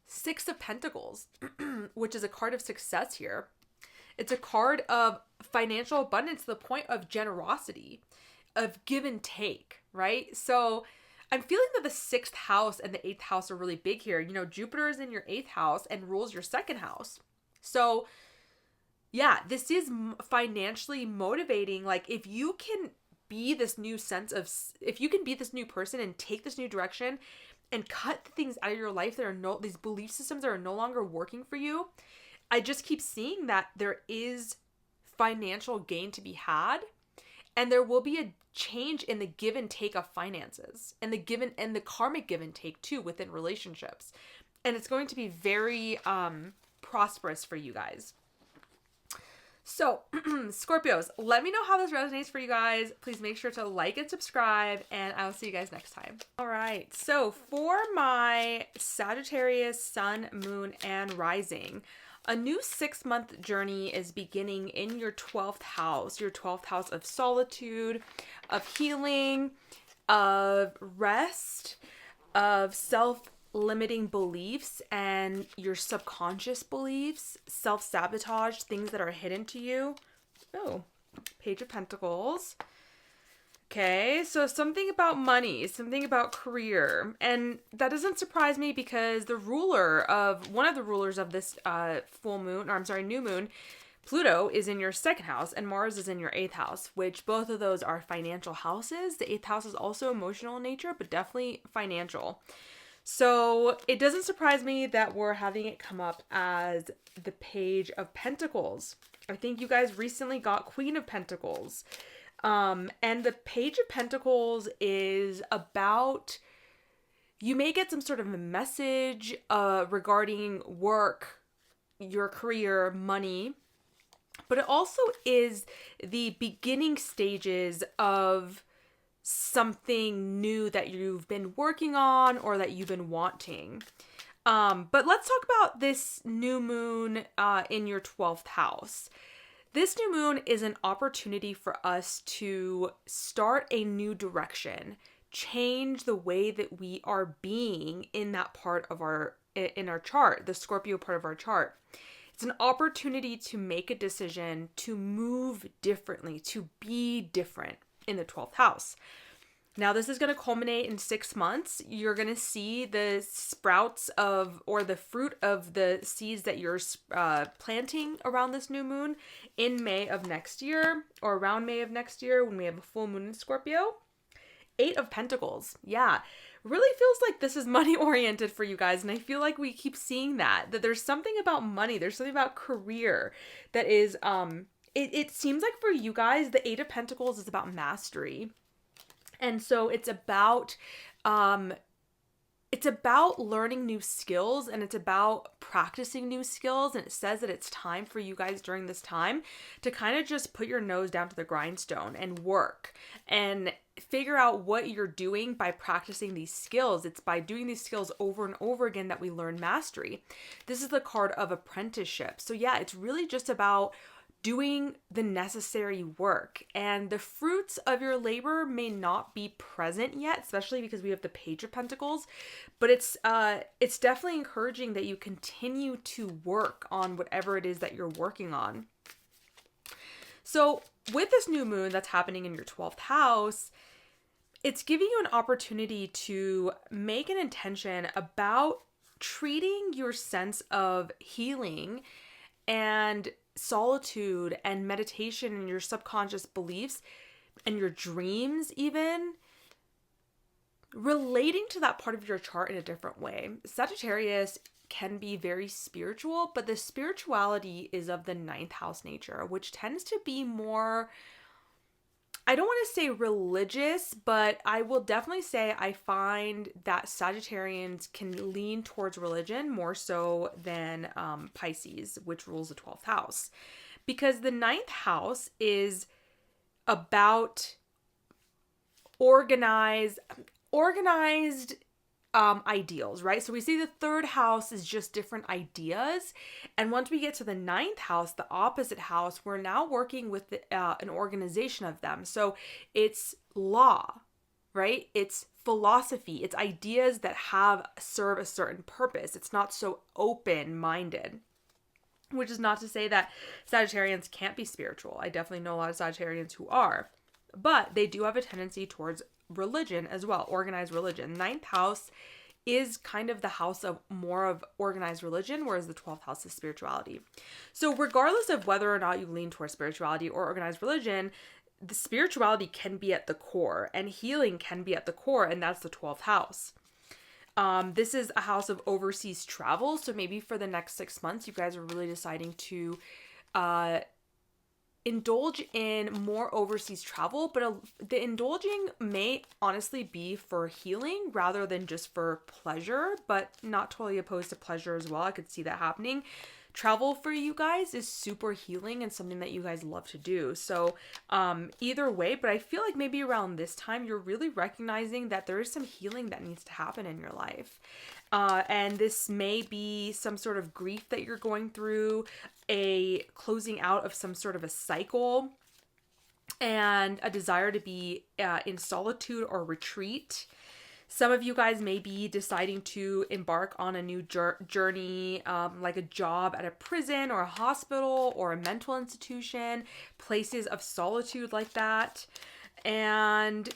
6 of Pentacles, which is a card of success here. It's a card of financial abundance to the point of generosity, of give and take, right? So I'm feeling that the 6th house and the 8th house are really big here. Jupiter is in your 8th house and rules your 2nd house. So yeah, this is financially motivating. Like if you can be this new person and take this new direction and cut the things out of your life that are these belief systems that are no longer working for you, I just keep seeing that there is financial gain to be had. And there will be a change in the give and take of finances and the karmic give and take too within relationships. And it's going to be very prosperous for you guys. So, Scorpios, let me know how this resonates for you guys. Please make sure to like and subscribe, and I will see you guys next time. All right, so for my Sagittarius, Sun, Moon, and Rising, a new 6-month journey is beginning in your 12th house of solitude, of healing, of rest, of self-limiting beliefs and your subconscious beliefs, self-sabotage, things that are hidden to you. Oh, Page of Pentacles. Okay, so something about money, something about career. And that doesn't surprise me because one of the rulers of this new moon, Pluto, is in your 2nd house and Mars is in your 8th house, which both of those are financial houses. The 8th house is also emotional in nature, but definitely financial. So it doesn't surprise me that we're having it come up as the Page of Pentacles. I think you guys recently got Queen of Pentacles. And the Page of Pentacles is about, you may get some sort of a message regarding work, your career, money, but it also is the beginning stages of something new that you've been working on or that you've been wanting. But let's talk about this new moon in your 12th house. This new moon is an opportunity for us to start a new direction, change the way that we are being in that part of our chart, the Scorpio part of our chart. It's an opportunity to make a decision, to move differently, to be different in the 12th house. Now, this is going to culminate in 6 months. You're going to see the sprouts or the fruit of the seeds that you're planting around this new moon in May of next year, or around May of next year when we have a full moon in Scorpio. 8 of Pentacles. Yeah. Really feels like this is money oriented for you guys. And I feel like we keep seeing that there's something about money. There's something about career that is, it seems like for you guys, the 8 of Pentacles is about mastery. And so it's about learning new skills, and it's about practicing new skills. And it says that it's time for you guys during this time to kind of just put your nose down to the grindstone and work and figure out what you're doing by practicing these skills. It's by doing these skills over and over again that we learn mastery. This is the card of apprenticeship. So yeah, it's really just about doing the necessary work, and the fruits of your labor may not be present yet, especially because we have the Page of Pentacles, but it's definitely encouraging that you continue to work on whatever it is that you're working on. So with this new moon that's happening in your 12th house, it's giving you an opportunity to make an intention about treating your sense of healing and solitude and meditation and your subconscious beliefs and your dreams, even relating to that part of your chart in a different way. Sagittarius can be very spiritual, but the spirituality is of the 9th house nature, which tends to be more, I don't want to say religious, but I will definitely say I find that Sagittarians can lean towards religion more so than Pisces, which rules the 12th house. Because the 9th house is about organized ideals, right? So we see the 3rd house is just different ideas. And once we get to the 9th house, the opposite house, we're now working with an organization of them. So it's law, right? It's philosophy. It's ideas that serve a certain purpose. It's not so open-minded, which is not to say that Sagittarians can't be spiritual. I definitely know a lot of Sagittarians who are, but they do have a tendency towards religion as well, organized religion. 9th house is kind of the house of more of organized religion, whereas the 12th house is spirituality. So regardless of whether or not you lean towards spirituality or organized religion, the spirituality can be at the core and healing can be at the core, and that's the 12th house. This is a house of overseas travel, so maybe for the next 6 months you guys are really deciding to indulge in more overseas travel, but the indulging may honestly be for healing rather than just for pleasure, but not totally opposed to pleasure as well. I could see that happening. Travel for you guys is super healing and something that you guys love to do. So either way, but I feel like maybe around this time, you're really recognizing that there is some healing that needs to happen in your life. And this may be some sort of grief that you're going through, a closing out of some sort of a cycle, and a desire to be in solitude or retreat. Some of you guys may be deciding to embark on a new journey, like a job at a prison or a hospital or a mental institution, places of solitude like that. And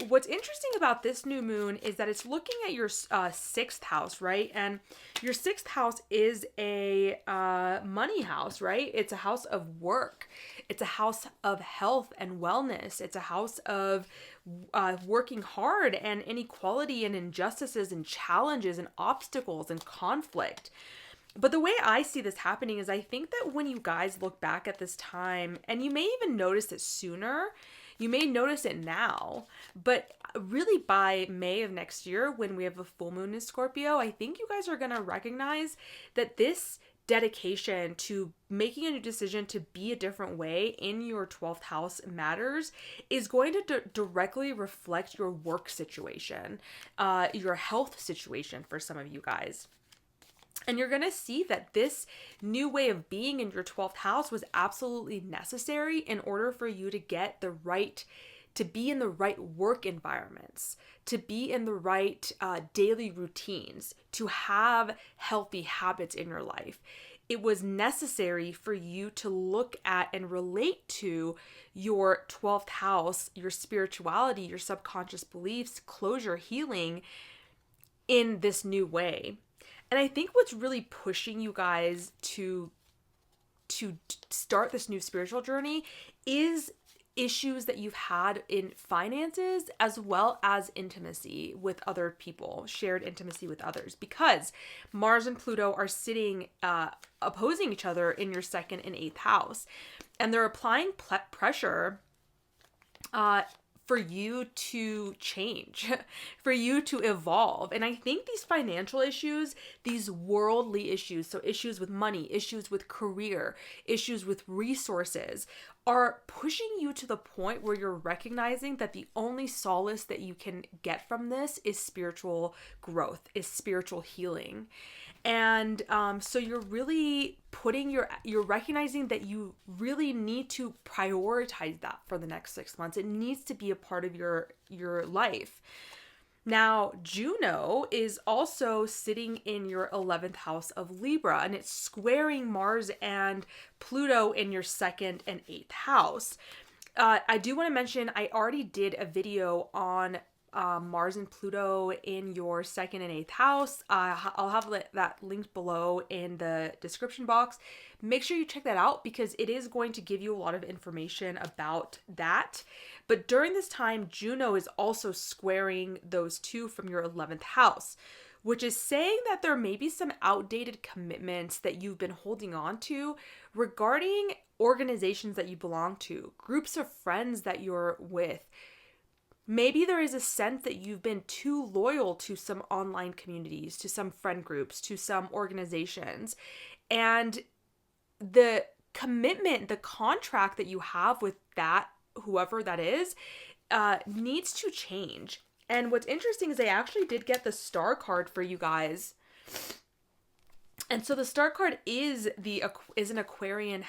what's interesting about this new moon is that it's looking at your sixth house, right? And your sixth house is a money house, right? It's a house of work. It's a house of health and wellness. It's a house of working hard and inequality and injustices and challenges and obstacles and conflict. But the way I see this happening is I think that when you guys look back at this time, and you may even notice it sooner, you may notice it now, but really by May of next year, when we have a full moon in Scorpio, I think you guys are going to recognize that this dedication to making a new decision to be a different way in your 12th house matters is going to directly reflect your work situation, your health situation for some of you guys. And you're going to see that this new way of being in your 12th house was absolutely necessary in order for you to get to be in the right work environments, to be in the right daily routines, to have healthy habits in your life. It was necessary for you to look at and relate to your 12th house, your spirituality, your subconscious beliefs, closure, healing in this new way. And I think what's really pushing you guys to start this new spiritual journey is issues that you've had in finances as well as intimacy with other people, shared intimacy with others, because Mars and Pluto are sitting opposing each other in your second and eighth house, and they're applying pressure for you to change, for you to evolve. And I think these financial issues, these worldly issues, so issues with money, issues with career, issues with resources, are pushing you to the point where you're recognizing that the only solace that you can get from this is spiritual growth, is spiritual healing. And so you're really you're recognizing that you really need to prioritize that for the next 6 months. It needs to be a part of your life. Now, Juno is also sitting in your 11th house of Libra, and it's squaring Mars and Pluto in your second and eighth house. I do want to mention, I already did a video on Mars and Pluto in your second and eighth house. I'll have that linked below in the description box. Make sure you check that out because it is going to give you a lot of information about that. But during this time, Juno is also squaring those two from your 11th house, which is saying that there may be some outdated commitments that you've been holding on to regarding organizations that you belong to, groups of friends that you're with. Maybe there is a sense that you've been too loyal to some online communities, to some friend groups, to some organizations. And the commitment, the contract that you have with that, whoever that is, needs to change. And what's interesting is I actually did get the star card for you guys. And so the star card is an Aquarian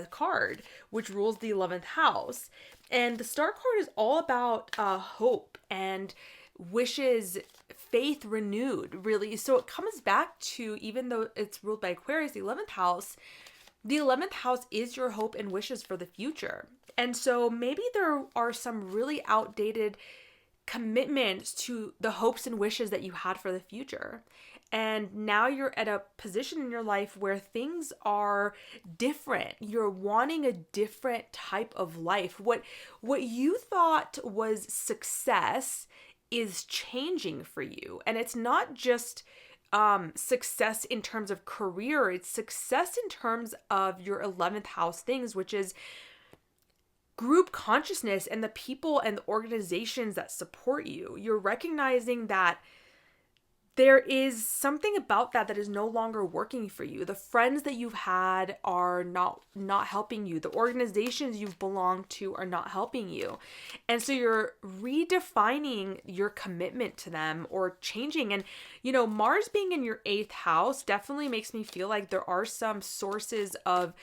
card, which rules the 11th house. And the star card is all about hope and wishes, faith renewed, really. So it comes back to, even though it's ruled by Aquarius, the 11th house is your hope and wishes for the future. And so maybe there are some really outdated commitments to the hopes and wishes that you had for the future. And now you're at a position in your life where things are different. You're wanting a different type of life. What you thought was success is changing for you. And it's not just success in terms of career. It's success in terms of your 11th house things, which is group consciousness and the people and the organizations that support you. You're recognizing that there is something about that is no longer working for you. The friends that you've had are not helping you. The organizations you've belonged to are not helping you. And so you're redefining your commitment to them or changing. And, Mars being in your 8th house definitely makes me feel like there are some sources of,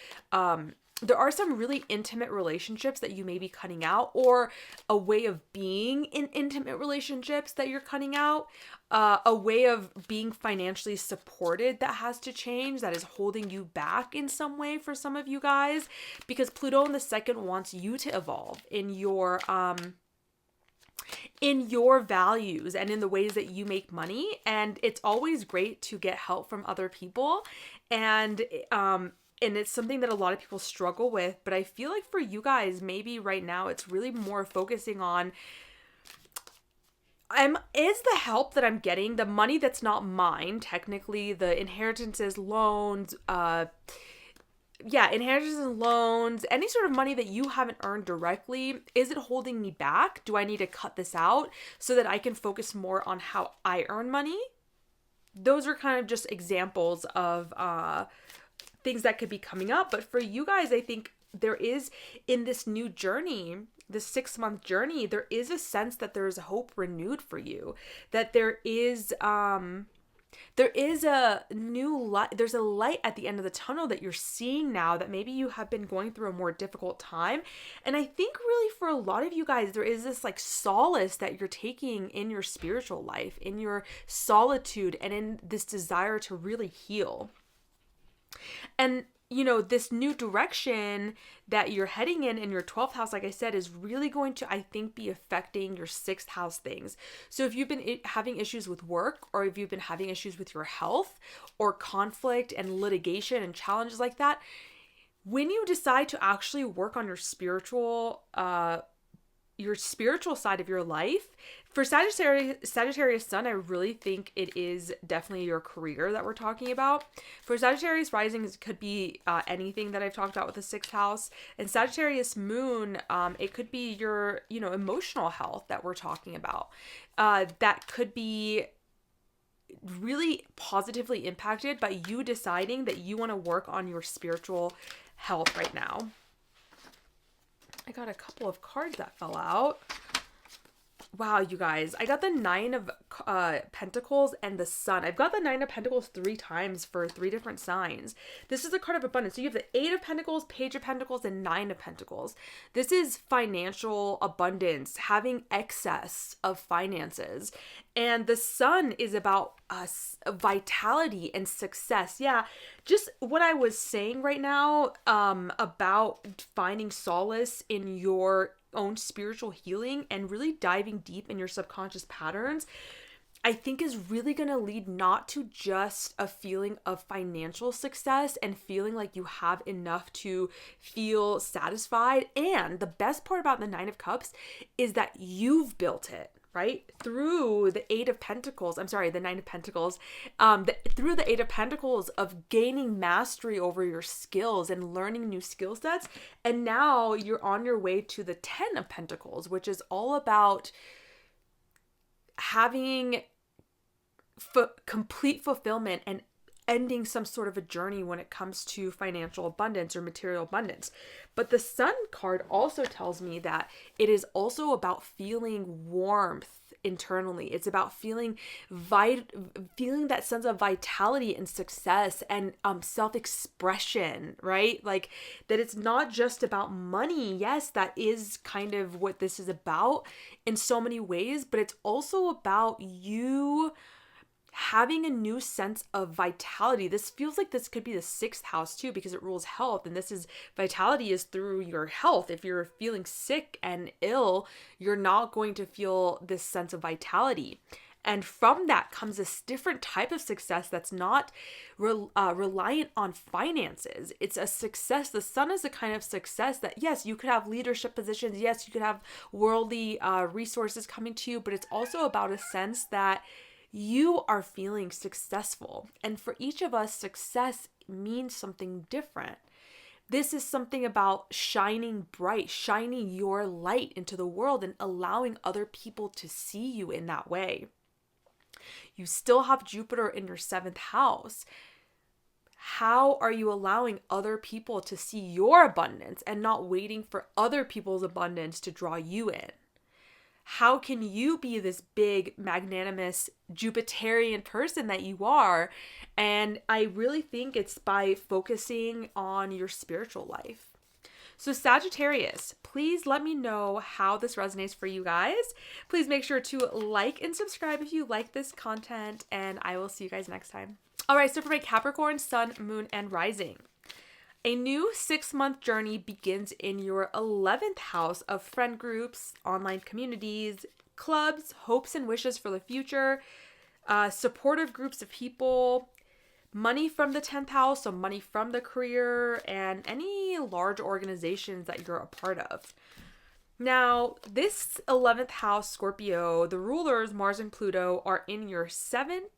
there are some really intimate relationships that you may be cutting out, or a way of being in intimate relationships that you're cutting out, a way of being financially supported that has to change, that is holding you back in some way for some of you guys, because Pluto in the second wants you to evolve in your values and in the ways that you make money. And it's always great to get help from other people. And it's something that a lot of people struggle with, but I feel like for you guys, maybe right now it's really more focusing on, is the help that I'm getting, the money that's not mine, technically, the inheritances, loans, inheritances and loans, any sort of money that you haven't earned directly, is it holding me back? Do I need to cut this out so that I can focus more on how I earn money? Those are kind of just examples of, things that could be coming up. But for you guys, I think there is, in this new journey, this 6-month journey, there is a sense that there is hope renewed for you, that there is a new light, there's a light at the end of the tunnel that you're seeing now, that maybe you have been going through a more difficult time. And I think really for a lot of you guys, there is this like solace that you're taking in your spiritual life, in your solitude, and in this desire to really heal. And, this new direction that you're heading in your 12th house, like I said, is really going to, I think, be affecting your 6th house things. So if you've been having issues with work, or if you've been having issues with your health, or conflict and litigation and challenges like that, when you decide to actually work on your spiritual side of your life, for Sagittarius sun, I really think it is definitely your career that we're talking about. For Sagittarius rising, it could be anything that I've talked about with the 6th house. And Sagittarius moon, it could be your, emotional health that we're talking about. That could be really positively impacted by you deciding that you want to work on your spiritual health right now. I got a couple of cards that fell out. Wow, you guys. I got the 9 of Pentacles and the Sun. I've got the 9 of Pentacles 3 times for 3 different signs. This is the card of abundance. So you have the 8 of Pentacles, Page of Pentacles, and 9 of Pentacles. This is financial abundance, having excess of finances. And the Sun is about vitality and success. Yeah, just what I was saying right now about finding solace in your own spiritual healing and really diving deep in your subconscious patterns, I think is really going to lead not to just a feeling of financial success and feeling like you have enough to feel satisfied. And the best part about the 9 of Cups is that you've built it, right? Through the 8 of Pentacles, the 9 of Pentacles, through the 8 of Pentacles of gaining mastery over your skills and learning new skill sets. And now you're on your way to the 10 of Pentacles, which is all about having complete fulfillment and ending some sort of a journey when it comes to financial abundance or material abundance. But the Sun card also tells me that it is also about feeling warmth internally. It's about feeling that sense of vitality and success and self-expression, right? Like that it's not just about money. Yes, that is kind of what this is about in so many ways, but it's also about you having a new sense of vitality. This feels like this could be the 6th house too, because it rules health. And vitality is through your health. If you're feeling sick and ill, you're not going to feel this sense of vitality. And from that comes this different type of success that's not reliant on finances. It's a success. The Sun is a kind of success that, yes, you could have leadership positions. Yes, you could have worldly resources coming to you, but it's also about a sense that you are feeling successful. And for each of us, success means something different. This is something about shining bright, shining your light into the world and allowing other people to see you in that way. You still have Jupiter in your 7th house. How are you allowing other people to see your abundance and not waiting for other people's abundance to draw you in? How can you be this big, magnanimous, Jupiterian person that you are? And I really think it's by focusing on your spiritual life. So Sagittarius, please let me know how this resonates for you guys. Please make sure to like and subscribe if you like this content, and I will see you guys next time. All right, so for my Capricorn, Sun, Moon, and Rising. A new 6-month journey begins in your 11th house of friend groups, online communities, clubs, hopes and wishes for the future, supportive groups of people, money from the 10th house, so money from the career, and any large organizations that you're a part of. Now, this 11th house, Scorpio, the rulers, Mars and Pluto, are in your 7th.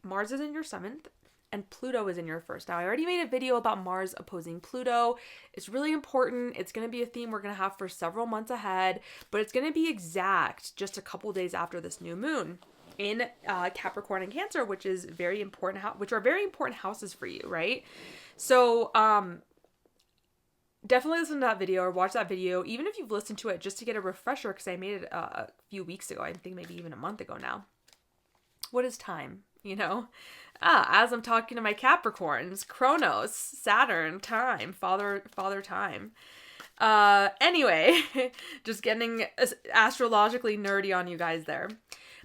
Mars is in your 7th. And Pluto is in your 1st. Now, I already made a video about Mars opposing Pluto. It's really important. It's going to be a theme we're going to have for several months ahead, but it's going to be exact just a couple days after this new moon in Capricorn and Cancer, which is very important, which are very important houses for you, right? So, definitely listen to that video or watch that video, even if you've listened to it, just to get a refresher, because I made it a few weeks ago. I think maybe even a month ago now. What is time? You know? As I'm talking to my Capricorns, Chronos, Saturn, time, father time. Anyway, just getting astrologically nerdy on you guys there.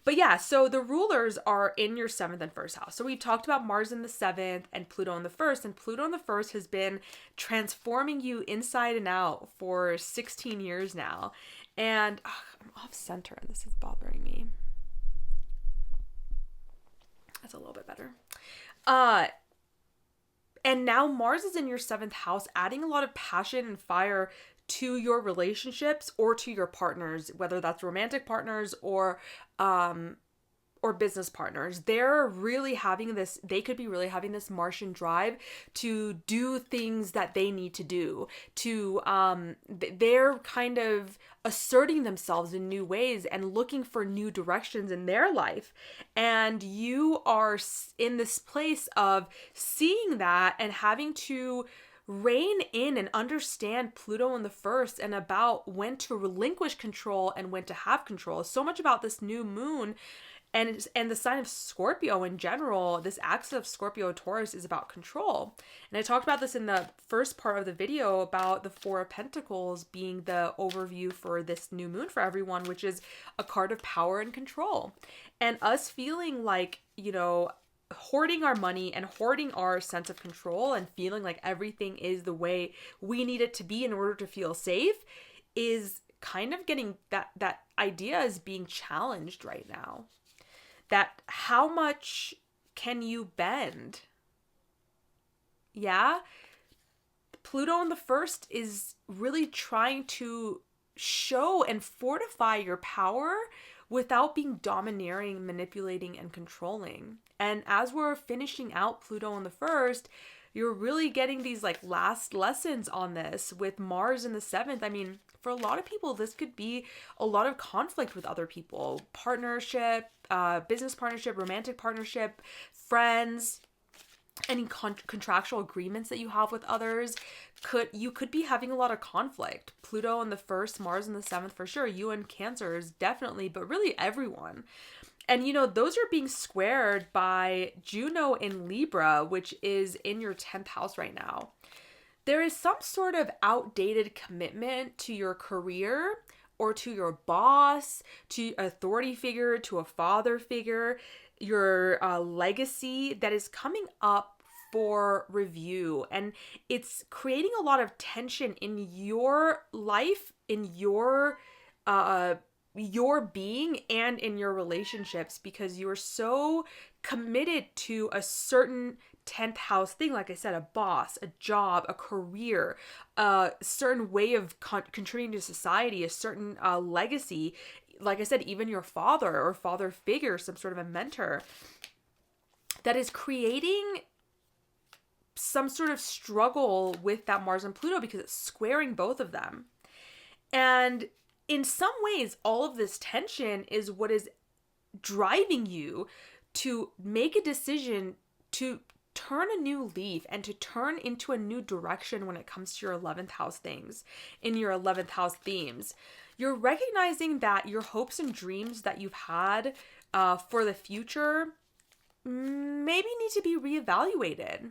But yeah, so the rulers are in your 7th and 1st house. So we talked about Mars in the 7th and Pluto in the 1st. And Pluto in the 1st has been transforming you inside and out for 16 years now. And I'm off center and this is bothering me. That's a little bit better. And now Mars is in your 7th house, adding a lot of passion and fire to your relationships or to your partners, whether that's romantic partners or business partners. They're really having this, they could be really having this Martian drive to do things that they need to do, to, they're kind of asserting themselves in new ways and looking for new directions in their life. And you are in this place of seeing that and having to rein in and understand Pluto in the 1st and about when to relinquish control and when to have control. So much about this new moon and the sign of Scorpio in general, this axis of Scorpio Taurus is about control. And I talked about this in the first part of the video about the 4 of Pentacles being the overview for this new moon for everyone, which is a card of power and control. And us feeling like, you know, hoarding our money and hoarding our sense of control and feeling like everything is the way we need it to be in order to feel safe is kind of getting that idea is being challenged right now. That how much can you bend? Yeah? Pluto in the 1st is really trying to show and fortify your power without being domineering, manipulating, and controlling. And as we're finishing out Pluto in the 1st, you're really getting these like last lessons on this with Mars in the 7th. I mean, for a lot of people, this could be a lot of conflict with other people, partnership, business partnership, romantic partnership, friends, any contractual agreements that you have with others. You could be having a lot of conflict. Pluto in the 1st, Mars in the 7th for sure. You and Cancers definitely, but really everyone. And, you know, those are being squared by Juno in Libra, which is in your 10th house right now. There is some sort of outdated commitment to your career or to your boss, to an authority figure, to a father figure, your legacy that is coming up for review. And it's creating a lot of tension in your life, in your being and in your relationships, because you are so committed to a certain 10th house thing. Like I said, a boss, a job, a career, a certain way of contributing to society, a certain legacy. Like I said, even your father or father figure, some sort of a mentor, that is creating some sort of struggle with that Mars and Pluto because it's squaring both of them. And in some ways, all of this tension is what is driving you to make a decision to turn a new leaf and to turn into a new direction when it comes to your 11th house things, in your 11th house themes. You're recognizing that your hopes and dreams that you've had for the future maybe need to be reevaluated.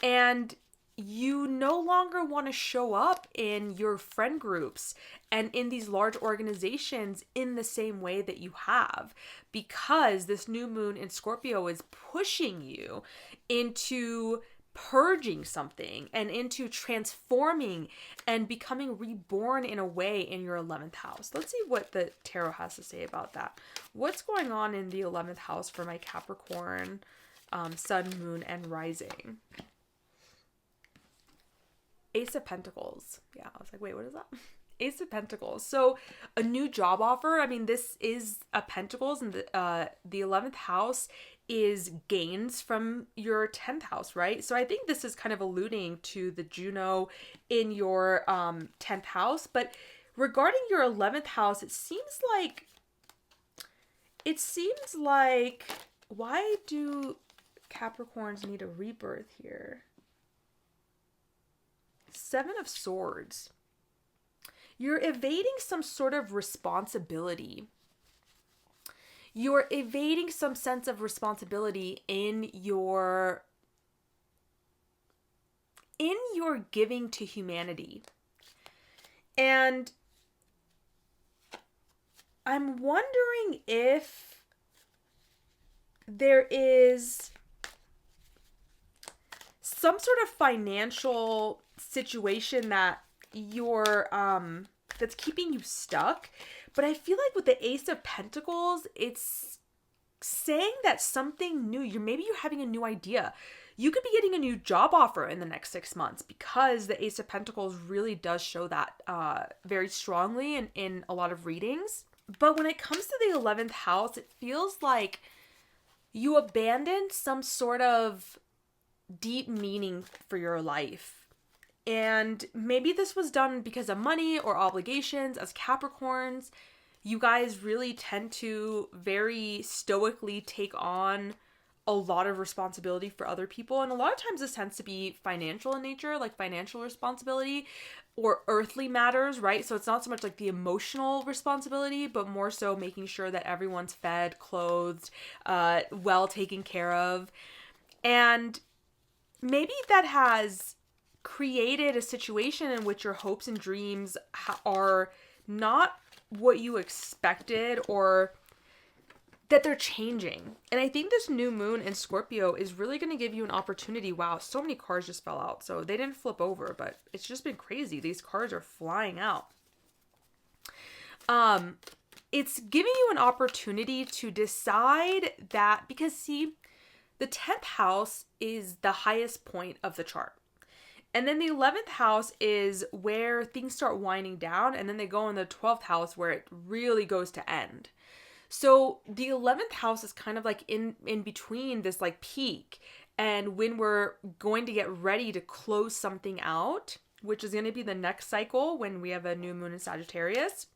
And you no longer want to show up in your friend groups and in these large organizations in the same way that you have, because this new moon in Scorpio is pushing you into purging something and into transforming and becoming reborn in a way in your 11th house. Let's see what the tarot has to say about that. What's going on in the 11th house for my Capricorn, sun, moon, and rising? Ace of Pentacles. Yeah, I was like, wait, what is that? Ace of Pentacles. So a new job offer. I mean, this is a Pentacles, and the 11th house is gains from your 10th house, right? So I think this is kind of alluding to the Juno in your 10th house. But regarding your 11th house, it seems like why do Capricorns need a rebirth here? Seven of Swords. You're evading some sort of responsibility. You're evading some sense of responsibility in your giving to humanity. And I'm wondering if there is some sort of financial situation that you're that's keeping you stuck. But I feel like with the Ace of Pentacles, it's saying that something new, you're having a new idea. You could be getting a new job offer in the next 6 months, because the Ace of Pentacles really does show that very strongly in a lot of readings. But when it comes to the 11th house, it feels like you abandoned some sort of deep meaning for your life. And maybe this was done because of money or obligations. As Capricorns, you guys really tend to very stoically take on a lot of responsibility for other people. And a lot of times this tends to be financial in nature, like financial responsibility or earthly matters, right? So it's not so much like the emotional responsibility, but more so making sure that everyone's fed, clothed, well taken care of. And maybe that has created a situation in which your hopes and dreams are not what you expected, or that they're changing. And I think this new moon in Scorpio is really going to give you an opportunity. Wow, so many cards just fell out. So they didn't flip over, but it's just been crazy. These cards are flying out. It's giving you an opportunity to decide that, because see, the 10th house is the highest point of the chart. And then the 11th house is where things start winding down, and then they go in the 12th house where it really goes to end. So the 11th house is kind of like in between this like peak and when we're going to get ready to close something out, which is going to be the next cycle when we have a new moon in Sagittarius.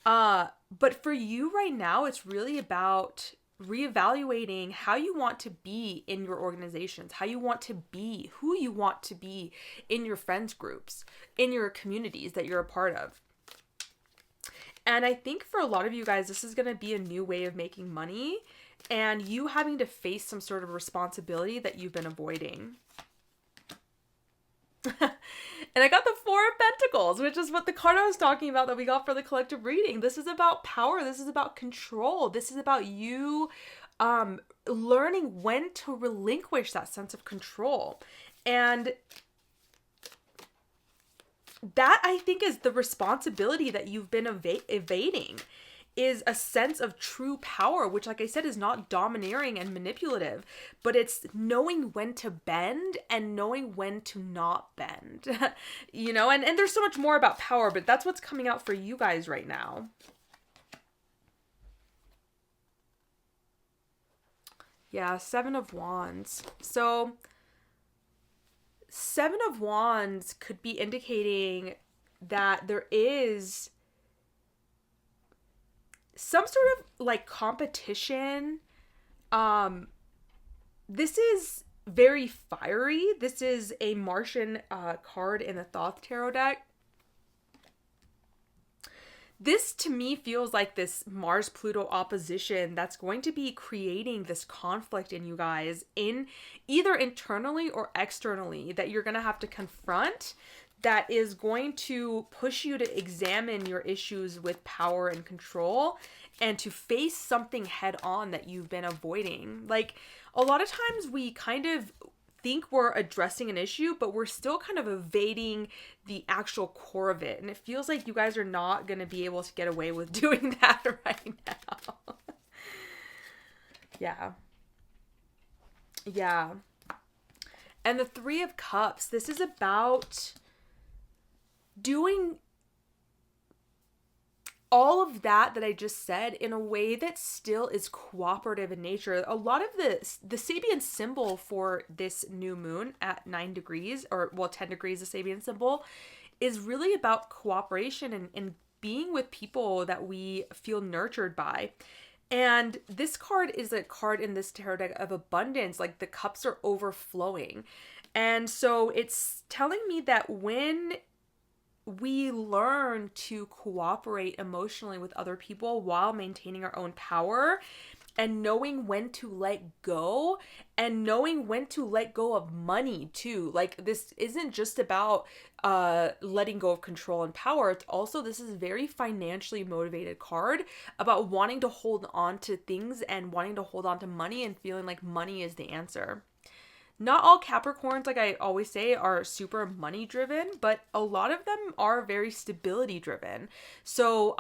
But for you right now, it's really about reevaluating how you want to be in your organizations, how you want to be, who you want to be in your friends groups, in your communities that you're a part of. And I think for a lot of you guys, this is going to be a new way of making money and you having to face some sort of responsibility that you've been avoiding. And I got the Four of Pentacles, which is what the card I was talking about that we got for the collective reading. This is about power. This is about control. This is about you learning when to relinquish that sense of control. And that, I think, is the responsibility that you've been evading, is a sense of true power, which, like I said, is not domineering and manipulative, but it's knowing when to bend and knowing when to not bend, you know, and there's so much more about power, but that's what's coming out for you guys right now. Yeah, Seven of Wands. So, Seven of Wands could be indicating that there is some sort of like competition. This is very fiery. This is a Martian card in the Thoth Tarot deck. This to me feels like this Mars-Pluto opposition that's going to be creating this conflict in you guys, in either internally or externally, that you're going to have to confront, that is going to push you to examine your issues with power and control and to face something head on that you've been avoiding. Like, a lot of times we kind of think we're addressing an issue, but we're still kind of evading the actual core of it. And it feels like you guys are not going to be able to get away with doing that right now. Yeah. Yeah. And the Three of Cups, this is about doing all of that I just said in a way that still is cooperative in nature. A lot of the Sabian symbol for this new moon at 9 degrees, or well, 10 degrees, the Sabian symbol, is really about cooperation and being with people that we feel nurtured by. And this card is a card in this tarot deck of abundance, like the cups are overflowing. And so it's telling me that when we learn to cooperate emotionally with other people while maintaining our own power, and knowing when to let go, and knowing when to let go of money too. Like, this isn't just about letting go of control and power. It's also, this is a very financially motivated card about wanting to hold on to things and wanting to hold on to money and feeling like money is the answer. Not all Capricorns, like I always say, are super money driven, but a lot of them are very stability driven. So,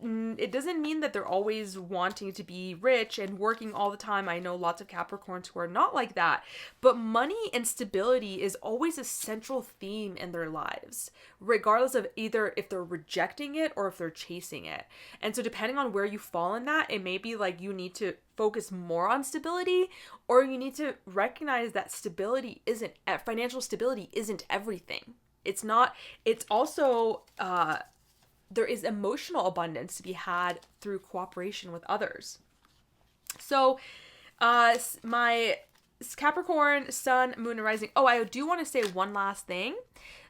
it doesn't mean that they're always wanting to be rich and working all the time. I know lots of Capricorns who are not like that, but money and stability is always a central theme in their lives, regardless of either if they're rejecting it or if they're chasing it. And so depending on where you fall in that, it may be like you need to focus more on stability, or you need to recognize that financial stability isn't everything. It's not, it's also, there is emotional abundance to be had through cooperation with others. So, my Capricorn, Sun, Moon, and Rising. Oh, I do want to say one last thing.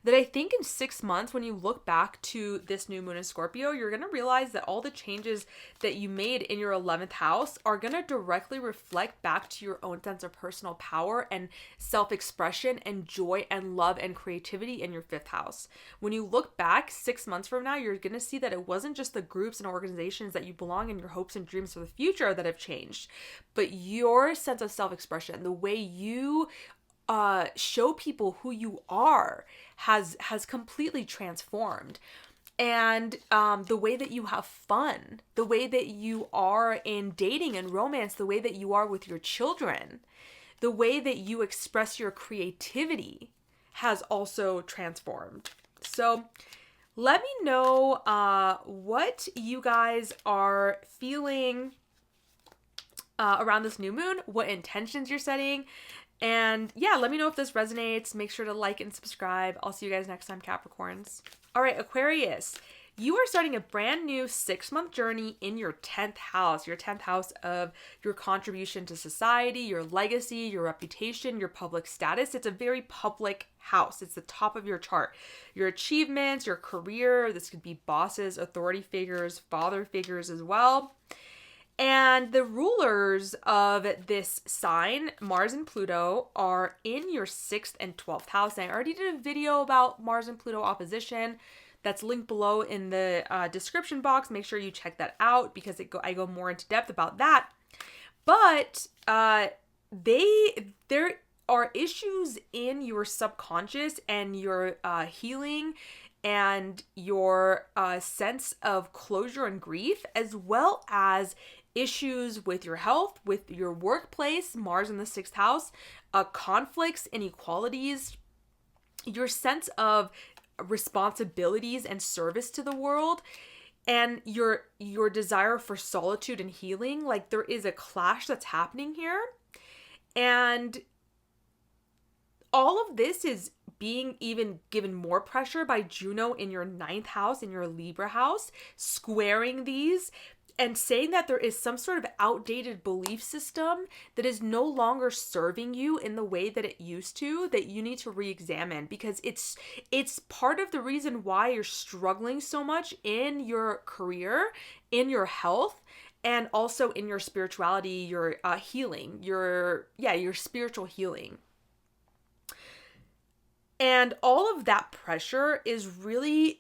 That I think in 6 months, when you look back to this new moon in Scorpio, you're going to realize that all the changes that you made in your 11th house are going to directly reflect back to your own sense of personal power and self-expression and joy and love and creativity in your 5th house. When you look back 6 months from now, you're going to see that it wasn't just the groups and organizations that you belong in, your hopes and dreams for the future that have changed, but your sense of self-expression, the way you show people who you are has completely transformed. And the way that you have fun, the way that you are in dating and romance, the way that you are with your children, the way that you express your creativity has also transformed. So let me know what you guys are feeling around this new moon, what intentions you're setting. And yeah, let me know if this resonates. Make sure to like and subscribe. I'll see you guys next time, Capricorns. All right, Aquarius, you are starting a brand new 6-month journey in your 10th house, your 10th house of your contribution to society, your legacy, your reputation, your public status. It's a very public house. It's the top of your chart. Your achievements, your career. This could be bosses, authority figures, father figures as well. And the rulers of this sign, Mars and Pluto, are in your 6th and 12th house. And I already did a video about Mars and Pluto opposition that's linked below in the description box. Make sure you check that out because I go more into depth about that. But there are issues in your subconscious and your healing and your sense of closure and grief, as well as issues with your health, with your workplace, Mars in the 6th house, conflicts, inequalities, your sense of responsibilities and service to the world. and your desire for solitude and healing. Like, there is a clash that's happening here. And all of this is being even given more pressure by Juno in your 9th house, in your Libra house, squaring these and saying that there is some sort of outdated belief system that is no longer serving you in the way that it used to, that you need to re-examine, because it's part of the reason why you're struggling so much in your career, in your health, and also in your spirituality, your healing, your spiritual healing. And all of that pressure is really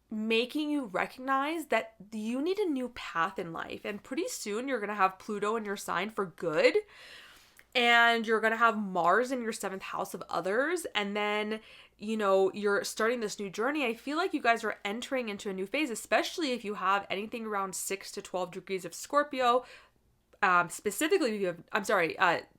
making you recognize that you need a new path in life. And pretty soon you're going to have Pluto in your sign for good. And you're going to have Mars in your 7th house of others. And then, you're starting this new journey. I feel like you guys are entering into a new phase, especially if you have anything around 6 to 12 degrees of Scorpio. Specifically if you have,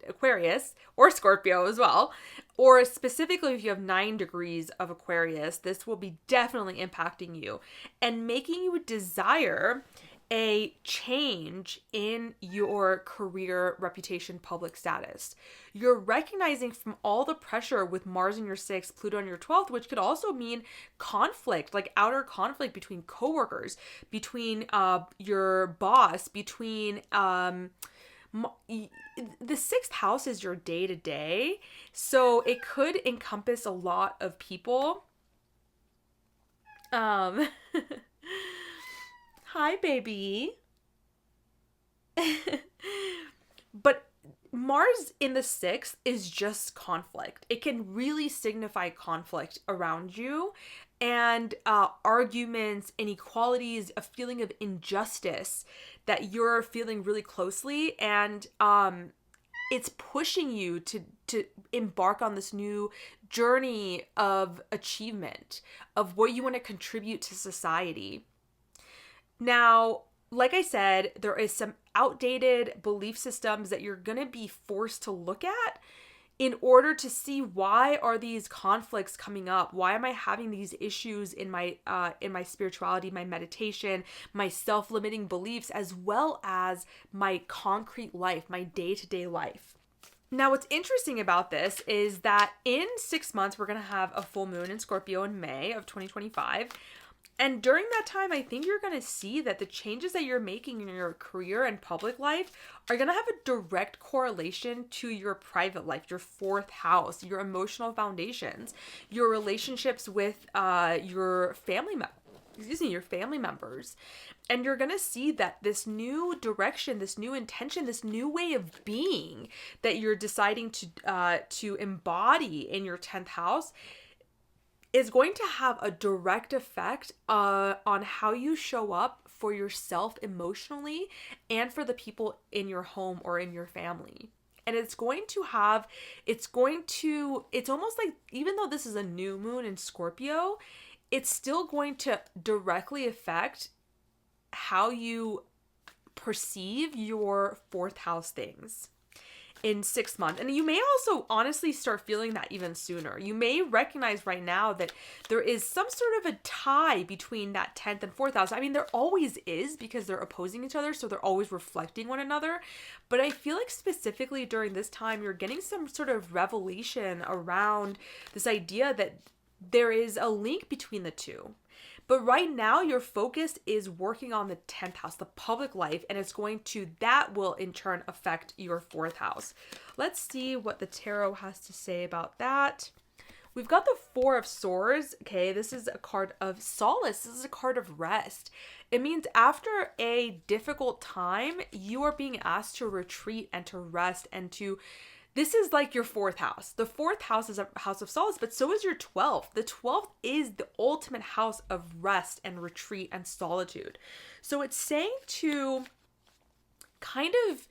Aquarius or Scorpio as well, or specifically if you have 9 degrees of Aquarius, this will be definitely impacting you and making you desire a change in your career, reputation, public status. You're recognizing from all the pressure with Mars in your 6th, Pluto in your 12th, which could also mean conflict, like outer conflict between coworkers, between your boss, between the 6th house is your day-to-day, so it could encompass a lot of people. Hi, baby. But Mars in the 6th is just conflict. It can really signify conflict around you, and arguments, inequalities, a feeling of injustice that you're feeling really closely, and it's pushing you to embark on this new journey of achievement, of what you want to contribute to society. Now, like I said, there is some outdated belief systems that you're going to be forced to look at in order to see, why are these conflicts coming up? Why am I having these issues in my spirituality, my meditation, my self-limiting beliefs, as well as my concrete life, my day-to-day life? Now, what's interesting about this is that in 6 months, we're going to have a full moon in Scorpio in May of 2025. And during that time, I think you're going to see that the changes that you're making in your career and public life are going to have a direct correlation to your private life, your 4th house, your emotional foundations, your relationships with your family members. And you're going to see that this new direction, this new intention, this new way of being that you're deciding to embody in your 10th house is going to have a direct effect on how you show up for yourself emotionally and for the people in your home or in your family. And it's almost like, even though this is a new moon in Scorpio, it's still going to directly affect how you perceive your 4th house things in 6 months. And you may also honestly start feeling that even sooner. You may recognize right now that there is some sort of a tie between that 10th and 4th house. I mean, there always is, because they're opposing each other, so they're always reflecting one another. But I feel like specifically during this time, you're getting some sort of revelation around this idea that there is a link between the two. But right now, your focus is working on the 10th house, the public life, and that will in turn affect your 4th house. Let's see what the tarot has to say about that. We've got the 4 of Swords. Okay, this is a card of solace. This is a card of rest. It means after a difficult time, you are being asked to retreat and to rest and to... This is like your 4th house. The 4th house is a house of solace, but so is your 12th. The 12th is the ultimate house of rest and retreat and solitude. So it's saying to kind of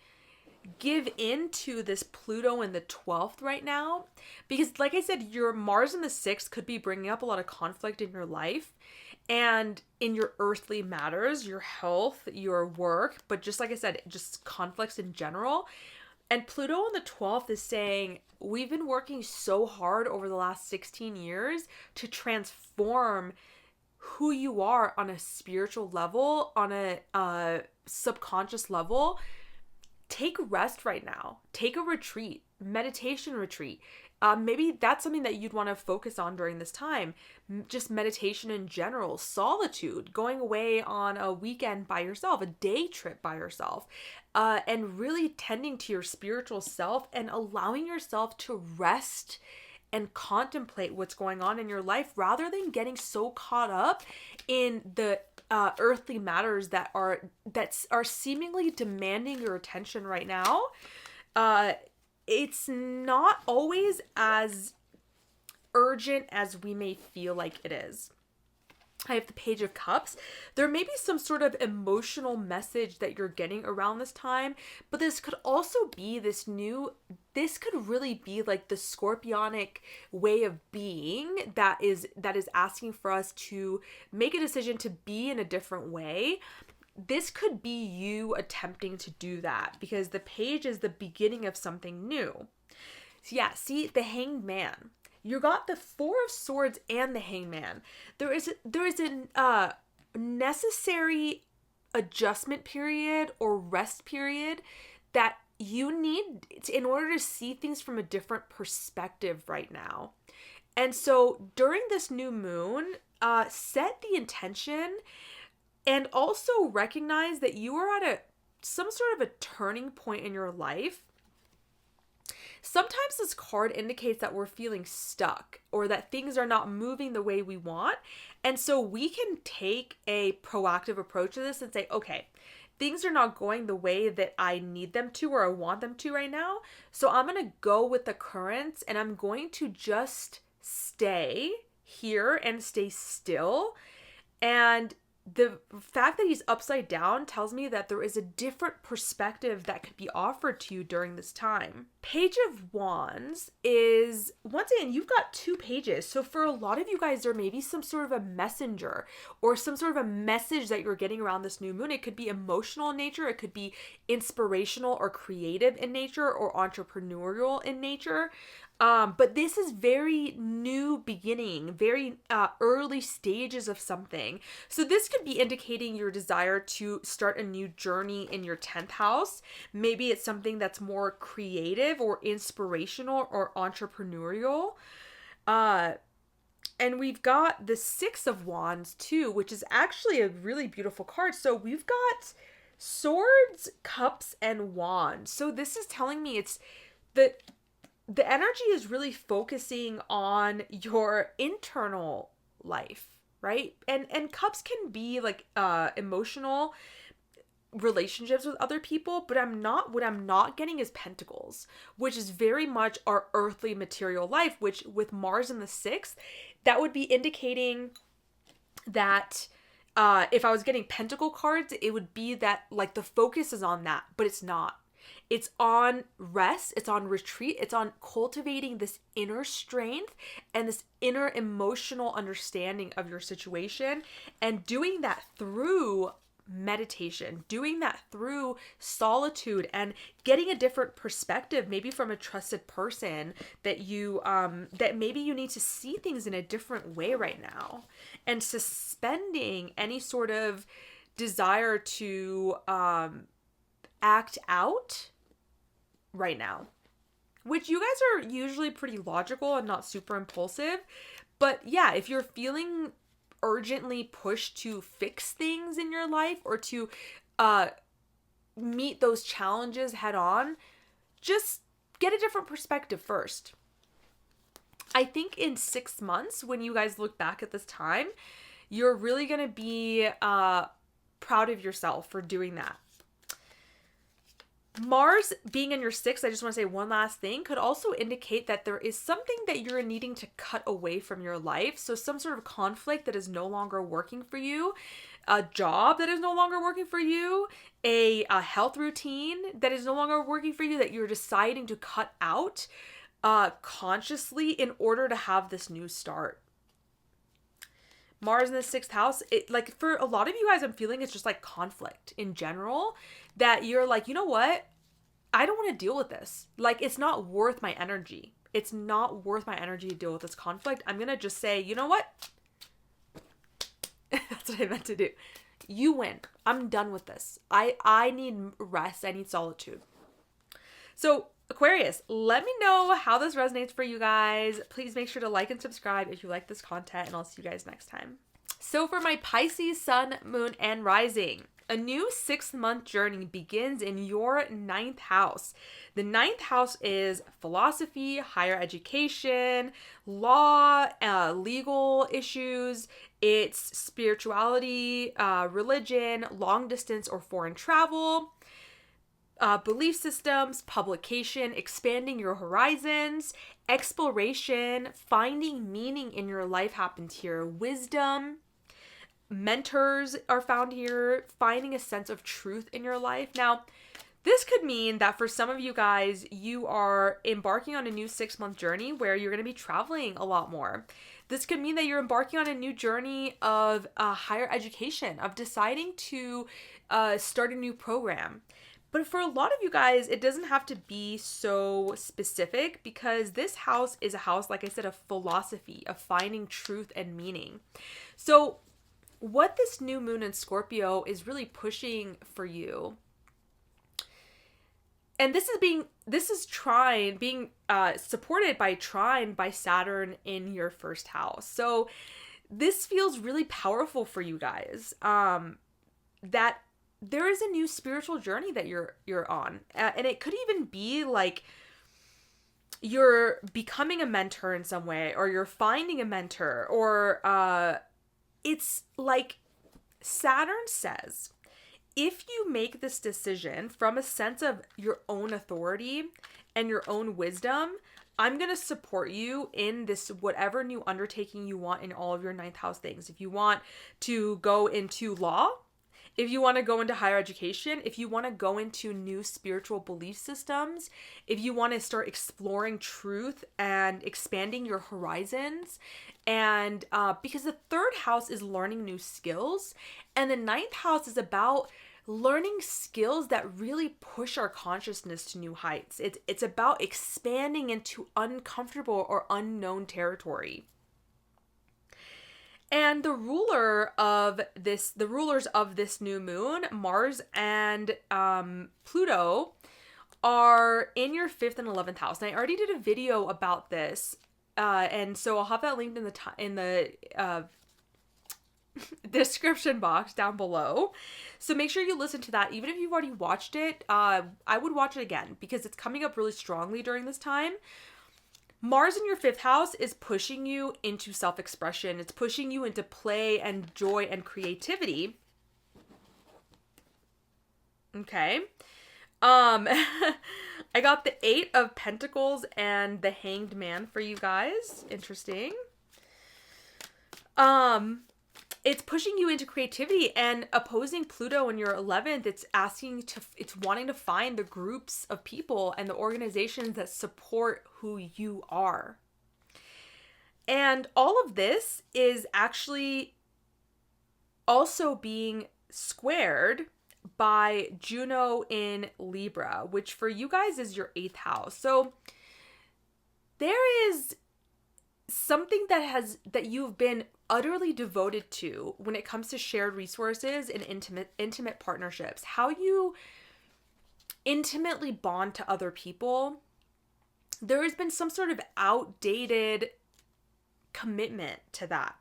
give into this Pluto in the 12th right now, because like I said, your Mars in the 6th could be bringing up a lot of conflict in your life and in your earthly matters, your health, your work, but just like I said, just conflicts in general. And Pluto in the 12th is saying, we've been working so hard over the last 16 years to transform who you are on a spiritual level, on a subconscious level, take rest right now. Take a retreat, meditation retreat. Maybe that's something that you'd want to focus on during this time. Just meditation in general, solitude, going away on a weekend by yourself, a day trip by yourself, and really tending to your spiritual self and allowing yourself to rest and contemplate what's going on in your life rather than getting so caught up in the earthly matters that are seemingly demanding your attention right now. It's not always as urgent as we may feel like it is. I have the Page of Cups. There may be some sort of emotional message that you're getting around this time, but this could also be this could really be like the scorpionic way of being that is asking for us to make a decision to be in a different way. This could be you attempting to do that because the page is the beginning of something new. So yeah, see the Hanged Man. You got the Four of Swords and the Hanged Man. There is a necessary adjustment period or rest period that you need in order to see things from a different perspective right now. And so during this new moon, set the intention and also recognize that you are at some sort of a turning point in your life. Sometimes this card indicates that we're feeling stuck or that things are not moving the way we want. And so we can take a proactive approach to this and say, okay, things are not going the way that I need them to or I want them to right now. So I'm going to go with the currents and I'm going to just stay here and stay still. And the fact that he's upside down tells me that there is a different perspective that could be offered to you during this time. Page of Wands is, once again, you've got two pages. So for a lot of you guys, there may be some sort of a messenger or some sort of a message that you're getting around this new moon. It could be emotional in nature. It could be inspirational or creative in nature or entrepreneurial in nature. But this is very new beginning, very early stages of something. So this could be indicating your desire to start a new journey in your 10th house. Maybe it's something that's more creative or inspirational or entrepreneurial. And we've got the Six of Wands too, which is actually a really beautiful card. So we've got Swords, Cups, and Wands. So this is telling me it's the energy is really focusing on your internal life, right? And cups can be like emotional relationships with other people, but what I'm not getting is pentacles, which is very much our earthly material life, which with Mars in the 6th, that would be indicating that if I was getting pentacle cards, it would be that like the focus is on that, but it's not. It's on rest, it's on retreat, it's on cultivating this inner strength and this inner emotional understanding of your situation, and doing that through meditation, doing that through solitude and getting a different perspective, maybe from a trusted person that you that maybe you need to see things in a different way right now, and suspending any sort of desire to act out right now, which you guys are usually pretty logical and not super impulsive. But yeah, if you're feeling urgently pushed to fix things in your life or to meet those challenges head on, just get a different perspective first. I think in 6 months, when you guys look back at this time, you're really going to be proud of yourself for doing that. Mars being in your 6th, I just want to say one last thing, could also indicate that there is something that you're needing to cut away from your life. So some sort of conflict that is no longer working for you, a job that is no longer working for you, a health routine that is no longer working for you, that you're deciding to cut out consciously in order to have this new start. Mars in the 6th house, it, like for a lot of you guys, I'm feeling it's just like conflict in general, that you're like, you know what? I don't want to deal with this. Like, it's not worth my energy. It's not worth my energy to deal with this conflict. I'm going to just say, you know what? That's what I meant to do. You win. I'm done with this. I need rest. I need solitude. So Aquarius, let me know how this resonates for you guys. Please make sure to like and subscribe if you like this content, and I'll see you guys next time. So for my Pisces sun, moon, and rising, a new 6-month journey begins in your 9th house. The 9th house is philosophy, higher education, law, legal issues. It's spirituality, religion, long distance or foreign travel, belief systems, publication, expanding your horizons, exploration, finding meaning in your life happens here, wisdom, mentors are found here, finding a sense of truth in your life. Now, this could mean that for some of you guys, you are embarking on a new 6-month journey where you're going to be traveling a lot more. This could mean that you're embarking on a new journey of higher education, of deciding to start a new program. But for a lot of you guys, it doesn't have to be so specific, because this house is a house, like I said, of philosophy, of finding truth and meaning. So what this new moon in Scorpio is really pushing for you, and this is being supported by trine by Saturn in your 1st house. So this feels really powerful for you guys, that there is a new spiritual journey that you're on. And it could even be like you're becoming a mentor in some way, or you're finding a mentor, or it's like Saturn says, if you make this decision from a sense of your own authority and your own wisdom, I'm going to support you in this, whatever new undertaking you want in all of your 9th house things. If you want to go into law, if you want to go into higher education, if you want to go into new spiritual belief systems, if you want to start exploring truth and expanding your horizons, and because the 3rd house is learning new skills, and the 9th house is about learning skills that really push our consciousness to new heights. It's about expanding into uncomfortable or unknown territory. And the rulers of this new moon, Mars and Pluto, are in your 5th and 11th house. And I already did a video about this, and so I'll have that linked in the description box down below. So make sure you listen to that. Even if you've already watched it, I would watch it again, because it's coming up really strongly during this time. Mars in your 5th house is pushing you into self-expression. It's pushing you into play and joy and creativity. Okay. I got the 8 of Pentacles and the Hanged Man for you guys. Interesting. It's pushing you into creativity, and opposing Pluto in your 11th, it's wanting to find the groups of people and the organizations that support who you are. And all of this is actually also being squared by Juno in Libra, which for you guys is your 8th house. So there is something that you've been utterly devoted to when it comes to shared resources and intimate partnerships, how you intimately bond to other people. There has been some sort of outdated commitment to that.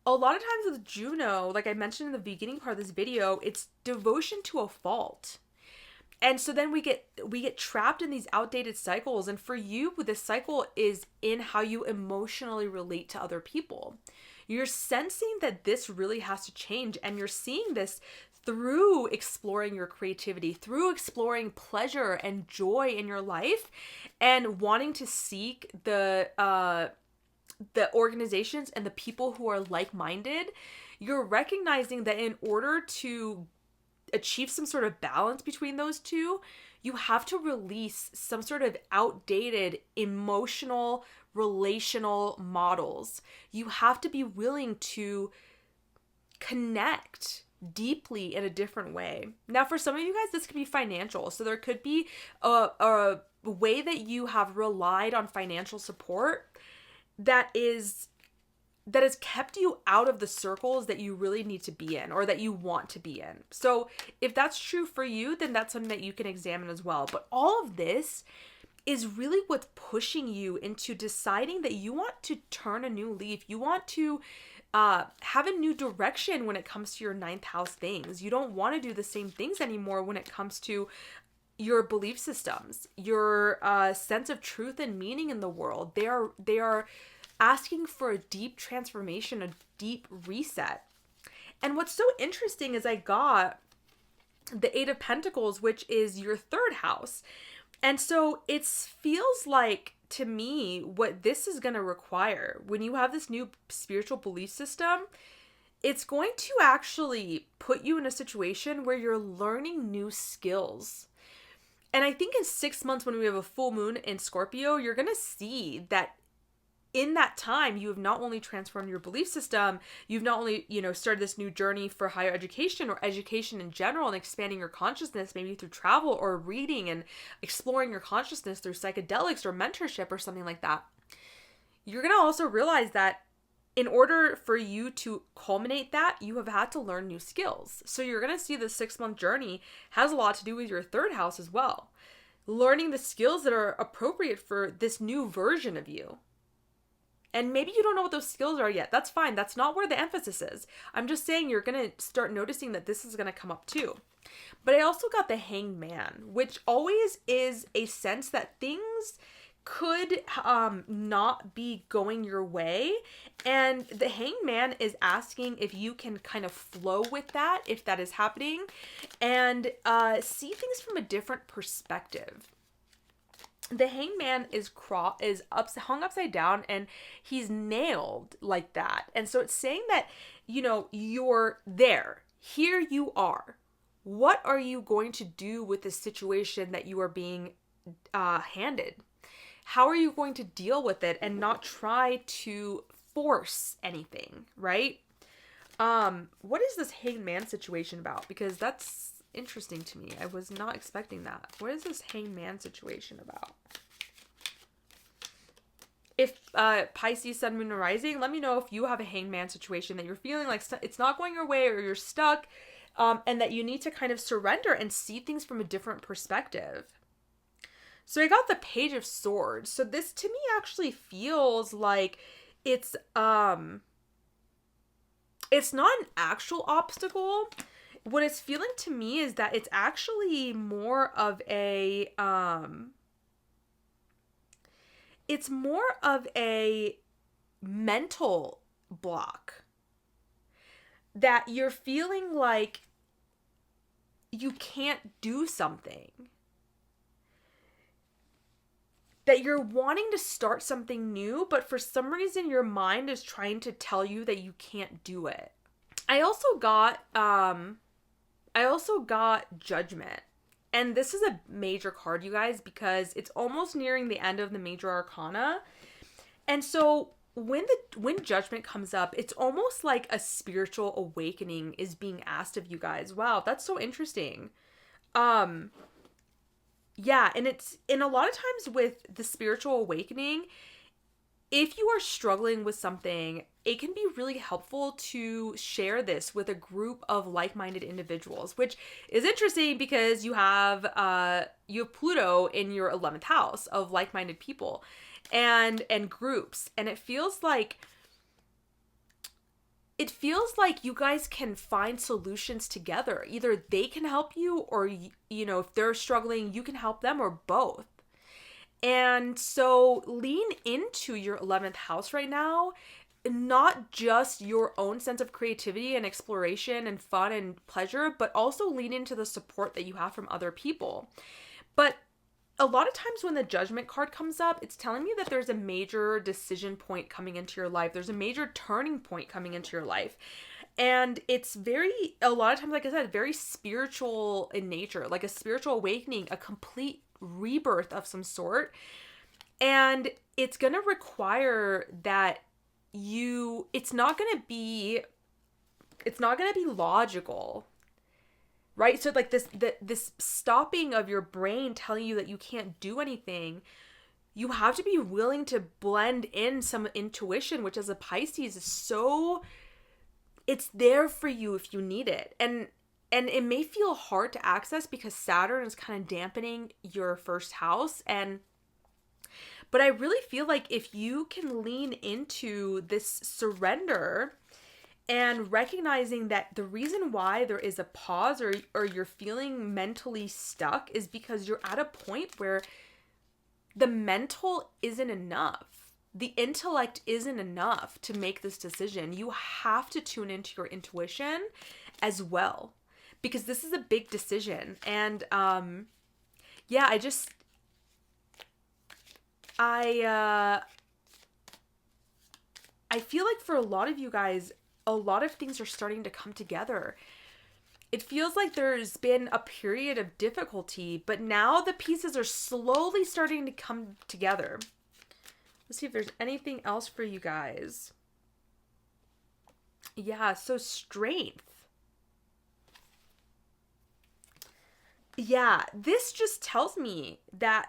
A lot of times with Juno, like I mentioned in the beginning part of this video, it's devotion to a fault. And so then we get trapped in these outdated cycles. And for you, this cycle is in how you emotionally relate to other people. You're sensing that this really has to change. And you're seeing this through exploring your creativity, through exploring pleasure and joy in your life, and wanting to seek the organizations and the people who are like-minded. You're recognizing that in order to achieve some sort of balance between those two, you have to release some sort of outdated emotional, relational models. You have to be willing to connect deeply in a different way. Now, for some of you guys, this could be financial. So there could be a way that you have relied on financial support that is that has kept you out of the circles that you really need to be in or that you want to be in. So if that's true for you, then that's something that you can examine as well. But all of this is really what's pushing you into deciding that you want to turn a new leaf. You want to have a new direction when it comes to your ninth house things. You don't want to do the same things anymore when it comes to your belief systems, your sense of truth and meaning in the world. They are asking for a deep transformation, a deep reset. And what's so interesting is I got the Eight of Pentacles, which is your third house. And so it feels like, to me, what this is going to require when you have this new spiritual belief system, it's going to actually put you in a situation where you're learning new skills. And I think in 6 months, when we have a full moon in Scorpio, you're going to see that in that time, you have not only transformed your belief system, you've not only, started this new journey for higher education or education in general and expanding your consciousness, maybe through travel or reading and exploring your consciousness through psychedelics or mentorship or something like that. You're going to also realize that in order for you to culminate that, you have had to learn new skills. So you're going to see the 6-month journey has a lot to do with your third house as well. Learning the skills that are appropriate for this new version of you. And maybe you don't know what those skills are yet. That's fine. That's not where the emphasis is. I'm just saying you're going to start noticing that this is going to come up too. But I also got the Hanged Man, which always is a sense that things could not be going your way. And the Hanged Man is asking if you can kind of flow with that, if that is happening, and see things from a different perspective. The Hanged Man is hung upside down and he's nailed like that. And so it's saying that, you're there. Here you are. What are you going to do with the situation that you are being handed? How are you going to deal with it and not try to force anything, right? What is this Hanged Man situation about? Because that's interesting to me. I was not expecting that. What is this Hanged Man situation about? If Pisces, Sun, Moon, and Rising, let me know if you have a Hanged Man situation that you're feeling like it's not going your way or you're stuck, and that you need to kind of surrender and see things from a different perspective. So I got the Page of Swords. So this to me actually feels like it's not an actual obstacle. What it's feeling to me is that it's actually more of a mental block, that you're feeling like you can't do something, that you're wanting to start something new, but for some reason your mind is trying to tell you that you can't do it. I also got Judgment. And this is a major card, you guys, because it's almost nearing the end of the major arcana. And so when Judgment comes up, it's almost like a spiritual awakening is being asked of you guys. Wow, that's so interesting. Yeah, and a lot of times with the spiritual awakening, if you are struggling with something, it can be really helpful to share this with a group of like-minded individuals, which is interesting because you have Pluto in your 11th house of like-minded people and groups, and it feels like you guys can find solutions together. Either they can help you, or if they're struggling, you can help them, or both. And so lean into your 11th house right now, not just your own sense of creativity and exploration and fun and pleasure, but also lean into the support that you have from other people. But a lot of times when the Judgment card comes up, it's telling me that there's a major decision point coming into your life. There's a major turning point coming into your life. And it's a lot of times, like I said, very spiritual in nature, like a spiritual awakening, a complete rebirth of some sort. And it's going to require that it's not going to be logical, right? So like this stopping of your brain telling you that you can't do anything, you have to be willing to blend in some intuition, which as a Pisces is so, it's there for you if you need it. And it may feel hard to access because Saturn is kind of dampening your first house. But I really feel like if you can lean into this surrender and recognizing that the reason why there is a pause or you're feeling mentally stuck is because you're at a point where the mental isn't enough. The intellect isn't enough to make this decision. You have to tune into your intuition as well, because this is a big decision. And yeah, I feel like for a lot of you guys, a lot of things are starting to come together. It feels like there's been a period of difficulty, but now the pieces are slowly starting to come together. Let's see if there's anything else for you guys. Yeah, so strength. Yeah, this just tells me that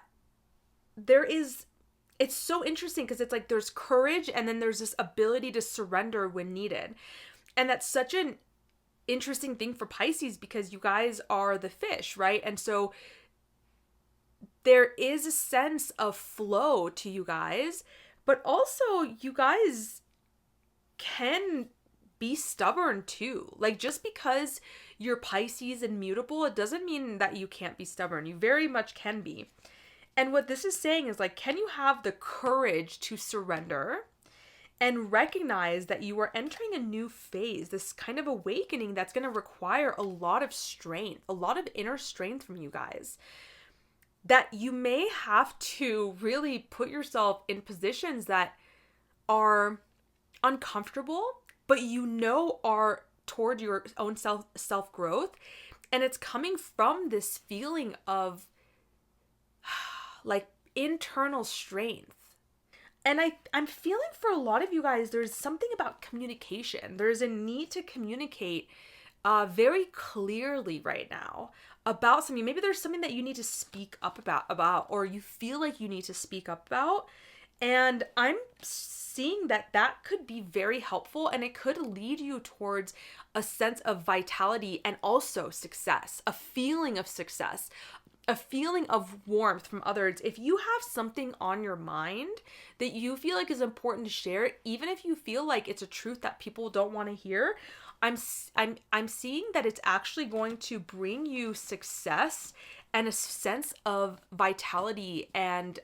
it's so interesting because it's like there's courage and then there's this ability to surrender when needed. And that's such an interesting thing for Pisces because you guys are the fish, right? And so there is a sense of flow to you guys, but also you guys can be stubborn too. Like, just because you're Pisces and mutable, it doesn't mean that you can't be stubborn. You very much can be. And what this is saying is, like, can you have the courage to surrender and recognize that you are entering a new phase, this kind of awakening that's going to require a lot of strength, a lot of inner strength from you guys, that you may have to really put yourself in positions that are uncomfortable, but you know are toward your own self-growth. And it's coming from this feeling of like internal strength. And I'm feeling for a lot of you guys, there's something about communication. There's a need to communicate very clearly right now about something. Maybe there's something that you need to speak up about, or you feel like you need to speak up about. And I'm seeing that could be very helpful, and it could lead you towards a sense of vitality and also success, a feeling of success, a feeling of warmth from others. If you have something on your mind that you feel like is important to share, even if you feel like it's a truth that people don't want to hear, I'm seeing that it's actually going to bring you success and a sense of vitality, and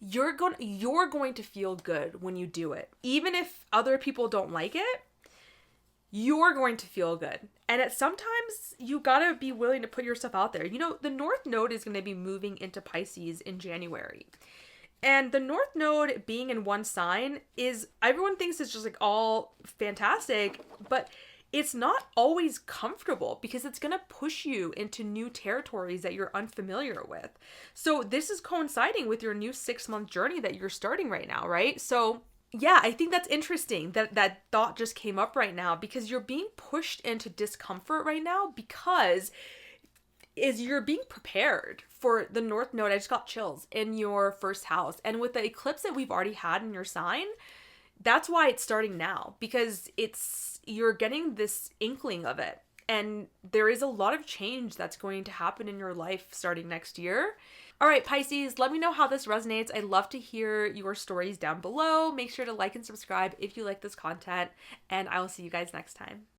you're going to feel good when you do it. Even if other people don't like it, you're going to feel good. And sometimes you gotta be willing to put yourself out there. You know, the North Node is going to be moving into Pisces in January. And the North Node being in one sign everyone thinks it's just like all fantastic, but it's not always comfortable because it's going to push you into new territories that you're unfamiliar with. So this is coinciding with your new 6-month journey that you're starting right now, right? So yeah, I think that's interesting that thought just came up right now, because you're being pushed into discomfort right now because you're being prepared for the North Node. I just got chills in your first house. And with the eclipse that we've already had in your sign, that's why it's starting now, because you're getting this inkling of it. And there is a lot of change that's going to happen in your life starting next year. All right, Pisces, let me know how this resonates. I'd love to hear your stories down below. Make sure to like and subscribe if you like this content, and I will see you guys next time.